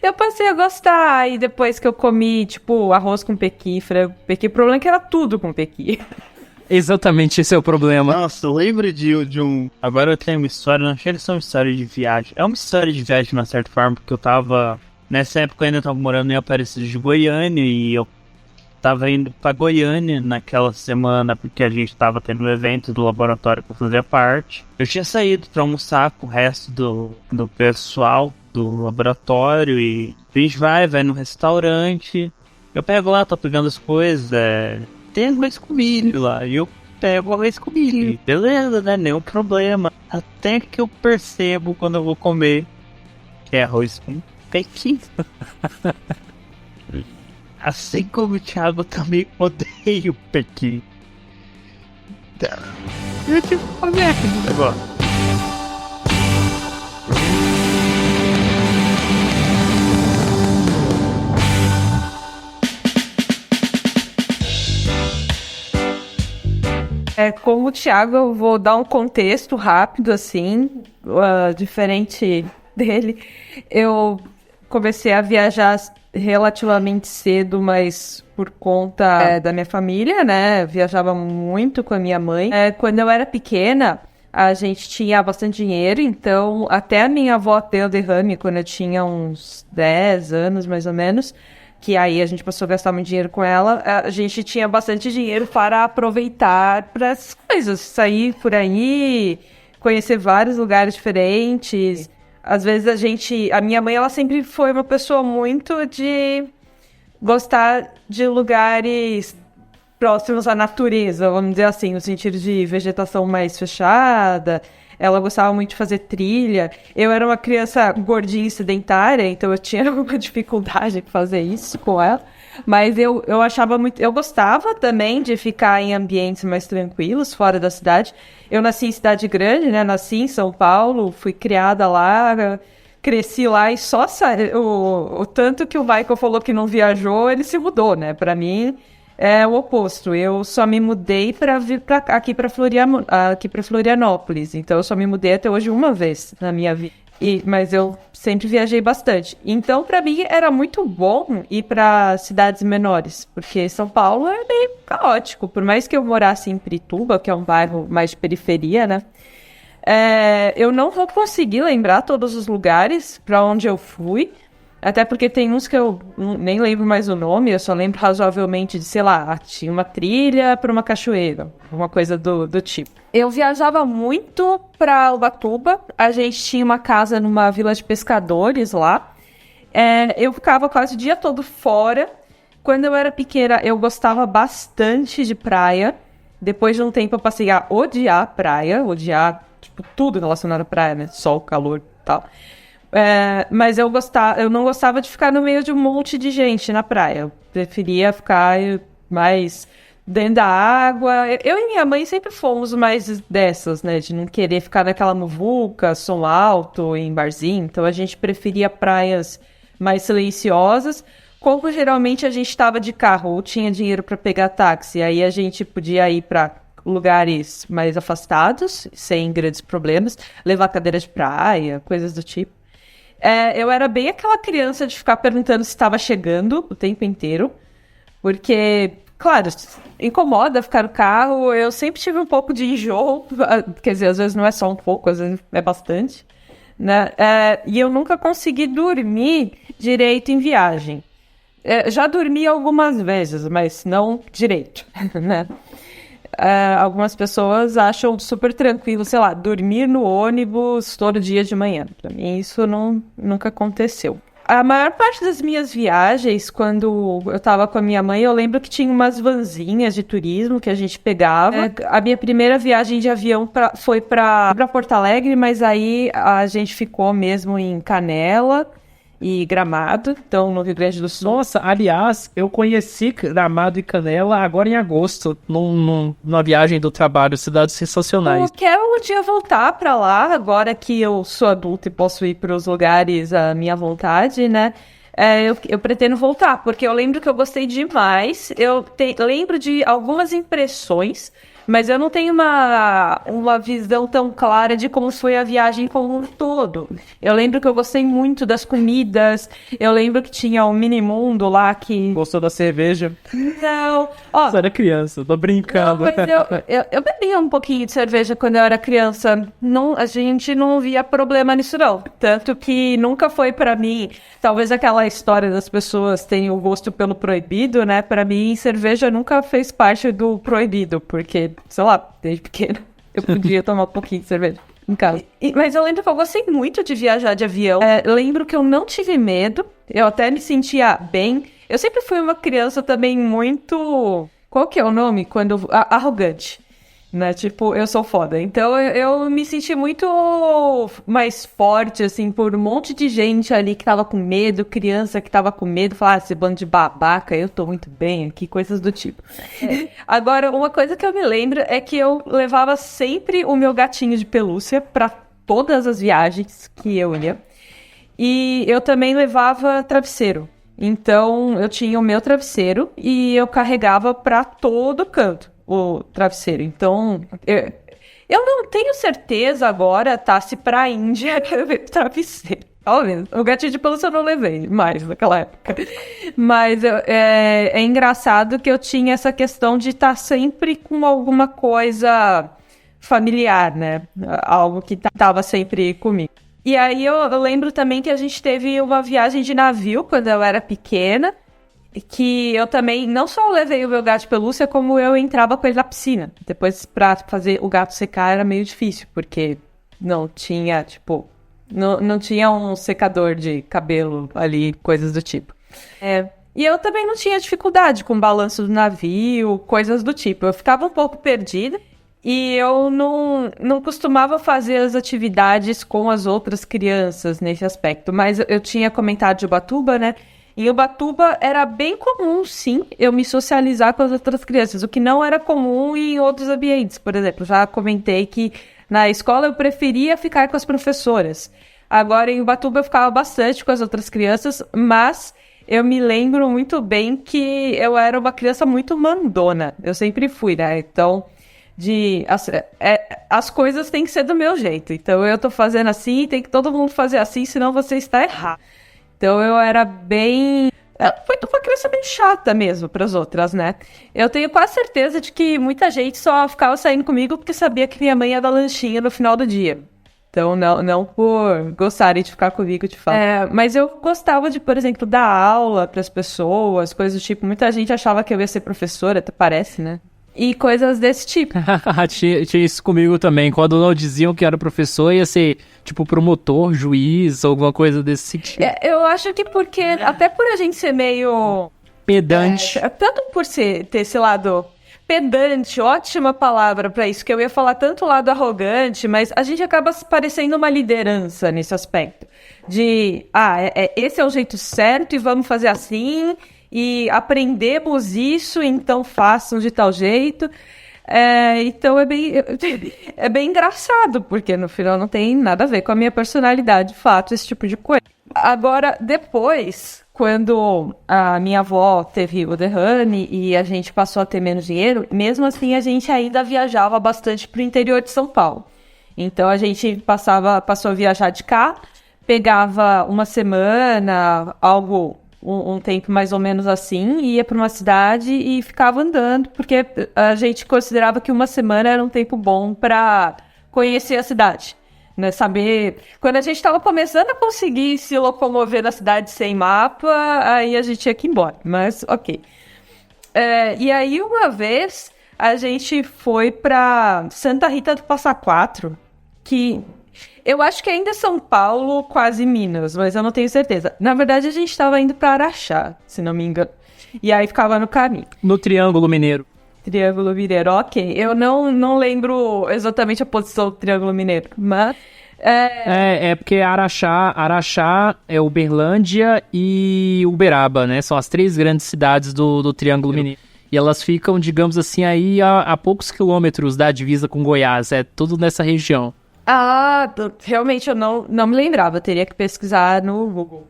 eu passei a gostar, e depois que eu comi, tipo, arroz com pequi, frango com pequi, o problema é que era tudo com pequi. Exatamente esse é o problema. Nossa, eu lembro de um... Agora eu tenho uma história, não chega a ser uma história de viagem. É uma história de viagem, de uma certa forma, porque eu tava... Nessa época eu ainda tava morando em Aparecida de Goiânia e eu tava indo pra Goiânia naquela semana porque a gente tava tendo um evento do laboratório que eu fazia parte. Eu tinha saído pra almoçar com o resto do pessoal do laboratório e a gente vai no restaurante. Eu pego lá, tô pegando as coisas, tem arroz com milho lá, e eu pego arroz com milho. E beleza, né? Nenhum problema. Até que eu percebo quando eu vou comer que é arroz com pequi. Assim como o Thiago também odeia o pequi. Eu tive que fazer aquele negócio. Como o Thiago, eu vou dar um contexto rápido, assim, diferente dele. Eu comecei a viajar relativamente cedo, mas por conta da minha família, né? Eu viajava muito com a minha mãe. Quando eu era pequena, a gente tinha bastante dinheiro, então até a minha avó ter o derrame quando eu tinha uns 10 anos, mais ou menos, que aí a gente passou a gastar muito dinheiro com ela, a gente tinha bastante dinheiro para aproveitar para as coisas, sair por aí, conhecer vários lugares diferentes. Às vezes a minha mãe, ela sempre foi uma pessoa muito de gostar de lugares próximos à natureza, vamos dizer assim, no sentido de vegetação mais fechada. Ela gostava muito de fazer trilha. Eu era uma criança gordinha e sedentária, então eu tinha alguma dificuldade em fazer isso com ela. Mas eu achava muito... Eu gostava também de ficar em ambientes mais tranquilos, fora da cidade. Eu nasci em cidade grande, né? Nasci em São Paulo, fui criada lá, cresci lá e só o tanto que o Michael falou que não viajou, ele se mudou, né? Pra mim... É o oposto, eu só me mudei para vir aqui para Florianópolis, então eu só me mudei até hoje uma vez na minha vida, mas eu sempre viajei bastante. Então para mim era muito bom ir para cidades menores, porque São Paulo é meio caótico, por mais que eu morasse em Pirituba, que é um bairro mais de periferia, né? Eu não vou conseguir lembrar todos os lugares para onde eu fui. Até porque tem uns que eu nem lembro mais o nome, eu só lembro razoavelmente de, sei lá, tinha uma trilha para uma cachoeira, uma coisa do tipo. Eu viajava muito para Ubatuba, a gente tinha uma casa numa vila de pescadores lá, eu ficava quase o dia todo fora. Quando eu era pequena, eu gostava bastante de praia. Depois de um tempo eu passei a odiar praia, tipo, tudo relacionado à praia, né, sol, calor e tal. Mas eu não gostava de ficar no meio de um monte de gente na praia. Eu preferia ficar mais dentro da água. Eu e minha mãe sempre fomos mais dessas, né? De não querer ficar naquela muvuca, som alto, em barzinho. Então a gente preferia praias mais silenciosas. Como geralmente a gente estava de carro ou tinha dinheiro para pegar táxi, aí a gente podia ir para lugares mais afastados, sem grandes problemas, levar cadeira de praia, coisas do tipo. Eu era bem aquela criança de ficar perguntando se estava chegando o tempo inteiro, porque, claro, incomoda ficar no carro. Eu sempre tive um pouco de enjoo, quer dizer, às vezes não é só um pouco, às vezes é bastante, né? E eu nunca consegui dormir direito em viagem. Já dormi algumas vezes, mas não direito, né? Algumas pessoas acham super tranquilo, sei lá, dormir no ônibus todo dia de manhã. Pra mim isso nunca aconteceu. A maior parte das minhas viagens, quando eu tava com a minha mãe, eu lembro que tinha umas vanzinhas de turismo que a gente pegava. A minha primeira viagem de avião foi pra Porto Alegre, mas aí a gente ficou mesmo em Canela e Gramado, então no Rio Grande do Sul. Nossa, aliás, eu conheci Gramado e Canela agora em agosto, numa viagem do trabalho, cidades sensacionais. Eu quero um dia voltar pra lá, agora que eu sou adulta e posso ir para os lugares à minha vontade, né? Eu pretendo voltar, porque eu lembro que eu gostei demais. Lembro de algumas impressões, Mas eu não tenho uma visão tão clara de como foi a viagem como um todo. Eu lembro que eu gostei muito das comidas. Eu lembro que tinha o Mini Mundo lá que... Gostou da cerveja? Não. Ó, Você era criança, tô brincando. não, mas eu bebia um pouquinho de cerveja quando eu era criança. Não, a gente não via problema nisso, não. Tanto que nunca foi pra mim... Talvez aquela história das pessoas terem o gosto pelo proibido, né? Pra mim, cerveja nunca fez parte do proibido. Porque, sei lá, desde pequena eu podia tomar um pouquinho de cerveja em casa. Mas eu lembro que eu gostei muito de viajar de avião. Eu lembro que eu não tive medo. Eu até me sentia bem. Eu sempre fui uma criança também muito... Qual que é o nome? Arrogante. Né? Tipo, eu sou foda. Então, eu me senti muito mais forte, assim, por um monte de gente ali que tava com medo, criança que tava com medo, falar, esse bando de babaca, eu tô muito bem aqui, coisas do tipo. Agora, uma coisa que eu me lembro é que eu levava sempre o meu gatinho de pelúcia pra todas as viagens que eu ia. E eu também levava travesseiro. Então, eu tinha o meu travesseiro e eu carregava pra todo canto o travesseiro. Então, eu não tenho certeza agora, tá, se pra Índia eu levei travesseiro. Talvez. O gatinho de pelúcia eu não levei mais naquela época. Mas é engraçado que eu tinha essa questão de estar sempre com alguma coisa familiar, né? Algo que tava sempre comigo. E aí eu lembro também que a gente teve uma viagem de navio quando eu era pequena, que eu também, não só levei o meu gato de pelúcia, como eu entrava com ele na piscina. Depois, pra fazer o gato secar, era meio difícil, porque não tinha, tipo, não tinha um secador de cabelo ali, coisas do tipo. E eu também não tinha dificuldade com o balanço do navio, coisas do tipo. Eu ficava um pouco perdida e eu não costumava fazer as atividades com as outras crianças nesse aspecto. Mas eu tinha comentado de Ubatuba, né? Em Ubatuba era bem comum, sim, eu me socializar com as outras crianças, o que não era comum em outros ambientes. Por exemplo, já comentei que na escola eu preferia ficar com as professoras. Agora, em Ubatuba eu ficava bastante com as outras crianças, mas eu me lembro muito bem que eu era uma criança muito mandona. Eu sempre fui, né? Então, as coisas têm que ser do meu jeito. Então, eu tô fazendo assim, tem que todo mundo fazer assim, senão você está errado. Então eu era bem... Foi uma criança bem chata mesmo para as outras, né? Eu tenho quase certeza de que muita gente só ficava saindo comigo porque sabia que minha mãe ia dar lanchinho no final do dia. Então não por gostarem de ficar comigo, de fato. Mas eu gostava de, por exemplo, dar aula para as pessoas, coisas do tipo. Muita gente achava que eu ia ser professora, até parece, né? E coisas desse tipo. Tinha isso comigo também. Quando não diziam que era professor, ia ser, tipo, promotor, juiz, alguma coisa desse sentido. Eu acho que porque, até por a gente ser meio... Pedante. Tanto por ter esse lado pedante, ótima palavra pra isso, que eu ia falar tanto o lado arrogante, mas a gente acaba parecendo uma liderança nesse aspecto. De, esse é o jeito certo e vamos fazer assim... E aprendemos isso, então façam de tal jeito. Então é bem engraçado, porque no final não tem nada a ver com a minha personalidade, de fato, esse tipo de coisa. Agora, depois, quando a minha avó teve o derrame e a gente passou a ter menos dinheiro, mesmo assim a gente ainda viajava bastante para o interior de São Paulo. Então a gente passou a viajar de carro, pegava uma semana, um tempo mais ou menos assim, ia para uma cidade e ficava andando, porque a gente considerava que uma semana era um tempo bom para conhecer a cidade, né? Saber... Quando a gente estava começando a conseguir se locomover na cidade sem mapa, aí a gente tinha que ir embora, mas ok. E aí uma vez a gente foi para Santa Rita do Passa Quatro, que... Eu acho que ainda é São Paulo, quase Minas, mas eu não tenho certeza. Na verdade, a gente estava indo para Araxá, se não me engano. E aí ficava no caminho. No Triângulo Mineiro. Triângulo Mineiro, ok. Eu não lembro exatamente a posição do Triângulo Mineiro, mas... porque Araxá é Uberlândia e Uberaba, né? São as três grandes cidades do Triângulo Mineiro. E elas ficam, digamos assim, aí a poucos quilômetros da divisa com Goiás. É tudo nessa região. Realmente eu não me lembrava, teria que pesquisar no Google.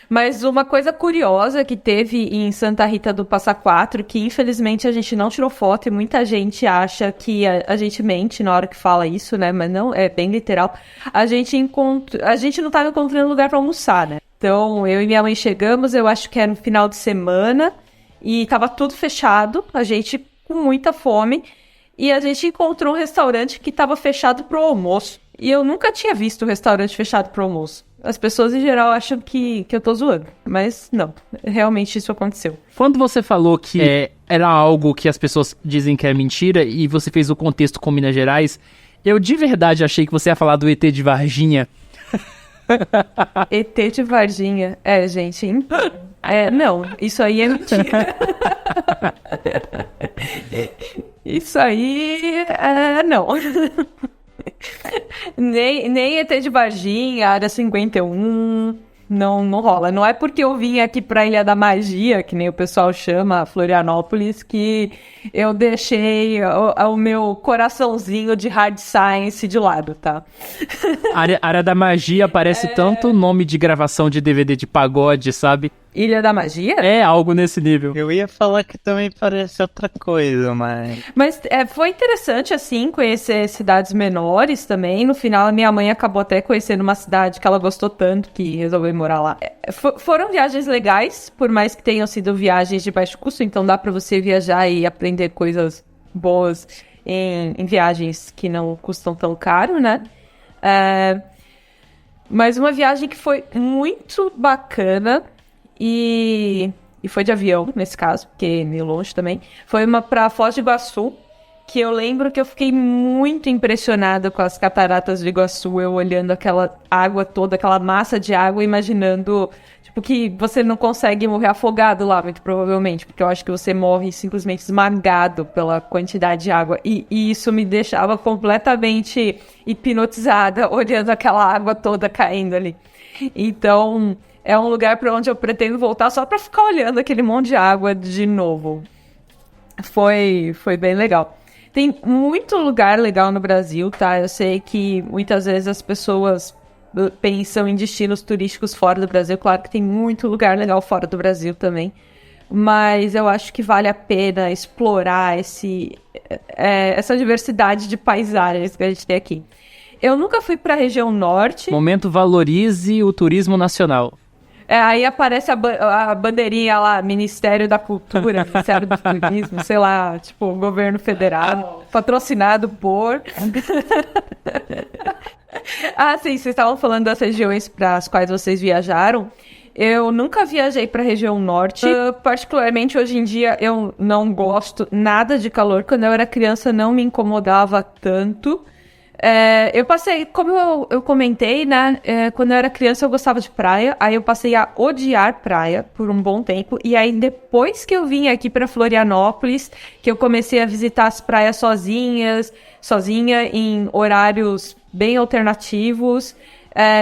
Mas uma coisa curiosa que teve em Santa Rita do Passa Quatro, que infelizmente a gente não tirou foto e muita gente acha que a gente mente na hora que fala isso, né? Mas não, é bem literal. A gente não tava encontrando lugar pra almoçar, né? Então, eu e minha mãe chegamos, eu acho que era no final de semana, e tava tudo fechado, a gente com muita fome, e a gente encontrou um restaurante que tava fechado pro almoço. E eu nunca tinha visto um restaurante fechado pro almoço. As pessoas, em geral, acham que eu tô zoando. Mas não, realmente isso aconteceu. Quando você falou que era algo que as pessoas dizem que é mentira e você fez o contexto com Minas Gerais, eu de verdade achei que você ia falar do ET de Varginha. ET de Varginha. Gente. Não, isso aí é mentira. Isso aí... não. Nem ET de Varginha, Área 51, não rola. Não é porque eu vim aqui pra Ilha da Magia, que nem o pessoal chama, Florianópolis, que eu deixei o meu coraçãozinho de hard science de lado, tá? Área da Magia parece tanto nome de gravação de DVD de pagode, sabe? Ilha da Magia? É algo nesse nível. Eu ia falar que também parece outra coisa, mas... Mas foi interessante, assim, conhecer cidades menores também. No final, a minha mãe acabou até conhecendo uma cidade que ela gostou tanto que resolveu morar lá. Foram viagens legais, por mais que tenham sido viagens de baixo custo, então dá pra você viajar e aprender coisas boas em viagens que não custam tão caro, né? Mas uma viagem que foi muito bacana... E foi de avião, nesse caso, porque é meio longe também. Foi pra Foz do Iguaçu, que eu lembro que eu fiquei muito impressionada com as cataratas de Iguaçu, eu olhando aquela água toda, aquela massa de água, imaginando, tipo, que você não consegue morrer afogado lá, muito provavelmente, porque eu acho que você morre simplesmente esmagado pela quantidade de água. E isso me deixava completamente hipnotizada, olhando aquela água toda caindo ali. Então... é um lugar para onde eu pretendo voltar só para ficar olhando aquele monte de água de novo. Foi bem legal. Tem muito lugar legal no Brasil, tá? Eu sei que muitas vezes as pessoas pensam em destinos turísticos fora do Brasil. Claro que tem muito lugar legal fora do Brasil também. Mas eu acho que vale a pena explorar essa diversidade de paisagens que a gente tem aqui. Eu nunca fui para a região norte. Momento valorize o turismo nacional. Aí aparece a bandeirinha lá, Ministério da Cultura, Ministério do Turismo, sei lá, tipo, Governo Federal, patrocinado por... Sim, vocês estavam falando das regiões para as quais vocês viajaram. Eu nunca viajei para a região norte. Particularmente, hoje em dia, eu não gosto nada de calor. Quando eu era criança, não me incomodava tanto. Eu passei, como eu comentei, né, quando eu era criança eu gostava de praia, aí eu passei a odiar praia por um bom tempo, e aí depois que eu vim aqui pra Florianópolis, que eu comecei a visitar as praias sozinha em horários bem alternativos,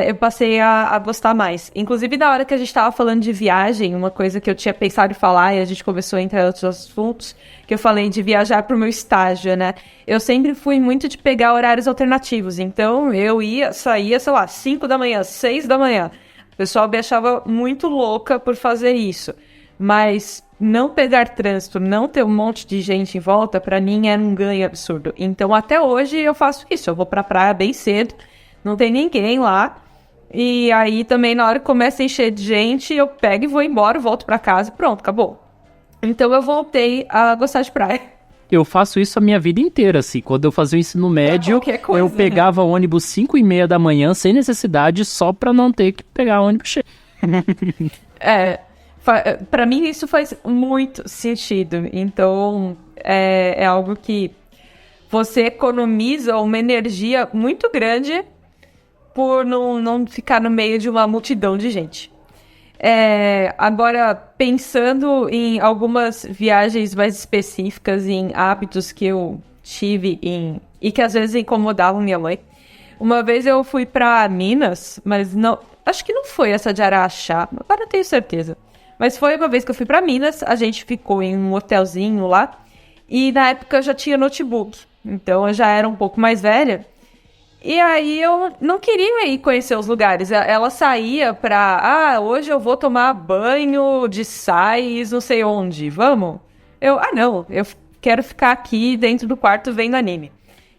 eu passei a gostar mais. Inclusive, na hora que a gente estava falando de viagem, uma coisa que eu tinha pensado em falar, e a gente começou a entrar em outros assuntos, que eu falei de viajar para o meu estágio, né? Eu sempre fui muito de pegar horários alternativos. Então, eu saía, sei lá, 5 da manhã, 6 da manhã. O pessoal me achava muito louca por fazer isso. Mas não pegar trânsito, não ter um monte de gente em volta, para mim era um ganho absurdo. Então, até hoje, eu faço isso. Eu vou para a praia bem cedo, não tem ninguém lá. E aí também na hora que começa a encher de gente, eu pego e vou embora, volto pra casa e pronto, acabou. Então eu voltei a gostar de praia. Eu faço isso a minha vida inteira, assim. Quando eu fazia o ensino médio, coisa, eu pegava ônibus 5h30 da manhã, sem necessidade, só pra não ter que pegar ônibus cheio. Pra mim isso faz muito sentido. Então é algo que você economiza uma energia muito grande por não ficar no meio de uma multidão de gente. Agora, pensando em algumas viagens mais específicas, em hábitos que eu tive e que às vezes incomodavam minha mãe. Uma vez eu fui para Minas, mas não, acho que não foi essa de Araxá, agora não tenho certeza. Mas foi uma vez que eu fui para Minas, a gente ficou em um hotelzinho lá, e na época eu já tinha notebook, então eu já era um pouco mais velha. E aí eu não queria ir conhecer os lugares. Ela saía pra... hoje eu vou tomar banho de sais, não sei onde. Vamos? Não. Eu quero ficar aqui dentro do quarto vendo anime.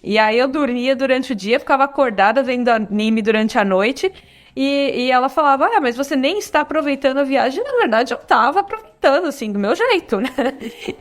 E aí eu dormia durante o dia, ficava acordada vendo anime durante a noite. E ela falava, mas você nem está aproveitando a viagem. Na verdade, eu estava aproveitando, assim, do meu jeito, né?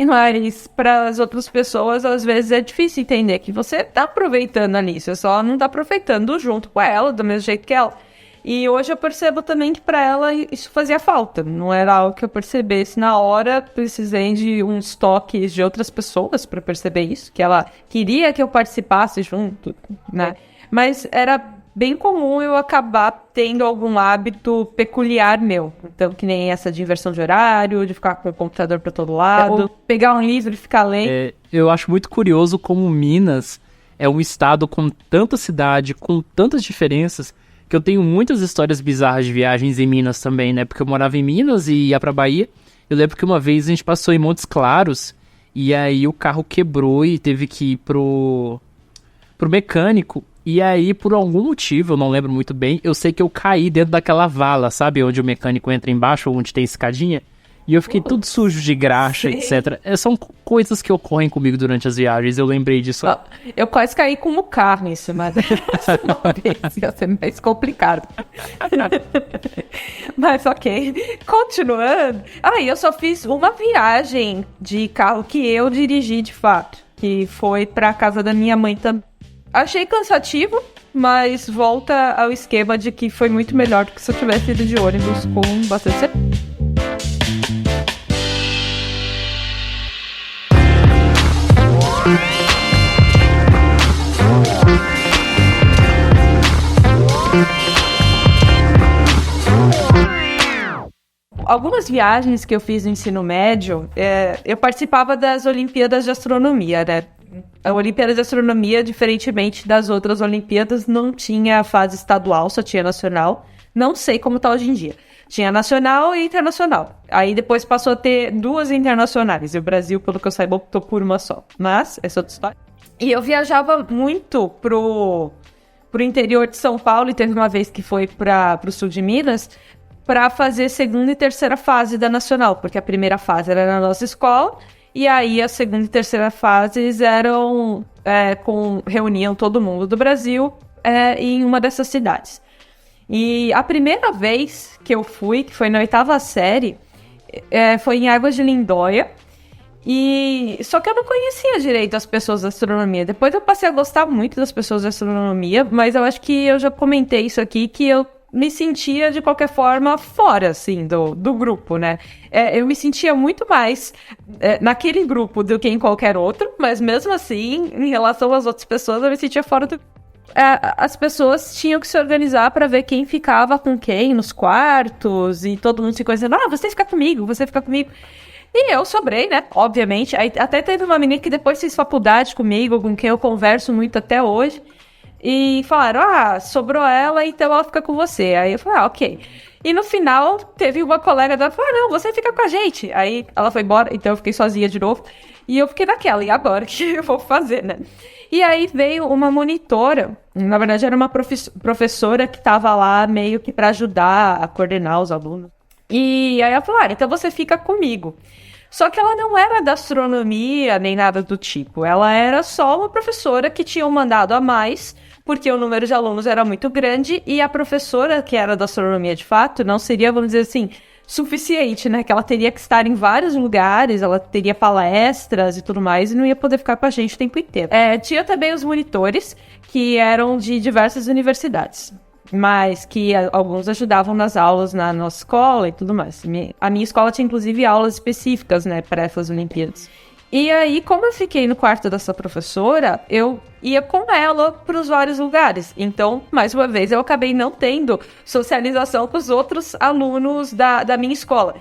Mas para as outras pessoas, às vezes é difícil entender que você está aproveitando ali. Você só não está aproveitando junto com ela, do mesmo jeito que ela. E hoje eu percebo também que para ela isso fazia falta. Não era algo que eu percebesse na hora. Precisei de uns toques de outras pessoas para perceber isso. Que ela queria que eu participasse junto, né? Mas era bem comum eu acabar tendo algum hábito peculiar meu. Então, que nem essa de inversão de horário, de ficar com o computador para todo lado, ou pegar um livro e ficar lendo. Eu acho muito curioso como Minas é um estado com tanta cidade, com tantas diferenças, que eu tenho muitas histórias bizarras de viagens em Minas também, né? Porque eu morava em Minas e ia pra Bahia. Eu lembro que uma vez a gente passou em Montes Claros, e aí o carro quebrou e teve que ir pro mecânico. E aí, por algum motivo, eu não lembro muito bem, eu sei que eu caí dentro daquela vala, sabe? Onde o mecânico entra embaixo, onde tem escadinha. E eu fiquei tudo sujo de graxa, etc. São coisas que ocorrem comigo durante as viagens, eu lembrei disso. Eu quase caí com o carro nisso, mas ia ser mais complicado. Mas ok, continuando. Eu só fiz uma viagem de carro que eu dirigi de fato, que foi pra casa da minha mãe também. Achei cansativo, mas volta ao esquema de que foi muito melhor do que se eu tivesse ido de ônibus com bastante certeza. Algumas viagens que eu fiz no ensino médio, eu participava das Olimpíadas de Astronomia, né? A Olimpíada de Astronomia, diferentemente das outras Olimpíadas, não tinha fase estadual, só tinha nacional. Não sei como tá hoje em dia. Tinha nacional e internacional. Aí depois passou a ter 2 internacionais. E o Brasil, pelo que eu saiba, optou por uma só. Mas, essa é outra história. E eu viajava muito pro interior de São Paulo, e teve uma vez que foi pro sul de Minas, para fazer segunda e terceira fase da nacional, porque a primeira fase era na nossa escola, e aí a segunda e terceira fases eram reuniam todo mundo do Brasil em uma dessas cidades. E a primeira vez que eu fui, que foi na 8ª série, foi em Águas de Lindóia. Só que eu não conhecia direito as pessoas da astronomia. Depois eu passei a gostar muito das pessoas da astronomia, mas eu acho que eu já comentei isso aqui, que eu me sentia, de qualquer forma, fora, assim, do grupo, né? Eu me sentia muito mais naquele grupo do que em qualquer outro, mas mesmo assim, em relação às outras pessoas, eu me sentia fora do... As pessoas tinham que se organizar para ver quem ficava com quem nos quartos, e todo mundo ficou dizendo, você fica comigo, você fica comigo. E eu sobrei, né? Obviamente. Aí até teve uma menina que depois fez faculdade comigo, com quem eu converso muito até hoje. E falaram, sobrou ela, então ela fica com você. Aí eu falei, ok. E no final, teve uma colega dela que falou, não, você fica com a gente. Aí ela foi embora, então eu fiquei sozinha de novo. E eu fiquei naquela, e agora? O que eu vou fazer, né? E aí veio uma monitora, na verdade era uma professora que estava lá meio que para ajudar a coordenar os alunos. E aí ela falou, então você fica comigo. Só que ela não era da astronomia, nem nada do tipo. Ela era só uma professora que tinha um mandado a mais, porque o número de alunos era muito grande, e a professora, que era da astronomia de fato, não seria, vamos dizer assim, suficiente, né? Que ela teria que estar em vários lugares, ela teria palestras e tudo mais, e não ia poder ficar com a gente o tempo inteiro. Tinha também os monitores, que eram de diversas universidades, mas que alguns ajudavam nas aulas na nossa escola e tudo mais. A minha escola tinha, inclusive, aulas específicas, né, para essas Olimpíadas. E aí, como eu fiquei no quarto dessa professora, eu ia com ela para os vários lugares. Então, mais uma vez, eu acabei não tendo socialização com os outros alunos da minha escola.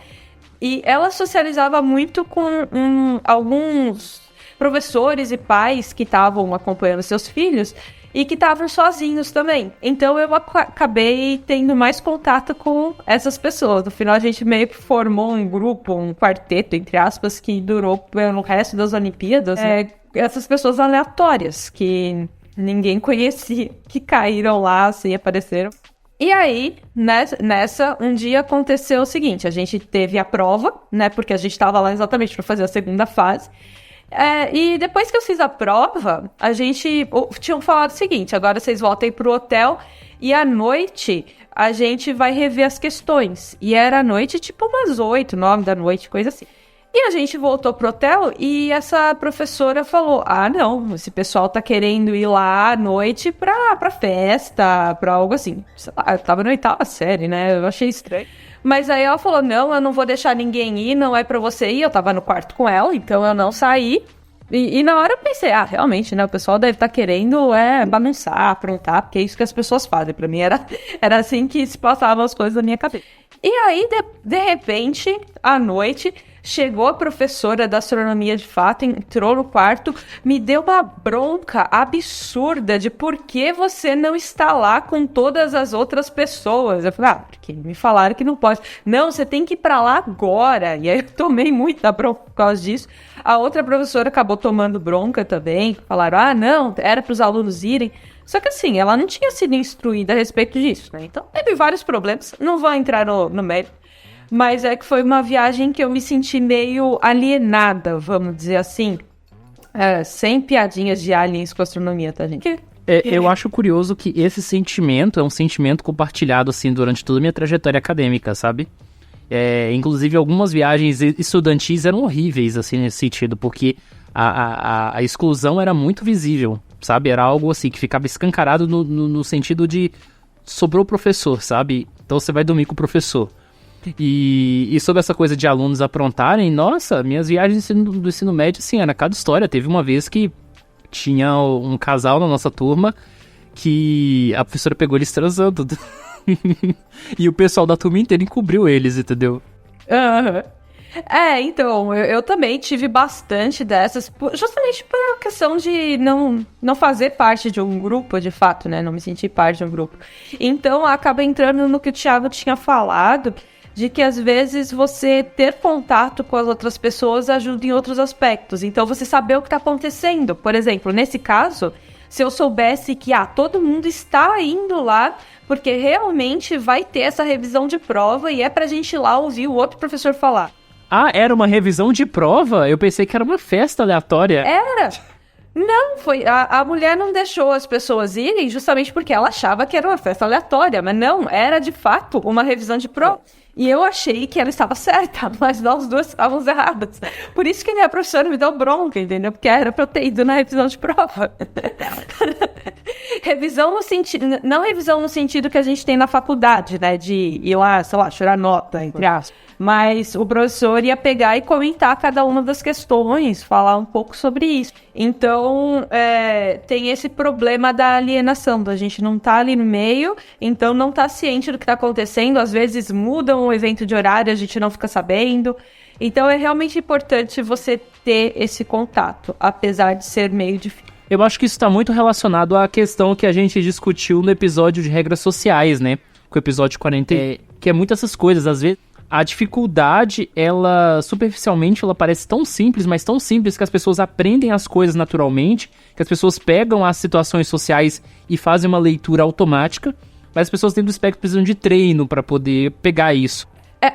E ela socializava muito com alguns professores e pais que estavam acompanhando seus filhos e que estavam sozinhos também. Então eu acabei tendo mais contato com essas pessoas. No final a gente meio que formou um grupo, um quarteto, entre aspas, que durou pelo resto das Olimpíadas. Essas pessoas aleatórias, que ninguém conhecia, que caíram lá, assim, apareceram. E aí, nessa, um dia aconteceu o seguinte, a gente teve a prova, né, porque a gente estava lá exatamente para fazer a segunda fase, e depois que eu fiz a prova, tinham falado o seguinte, agora vocês voltem pro hotel e à noite a gente vai rever as questões. E era à noite, tipo umas 8, 9 da noite, coisa assim. E a gente voltou pro hotel e essa professora falou, não, esse pessoal tá querendo ir lá à noite pra festa, pra algo assim. Sei lá, eu tava na 8ª série, né, eu achei estranho. Mas aí ela falou, não, eu não vou deixar ninguém ir, não é pra você ir, eu tava no quarto com ela, então eu não saí. E na hora eu pensei, realmente, né, o pessoal deve estar querendo bagunçar, aprontar, porque é isso que as pessoas fazem. Pra mim era assim que se passavam as coisas na minha cabeça. E aí, de repente, à noite, chegou a professora da astronomia de fato, entrou no quarto, me deu uma bronca absurda de por que você não está lá com todas as outras pessoas. Eu falei, porque me falaram que não pode. Não, você tem que ir pra lá agora. E aí eu tomei muita bronca por causa disso. A outra professora acabou tomando bronca também, falaram, não, era para os alunos irem. Só que assim, ela não tinha sido instruída a respeito disso, né? Então teve vários problemas, não vou entrar no mérito. Mas é que foi uma viagem que eu me senti meio alienada, vamos dizer assim. Sem piadinhas de aliens com astronomia, tá, gente? Eu acho curioso que esse sentimento é um sentimento compartilhado, assim, durante toda a minha trajetória acadêmica, sabe? Inclusive, algumas viagens estudantis eram horríveis, assim, nesse sentido, porque a exclusão era muito visível, sabe? Era algo, assim, que ficava escancarado no sentido de sobrou o professor, sabe? Então você vai dormir com o professor. E sobre essa coisa de alunos aprontarem, nossa, minhas viagens do ensino médio, assim, era cada história. Teve uma vez que tinha um casal na nossa turma que a professora pegou eles transando. E o pessoal da turma inteira encobriu eles, entendeu? Então, eu também tive bastante dessas, justamente por a questão de não fazer parte de um grupo, de fato, né? Não me sentir parte de um grupo. Então, acaba entrando no que o Thiago tinha falado, de que às vezes você ter contato com as outras pessoas ajuda em outros aspectos. Então, você saber o que está acontecendo. Por exemplo, nesse caso, se eu soubesse que todo mundo está indo lá, porque realmente vai ter essa revisão de prova e é pra gente ir lá ouvir o outro professor falar. Era uma revisão de prova? Eu pensei que era uma festa aleatória. Era! Não, foi. A mulher não deixou as pessoas irem justamente porque ela achava que era uma festa aleatória, mas não, era de fato uma revisão de prova. E eu achei que ela estava certa, mas nós duas estávamos erradas. Por isso que a minha professora me deu bronca, entendeu? Porque era pra eu ter ido na revisão de prova. Revisão no sentido... Não revisão no sentido que a gente tem na faculdade, né? De ir lá, sei lá, chorar nota, entre aspas. Mas o professor ia pegar e comentar cada uma das questões, falar um pouco sobre isso. Então, tem esse problema da alienação, da gente não tá ali no meio, então não tá ciente do que tá acontecendo. Às vezes mudam o evento de horário, a gente não fica sabendo. Então, é realmente importante você ter esse contato, apesar de ser meio difícil. Eu acho que isso está muito relacionado à questão que a gente discutiu no episódio de regras sociais, né? Com o episódio 40, que é muito essas coisas. Às vezes, a dificuldade, ela, superficialmente, ela parece tão simples, mas tão simples que as pessoas aprendem as coisas naturalmente, que as pessoas pegam as situações sociais e fazem uma leitura automática, mas as pessoas dentro do espectro precisam de treino para poder pegar isso.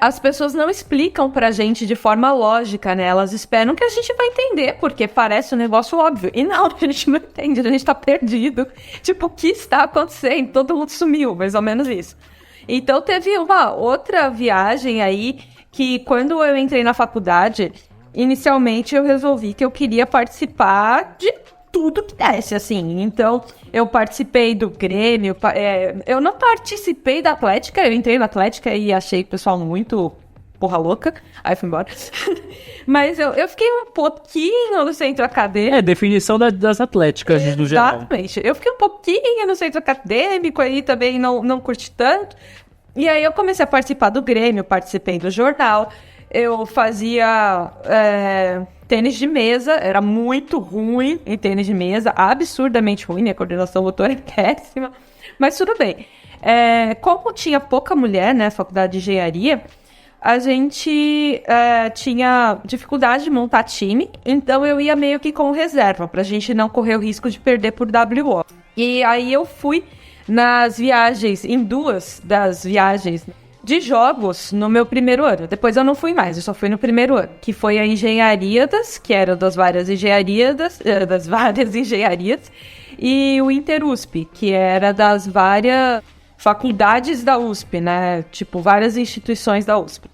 As pessoas não explicam pra gente de forma lógica, né? Elas esperam que a gente vai entender, porque parece um negócio óbvio. E não, a gente não entende, a gente tá perdido. Tipo, o que está acontecendo? Todo mundo sumiu, mais ou menos isso. Então, teve uma outra viagem aí, que quando eu entrei na faculdade, inicialmente eu resolvi que eu queria participar de tudo que desse, assim. Então, eu participei do Grêmio, eu não participei da Atlética, eu entrei na Atlética e achei o pessoal muito porra louca, aí fui embora. Mas eu fiquei um pouquinho no centro acadêmico. Definição das atléticas no geral. Exatamente. Eu fiquei um pouquinho no centro acadêmico, aí também não curti tanto. E aí eu comecei a participar do Grêmio, participei do jornal. Eu fazia tênis de mesa, era muito ruim em tênis de mesa, absurdamente ruim, minha coordenação motora é péssima, mas tudo bem. Como tinha pouca mulher, né, faculdade de engenharia, a gente tinha dificuldade de montar time, então eu ia meio que com reserva, pra gente não correr o risco de perder por WO. E aí eu fui nas viagens, em 2 das viagens de jogos no meu primeiro ano. Depois eu não fui mais, eu só fui no primeiro ano, que foi a Engenhariadas, que era das várias engenharias, e o Interusp, que era das várias faculdades da USP, né? Tipo, várias instituições da USP.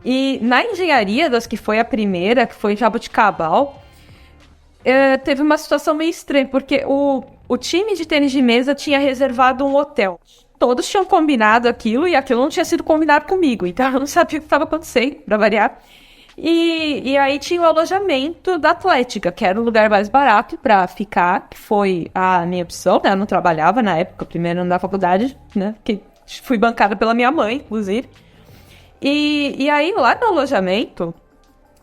E na Engenhariadas, que foi a primeira, que foi em Jaboticabal, teve uma situação meio estranha, porque o time de tênis de mesa tinha reservado um hotel. Todos tinham combinado aquilo, e aquilo não tinha sido combinado comigo, então eu não sabia o que estava acontecendo, pra variar. E aí tinha o alojamento da Atlética, que era o lugar mais barato pra ficar, que foi a minha opção, né? Eu não trabalhava na época, primeiro ano da faculdade, né? Que fui bancada pela minha mãe, inclusive. E aí, lá no alojamento,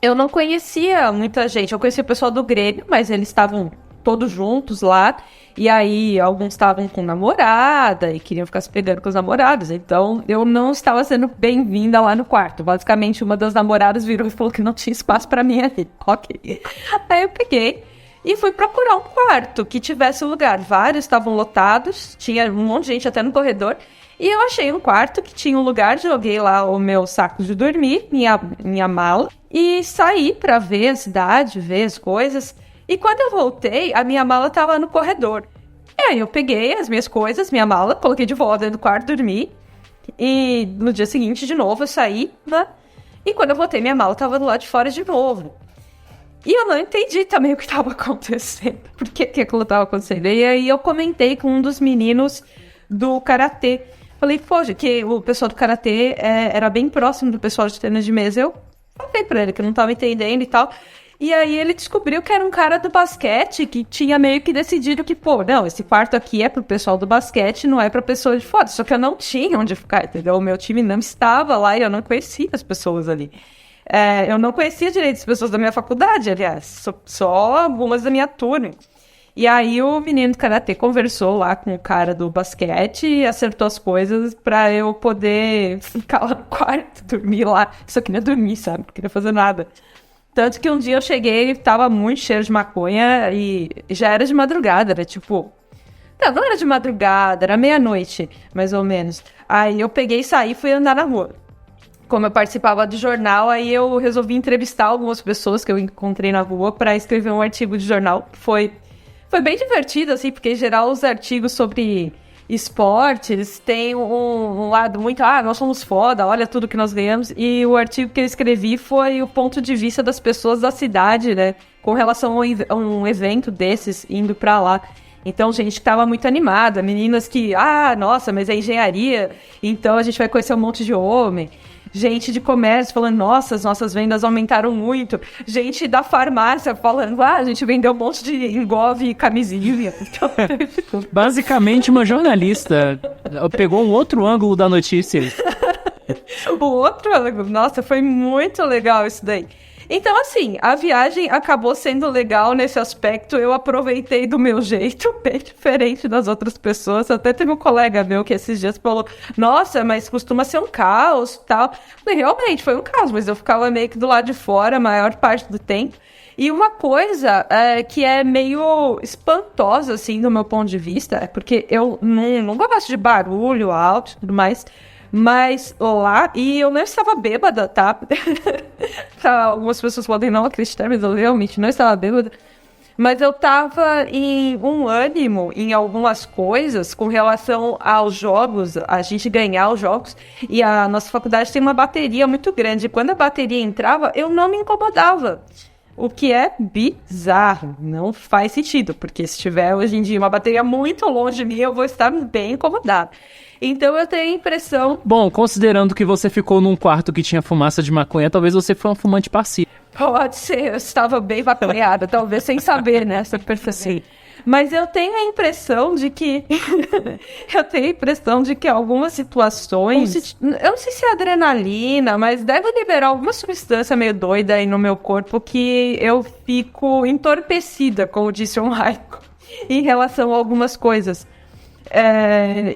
eu não conhecia muita gente. Eu conhecia o pessoal do Grêmio, mas eles estavam todos juntos lá. E aí, alguns estavam com namorada e queriam ficar se pegando com os namorados. Então, eu não estava sendo bem-vinda lá no quarto. Basicamente, uma das namoradas virou e falou que não tinha espaço pra mim ali. Ok. Aí eu peguei e fui procurar um quarto que tivesse lugar. Vários estavam lotados, tinha um monte de gente até no corredor. E eu achei um quarto que tinha um lugar, joguei lá o meu saco de dormir, minha mala, e saí pra ver a cidade, ver as coisas. E quando eu voltei, a minha mala tava no corredor. E aí eu peguei as minhas coisas, minha mala, coloquei de volta dentro do quarto, dormi. E no dia seguinte, de novo, eu saí, né? E quando eu voltei, minha mala tava do lado de fora de novo. E eu não entendi também o que tava acontecendo. Por que aquilo tava acontecendo? E aí eu comentei com um dos meninos do karatê. Falei, poxa, que o pessoal do karatê era bem próximo do pessoal de tênis de mesa. Eu falei pra ele que eu não tava entendendo e tal. E aí ele descobriu que era um cara do basquete que tinha meio que decidido que, pô, não, esse quarto aqui é pro pessoal do basquete, não é pra pessoa de fora. Só que eu não tinha onde ficar, entendeu? O meu time não estava lá e eu não conhecia as pessoas ali. Eu não conhecia direito as pessoas da minha faculdade, aliás. Só algumas da minha turma. E aí o menino do karatê conversou lá com o cara do basquete e acertou as coisas pra eu poder ficar lá no quarto, dormir lá. Só queria dormir, sabe? Não queria fazer nada. Tanto que um dia eu cheguei e tava muito cheiro de maconha e já era de madrugada, era tipo... Não era de madrugada, era meia-noite, mais ou menos. Aí eu peguei e saí e fui andar na rua. Como eu participava de jornal, aí eu resolvi entrevistar algumas pessoas que eu encontrei na rua pra escrever um artigo de jornal. Foi bem divertido, assim, porque em geral os artigos sobre esportes têm um lado muito, nós somos foda, olha tudo que nós ganhamos. E o artigo que eu escrevi foi o ponto de vista das pessoas da cidade, né, com relação a um evento desses, indo pra lá. Então, gente que tava muito animada, meninas que, nossa, mas é engenharia, então a gente vai conhecer um monte de homem. Gente de comércio falando, nossa, as nossas vendas aumentaram muito. Gente da farmácia falando, a gente vendeu um monte de engove e camisinha. Então, basicamente, uma jornalista pegou um outro ângulo da notícia. O outro ângulo, nossa, foi muito legal isso daí. Então, assim, a viagem acabou sendo legal nesse aspecto. Eu aproveitei do meu jeito, bem diferente das outras pessoas. Até teve um colega meu que esses dias falou, nossa, mas costuma ser um caos e tal. Falei, realmente, foi um caos, mas eu ficava meio que do lado de fora a maior parte do tempo. E uma coisa que é meio espantosa, assim, do meu ponto de vista, é porque eu não gosto de barulho alto e tudo mais. Mas lá, e eu não estava bêbada, tá? Algumas pessoas podem não acreditar, mas eu realmente não estava bêbada. Mas eu tava em um ânimo em algumas coisas com relação aos jogos, a gente ganhar os jogos. E a nossa faculdade tem uma bateria muito grande. Quando a bateria entrava, eu não me incomodava. O que é bizarro, não faz sentido. Porque se tiver hoje em dia uma bateria muito longe de mim, eu vou estar bem incomodada. Então eu tenho a impressão... Bom, considerando que você ficou num quarto que tinha fumaça de maconha, talvez você foi uma fumante passiva. Pode ser, eu estava bem maconhada, talvez sem saber, né, essa percepção. Mas eu tenho a impressão de que... algumas situações... Eu não sei se é adrenalina, mas deve liberar alguma substância meio doida aí no meu corpo que eu fico entorpecida, como disse um Raico, em relação a algumas coisas.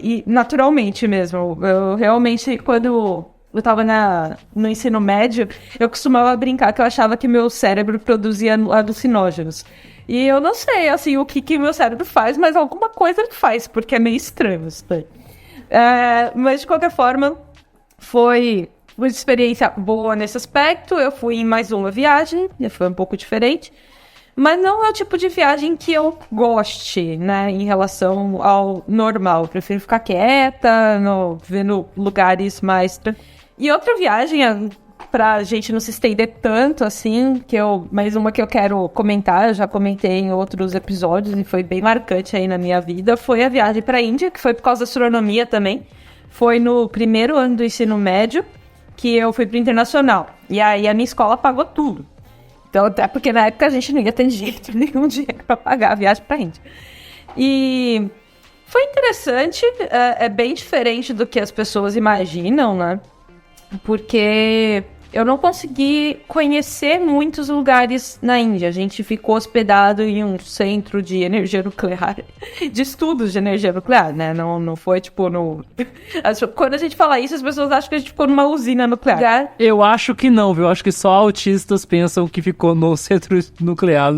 E naturalmente mesmo, eu realmente, quando eu tava no ensino médio, eu costumava brincar que eu achava que meu cérebro produzia alucinógenos. E eu não sei, assim, o que meu cérebro faz, mas alguma coisa ele faz, porque é meio estranho isso daí. Mas, de qualquer forma, foi uma experiência boa nesse aspecto. Eu fui em mais uma viagem, foi um pouco diferente. Mas não é o tipo de viagem que eu goste, né, em relação ao normal. Eu prefiro ficar quieta, vendo lugares mais... E outra viagem, pra gente não se estender tanto, assim, mais uma que eu quero comentar, eu já comentei em outros episódios e foi bem marcante aí na minha vida, foi a viagem pra Índia, que foi por causa da astronomia também. Foi no primeiro ano do ensino médio que eu fui pro internacional. E aí a minha escola pagou tudo. Então, até porque na época a gente não ia ter jeito nenhum dinheiro pra pagar a viagem pra Índia. E foi interessante, é bem diferente do que as pessoas imaginam, né? Porque eu não consegui conhecer muitos lugares na Índia. A gente ficou hospedado em um centro de energia nuclear, de estudos de energia nuclear, né? Não foi tipo no... Quando a gente fala isso, as pessoas acham que a gente ficou numa usina nuclear. Eu acho que não, viu? Eu acho que só autistas pensam que ficou no centro nuclear,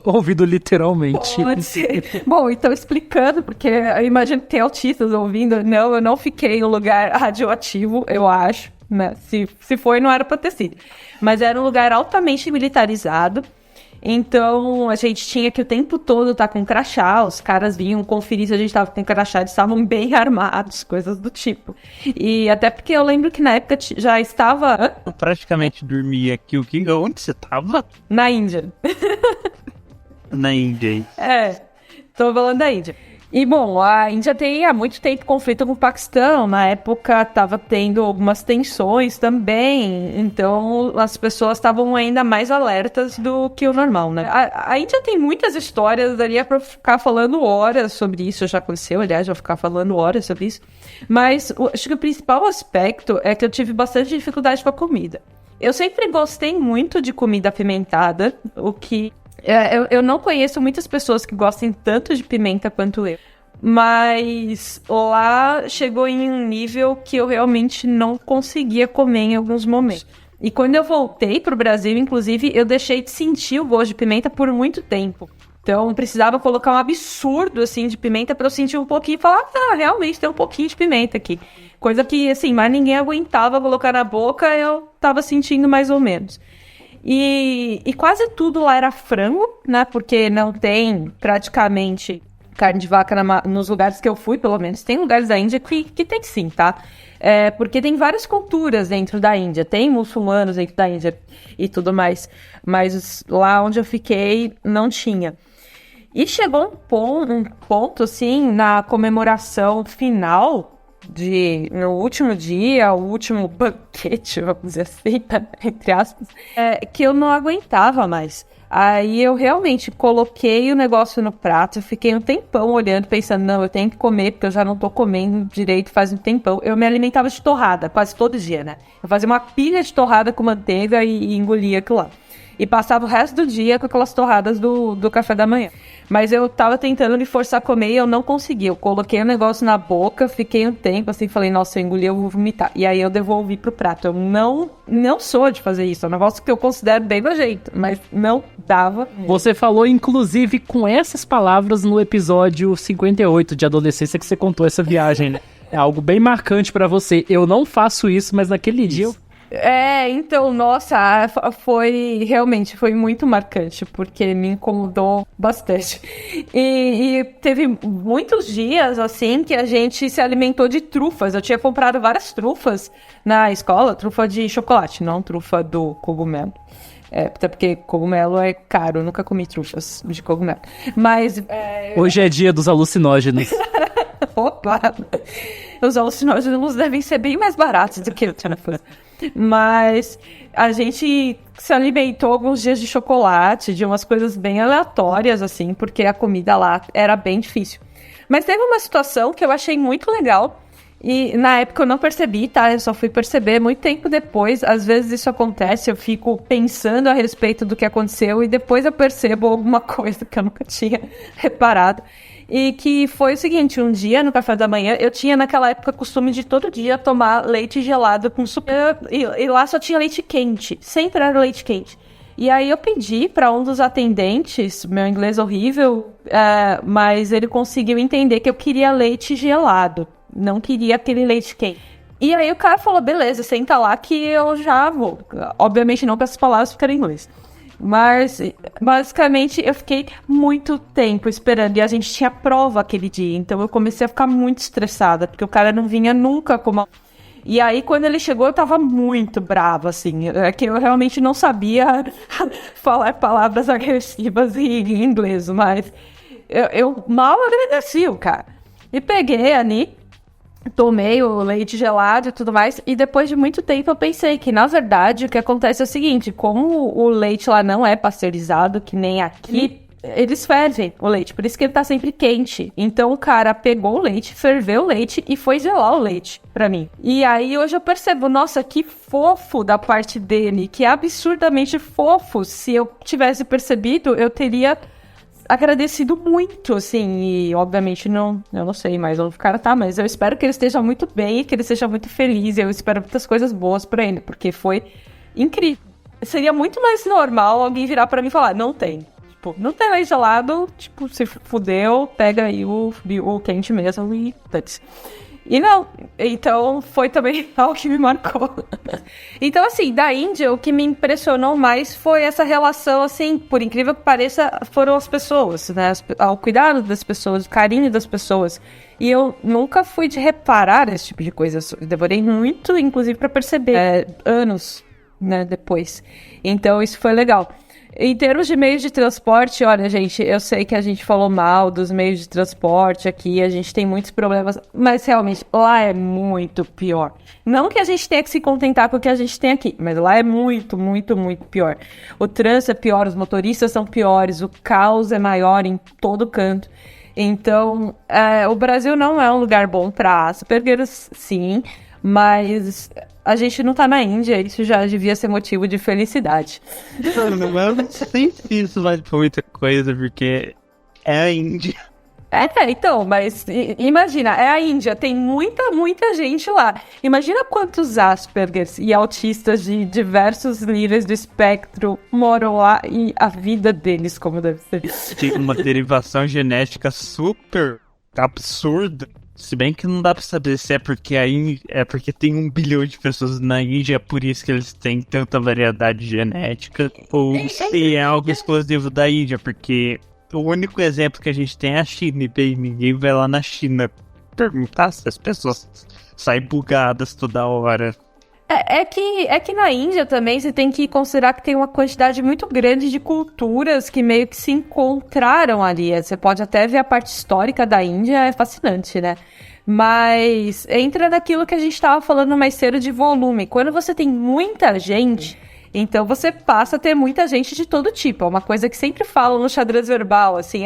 ouvido literalmente. Pode ser. Bom, então explicando, porque eu imagino que tem autistas ouvindo. Não, eu não fiquei em um lugar radioativo, eu acho. Né? Se foi, não era pra ter sido. Mas era um lugar altamente militarizado. Então, a gente tinha que o tempo todo estar com crachá. Os caras vinham conferir se a gente estava com crachá. Eles estavam bem armados, coisas do tipo. E até porque eu lembro que na época já estava... Eu praticamente dormia aqui. Onde você tava? Na Índia. Na Índia. Tô falando da Índia. E, bom, a Índia tem há muito tempo conflito com o Paquistão. Na época, estava tendo algumas tensões também. Então, as pessoas estavam ainda mais alertas do que o normal, né? A Índia tem muitas histórias, daria para ficar falando horas sobre isso. Já aconteceu, aliás, já vou ficar falando horas sobre isso. Mas acho que o principal aspecto é que eu tive bastante dificuldade com a comida. Eu sempre gostei muito de comida apimentada, o que... Eu não conheço muitas pessoas que gostem tanto de pimenta quanto eu. Mas lá chegou em um nível que eu realmente não conseguia comer em alguns momentos. E quando eu voltei pro Brasil, inclusive, eu deixei de sentir o gosto de pimenta por muito tempo. Então, precisava colocar um absurdo, assim, de pimenta pra eu sentir um pouquinho e falar, realmente tem um pouquinho de pimenta aqui. Coisa que, assim, mais ninguém aguentava colocar na boca, eu tava sentindo mais ou menos. E quase tudo lá era frango, né? Porque não tem praticamente carne de vaca nos lugares que eu fui, pelo menos. Tem lugares da Índia que tem sim, tá? Porque tem várias culturas dentro da Índia. Tem muçulmanos dentro da Índia e tudo mais. Mas lá onde eu fiquei, não tinha. E chegou um ponto, assim, na comemoração final... no último dia, o último banquete, vamos dizer assim, entre aspas, que eu não aguentava mais. Aí eu realmente coloquei o negócio no prato, eu fiquei um tempão olhando, pensando, não, eu tenho que comer, porque eu já não tô comendo direito faz um tempão. Eu me alimentava de torrada, quase todo dia, né? Eu fazia uma pilha de torrada com manteiga e engolia aquilo lá. E passava o resto do dia com aquelas torradas do café da manhã. Mas eu tava tentando me forçar a comer e eu não consegui. Eu coloquei o negócio na boca, fiquei um tempo assim, falei, nossa, eu engoli, eu vou vomitar. E aí eu devolvi pro prato. Eu não sou de fazer isso. É um negócio que eu considero bem nojento, mas não dava. Você falou, inclusive, com essas palavras no episódio 58 de adolescência que você contou essa viagem, né? É algo bem marcante pra você. Eu não faço isso, mas naquele dia eu... Então, nossa, foi muito marcante, porque me incomodou bastante. E teve muitos dias, assim, que a gente se alimentou de trufas. Eu tinha comprado várias trufas na escola, trufa de chocolate, não trufa do cogumelo. Até porque cogumelo é caro, eu nunca comi trufas de cogumelo. Mas... Hoje é dia dos alucinógenos. Opa! Os alucinógenos devem ser bem mais baratos do que o telefone. Mas a gente se alimentou alguns dias de chocolate, de umas coisas bem aleatórias, assim, porque a comida lá era bem difícil. Mas teve uma situação que eu achei muito legal, e na época eu não percebi, tá? Eu só fui perceber muito tempo depois. Às vezes isso acontece, eu fico pensando a respeito do que aconteceu, e depois eu percebo alguma coisa que eu nunca tinha reparado. E que foi o seguinte, um dia no café da manhã, eu tinha naquela época costume de todo dia tomar leite gelado com super... E lá só tinha leite quente, sempre era leite quente. E aí eu pedi para um dos atendentes, meu inglês horrível, mas ele conseguiu entender que eu queria leite gelado, não queria aquele leite quente. E aí o cara falou, beleza, senta lá que eu já vou. Obviamente não para essas palavras ficarem em inglês. Mas, basicamente, eu fiquei muito tempo esperando. E a gente tinha prova aquele dia. Então, eu comecei a ficar muito estressada. Porque o cara não vinha nunca como... E aí, quando ele chegou, eu tava muito brava, assim. É que eu realmente não sabia falar palavras agressivas em inglês. Mas eu mal agradeci o cara. E peguei ali... Tomei o leite gelado e tudo mais, e depois de muito tempo eu pensei que, na verdade, o que acontece é o seguinte, como o leite lá não é pasteurizado, que nem aqui, eles fervem o leite, por isso que ele tá sempre quente. Então o cara pegou o leite, ferveu o leite e foi gelar o leite pra mim. E aí hoje eu percebo, nossa, que fofo da parte dele, que absurdamente fofo. Se eu tivesse percebido, eu teria... agradecido muito, assim, e obviamente eu não sei mais onde o cara tá, mas eu espero que ele esteja muito bem, que ele seja muito feliz, e eu espero muitas coisas boas pra ele, porque foi incrível. Seria muito mais normal alguém virar pra mim e falar, não tem. Tipo, não tem leite gelado, tipo, se fudeu, pega aí o quente mesmo e dane-se. E não, então foi também algo que me marcou. Então, assim, da Índia, o que me impressionou mais foi essa relação, assim, por incrível que pareça, foram as pessoas, né? O cuidado das pessoas, o carinho das pessoas. E eu nunca fui de reparar esse tipo de coisa. Eu demorei muito, inclusive, pra perceber, anos, né, depois. Então, isso foi legal. Em termos de meios de transporte, olha, gente, eu sei que a gente falou mal dos meios de transporte aqui, a gente tem muitos problemas, mas realmente lá é muito pior. Não que a gente tenha que se contentar com o que a gente tem aqui, mas lá é muito, muito, muito pior. O trânsito é pior, os motoristas são piores, o caos é maior em todo canto. Então, o Brasil não é um lugar bom para Aspergers, sim, mas a gente não tá na Índia, isso já devia ser motivo de felicidade. Eu não sei se isso vale pra muita coisa, porque é a Índia. Então, mas imagina, é a Índia, tem muita, muita gente lá. Imagina quantos Aspergers e autistas de diversos níveis do espectro moram lá e a vida deles como deve ser. Tem uma derivação genética super absurda. Se bem que não dá pra saber se é porque é porque tem 1 bilhão de pessoas na Índia, é por isso que eles têm tanta variedade genética, ou se é algo exclusivo da Índia, porque o único exemplo que a gente tem é a China, e bem, ninguém vai lá na China perguntar se as pessoas saem bugadas toda hora. É que na Índia também você tem que considerar que tem uma quantidade muito grande de culturas que meio que se encontraram ali. Você pode até ver a parte histórica da Índia, é fascinante, né? Mas entra naquilo que a gente estava falando mais cedo de volume. Quando você tem muita gente, então você passa a ter muita gente de todo tipo. É uma coisa que sempre falam no xadrez verbal, assim,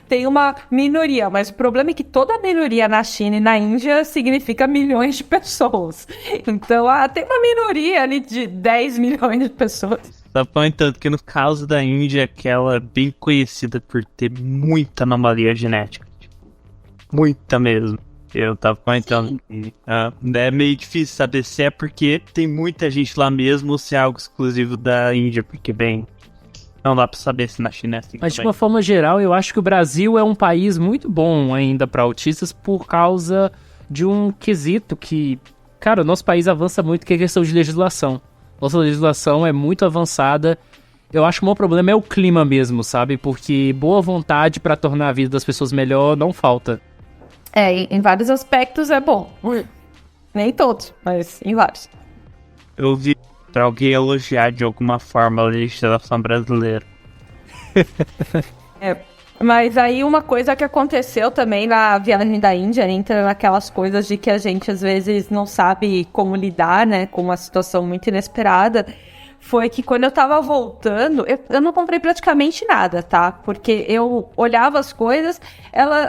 tem uma minoria, mas o problema é que toda minoria na China e na Índia significa milhões de pessoas. Então, tem uma minoria ali de 10 milhões de pessoas. Tá comentando que no caso da Índia, que ela é bem conhecida por ter muita anomalia genética. Tipo, muita mesmo. Eu tava comentando que é meio difícil saber se é porque tem muita gente lá mesmo ou se é algo exclusivo da Índia, porque, bem, não dá pra saber se na China é assim. Mas também. de uma forma geral, eu acho que o Brasil é um país muito bom ainda para autistas por causa de um quesito que, cara, o nosso país avança muito, que é a questão de legislação. Nossa legislação é muito avançada. Eu acho que o maior problema é o clima mesmo, sabe? Porque boa vontade para tornar a vida das pessoas melhor não falta. Em vários aspectos é bom. Nem todos, mas em vários. Eu vi pra alguém elogiar de alguma forma a legislação brasileira. Mas aí uma coisa que aconteceu também na viagem da Índia, entra naquelas coisas de que a gente às vezes não sabe como lidar, né, com uma situação muito inesperada, foi que quando eu tava voltando, eu não comprei praticamente nada, tá? Porque eu olhava as coisas,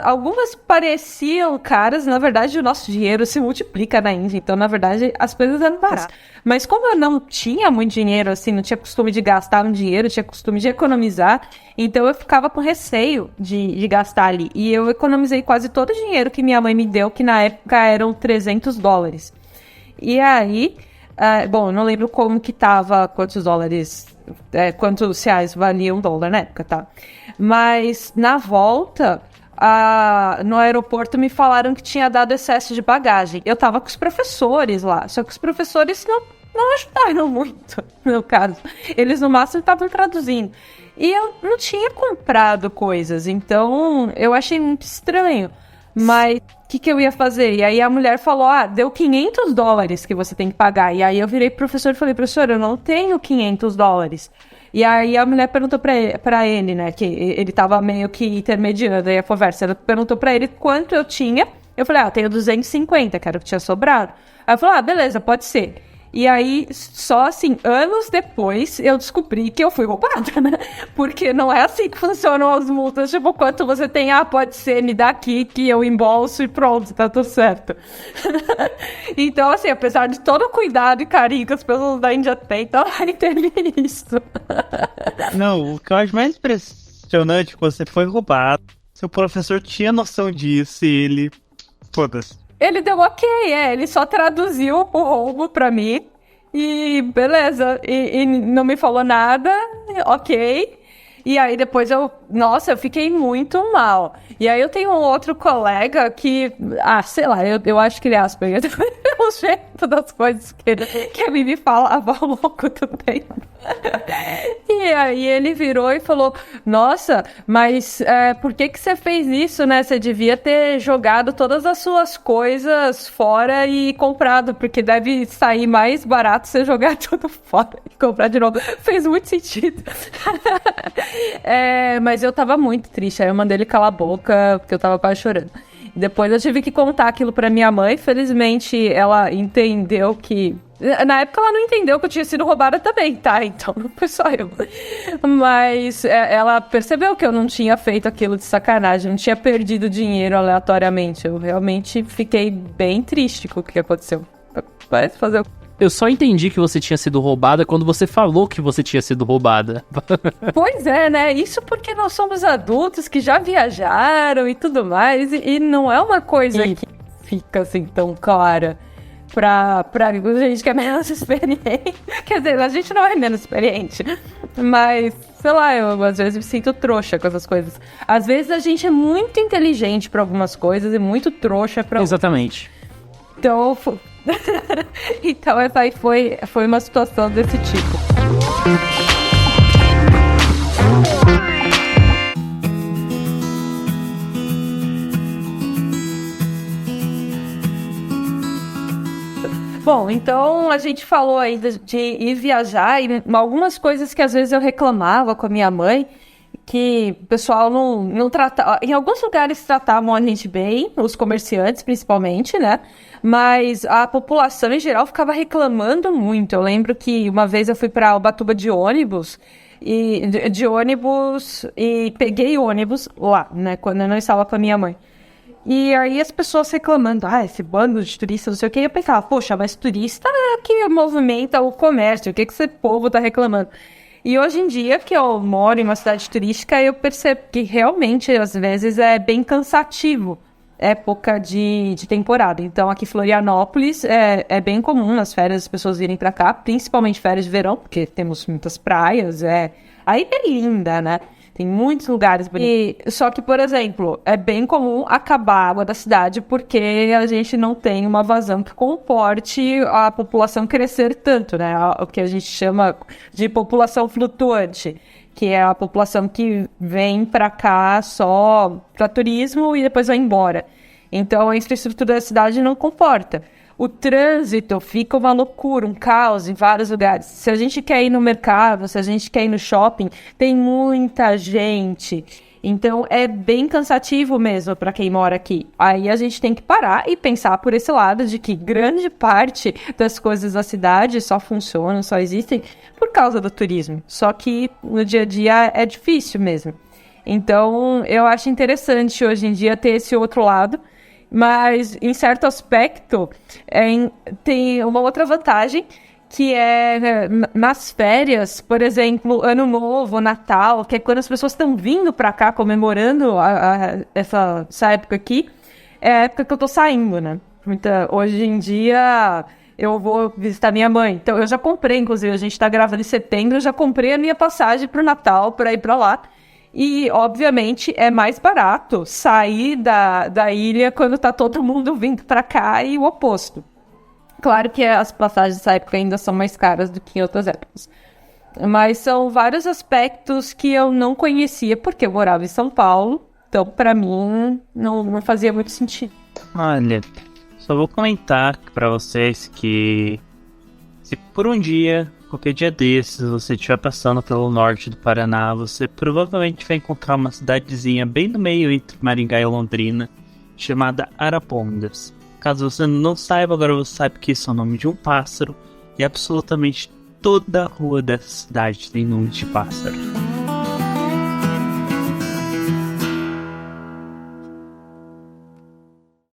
algumas pareciam caras, na verdade o nosso dinheiro se multiplica na Índia, então na verdade as coisas eram baratas. Mas como eu não tinha muito dinheiro, assim, não tinha costume de gastar um dinheiro, tinha costume de economizar, então eu ficava com receio de gastar ali. E eu economizei quase todo o dinheiro que minha mãe me deu, que na época eram $300. E aí... bom, eu não lembro como que tava, quantos reais valia $1 na época, tá? Mas na volta, no aeroporto me falaram que tinha dado excesso de bagagem. Eu tava com os professores lá, só que os professores não ajudaram muito, no caso. Eles no máximo estavam traduzindo. E eu não tinha comprado coisas, então eu achei muito estranho. Mas o que eu ia fazer? E aí a mulher falou, deu $500 que você tem que pagar. E aí eu virei pro professor e falei, professor, eu não tenho $500. E aí a mulher perguntou pra ele, né, que ele tava meio que intermediando aí a conversa. Ela perguntou pra ele quanto eu tinha. Eu falei, tenho 250, que era o que tinha sobrado. Aí eu falei, beleza, pode ser. E aí, só assim, anos depois, eu descobri que eu fui roubada, né? Porque não é assim que funcionam as multas. Tipo, quanto você tem, pode ser, me dá aqui, que eu embolso e pronto, tá tudo certo. Então, assim, apesar de todo o cuidado e carinho que as pessoas da Índia têm, então aí teve isso. Não, o que eu acho mais impressionante é que você foi roubado, seu professor tinha noção disso e ele... Foda-se. Ele deu ok, ele só traduziu o roubo pra mim e beleza, e não me falou nada, ok. E aí depois eu fiquei muito mal. E aí eu tenho um outro colega que, sei lá, eu acho que ele é Asperger, o jeito das coisas que ele me falava ao longo do tempo. E aí ele virou e falou, nossa, mas por que você fez isso, né? Você devia ter jogado todas as suas coisas fora e comprado, porque deve sair mais barato você jogar tudo fora e comprar de novo. Fez muito sentido. Mas eu tava muito triste, aí eu mandei ele calar a boca, porque eu tava quase chorando. Depois eu tive que contar aquilo pra minha mãe, felizmente ela entendeu que... Na época ela não entendeu que eu tinha sido roubada também, tá? Então não foi só eu. Mas ela percebeu que eu não tinha feito aquilo de sacanagem, não tinha perdido dinheiro aleatoriamente. Eu realmente fiquei bem triste com o que aconteceu. Mas fazer o... Eu só entendi que você tinha sido roubada quando você falou que você tinha sido roubada. Pois é, né? Isso porque nós somos adultos que já viajaram e tudo mais. E não é uma coisa que fica assim tão clara pra gente que é menos experiente. Quer dizer, a gente não é menos experiente. Mas, sei lá, eu às vezes me sinto trouxa com essas coisas. Às vezes a gente é muito inteligente pra algumas coisas e muito trouxa pra outras. Exatamente. Então... então essa aí foi uma situação desse tipo. Bom, então a gente falou aí de ir viajar e algumas coisas que às vezes eu reclamava com a minha mãe, que o pessoal não tratava... Em alguns lugares tratavam a gente bem, os comerciantes principalmente, né? Mas a população em geral ficava reclamando muito. Eu lembro que uma vez eu fui para Ubatuba de ônibus e peguei ônibus lá, né? Quando eu não estava com a minha mãe. E aí as pessoas reclamando, esse bando de turistas, não sei o que. E eu pensava, poxa, mas turista é que movimenta o comércio, o que esse povo tá reclamando? E hoje em dia, que eu moro em uma cidade turística, eu percebo que realmente, às vezes, é bem cansativo época de temporada. Então, aqui em Florianópolis, é bem comum nas férias as pessoas virem pra cá, principalmente férias de verão, porque temos muitas praias, aí é linda, né? Tem muitos lugares bonitos. Só que, por exemplo, é bem comum acabar a água da cidade porque a gente não tem uma vazão que comporte a população crescer tanto, né? O que a gente chama de população flutuante, que é a população que vem para cá só para turismo e depois vai embora. Então, a infraestrutura da cidade não comporta. O trânsito fica uma loucura, um caos em vários lugares. Se a gente quer ir no mercado, se a gente quer ir no shopping, tem muita gente. Então é bem cansativo mesmo para quem mora aqui. Aí a gente tem que parar e pensar por esse lado de que grande parte das coisas da cidade só funcionam, só existem por causa do turismo. Só que no dia a dia é difícil mesmo. Então eu acho interessante hoje em dia ter esse outro lado. Mas em certo aspecto tem uma outra vantagem, que é nas férias, por exemplo, Ano Novo, Natal, que é quando as pessoas estão vindo pra cá comemorando essa época aqui, é a época que eu tô saindo, né? Hoje em dia eu vou visitar minha mãe, então eu já comprei, inclusive, a gente tá gravando em setembro, eu já comprei a minha passagem pro Natal pra ir pra lá. E, obviamente, é mais barato sair da ilha quando tá todo mundo vindo pra cá e o oposto. Claro que as passagens dessa época ainda são mais caras do que em outras épocas. Mas são vários aspectos que eu não conhecia porque eu morava em São Paulo. Então, pra mim, não fazia muito sentido. Olha, só vou comentar pra vocês que se por um dia, qualquer dia desses, você estiver passando pelo norte do Paraná, você provavelmente vai encontrar uma cidadezinha bem no meio entre Maringá e Londrina, chamada Arapongas. Caso você não saiba, agora você sabe que isso é o nome de um pássaro, e absolutamente toda a rua dessa cidade tem nome de pássaro.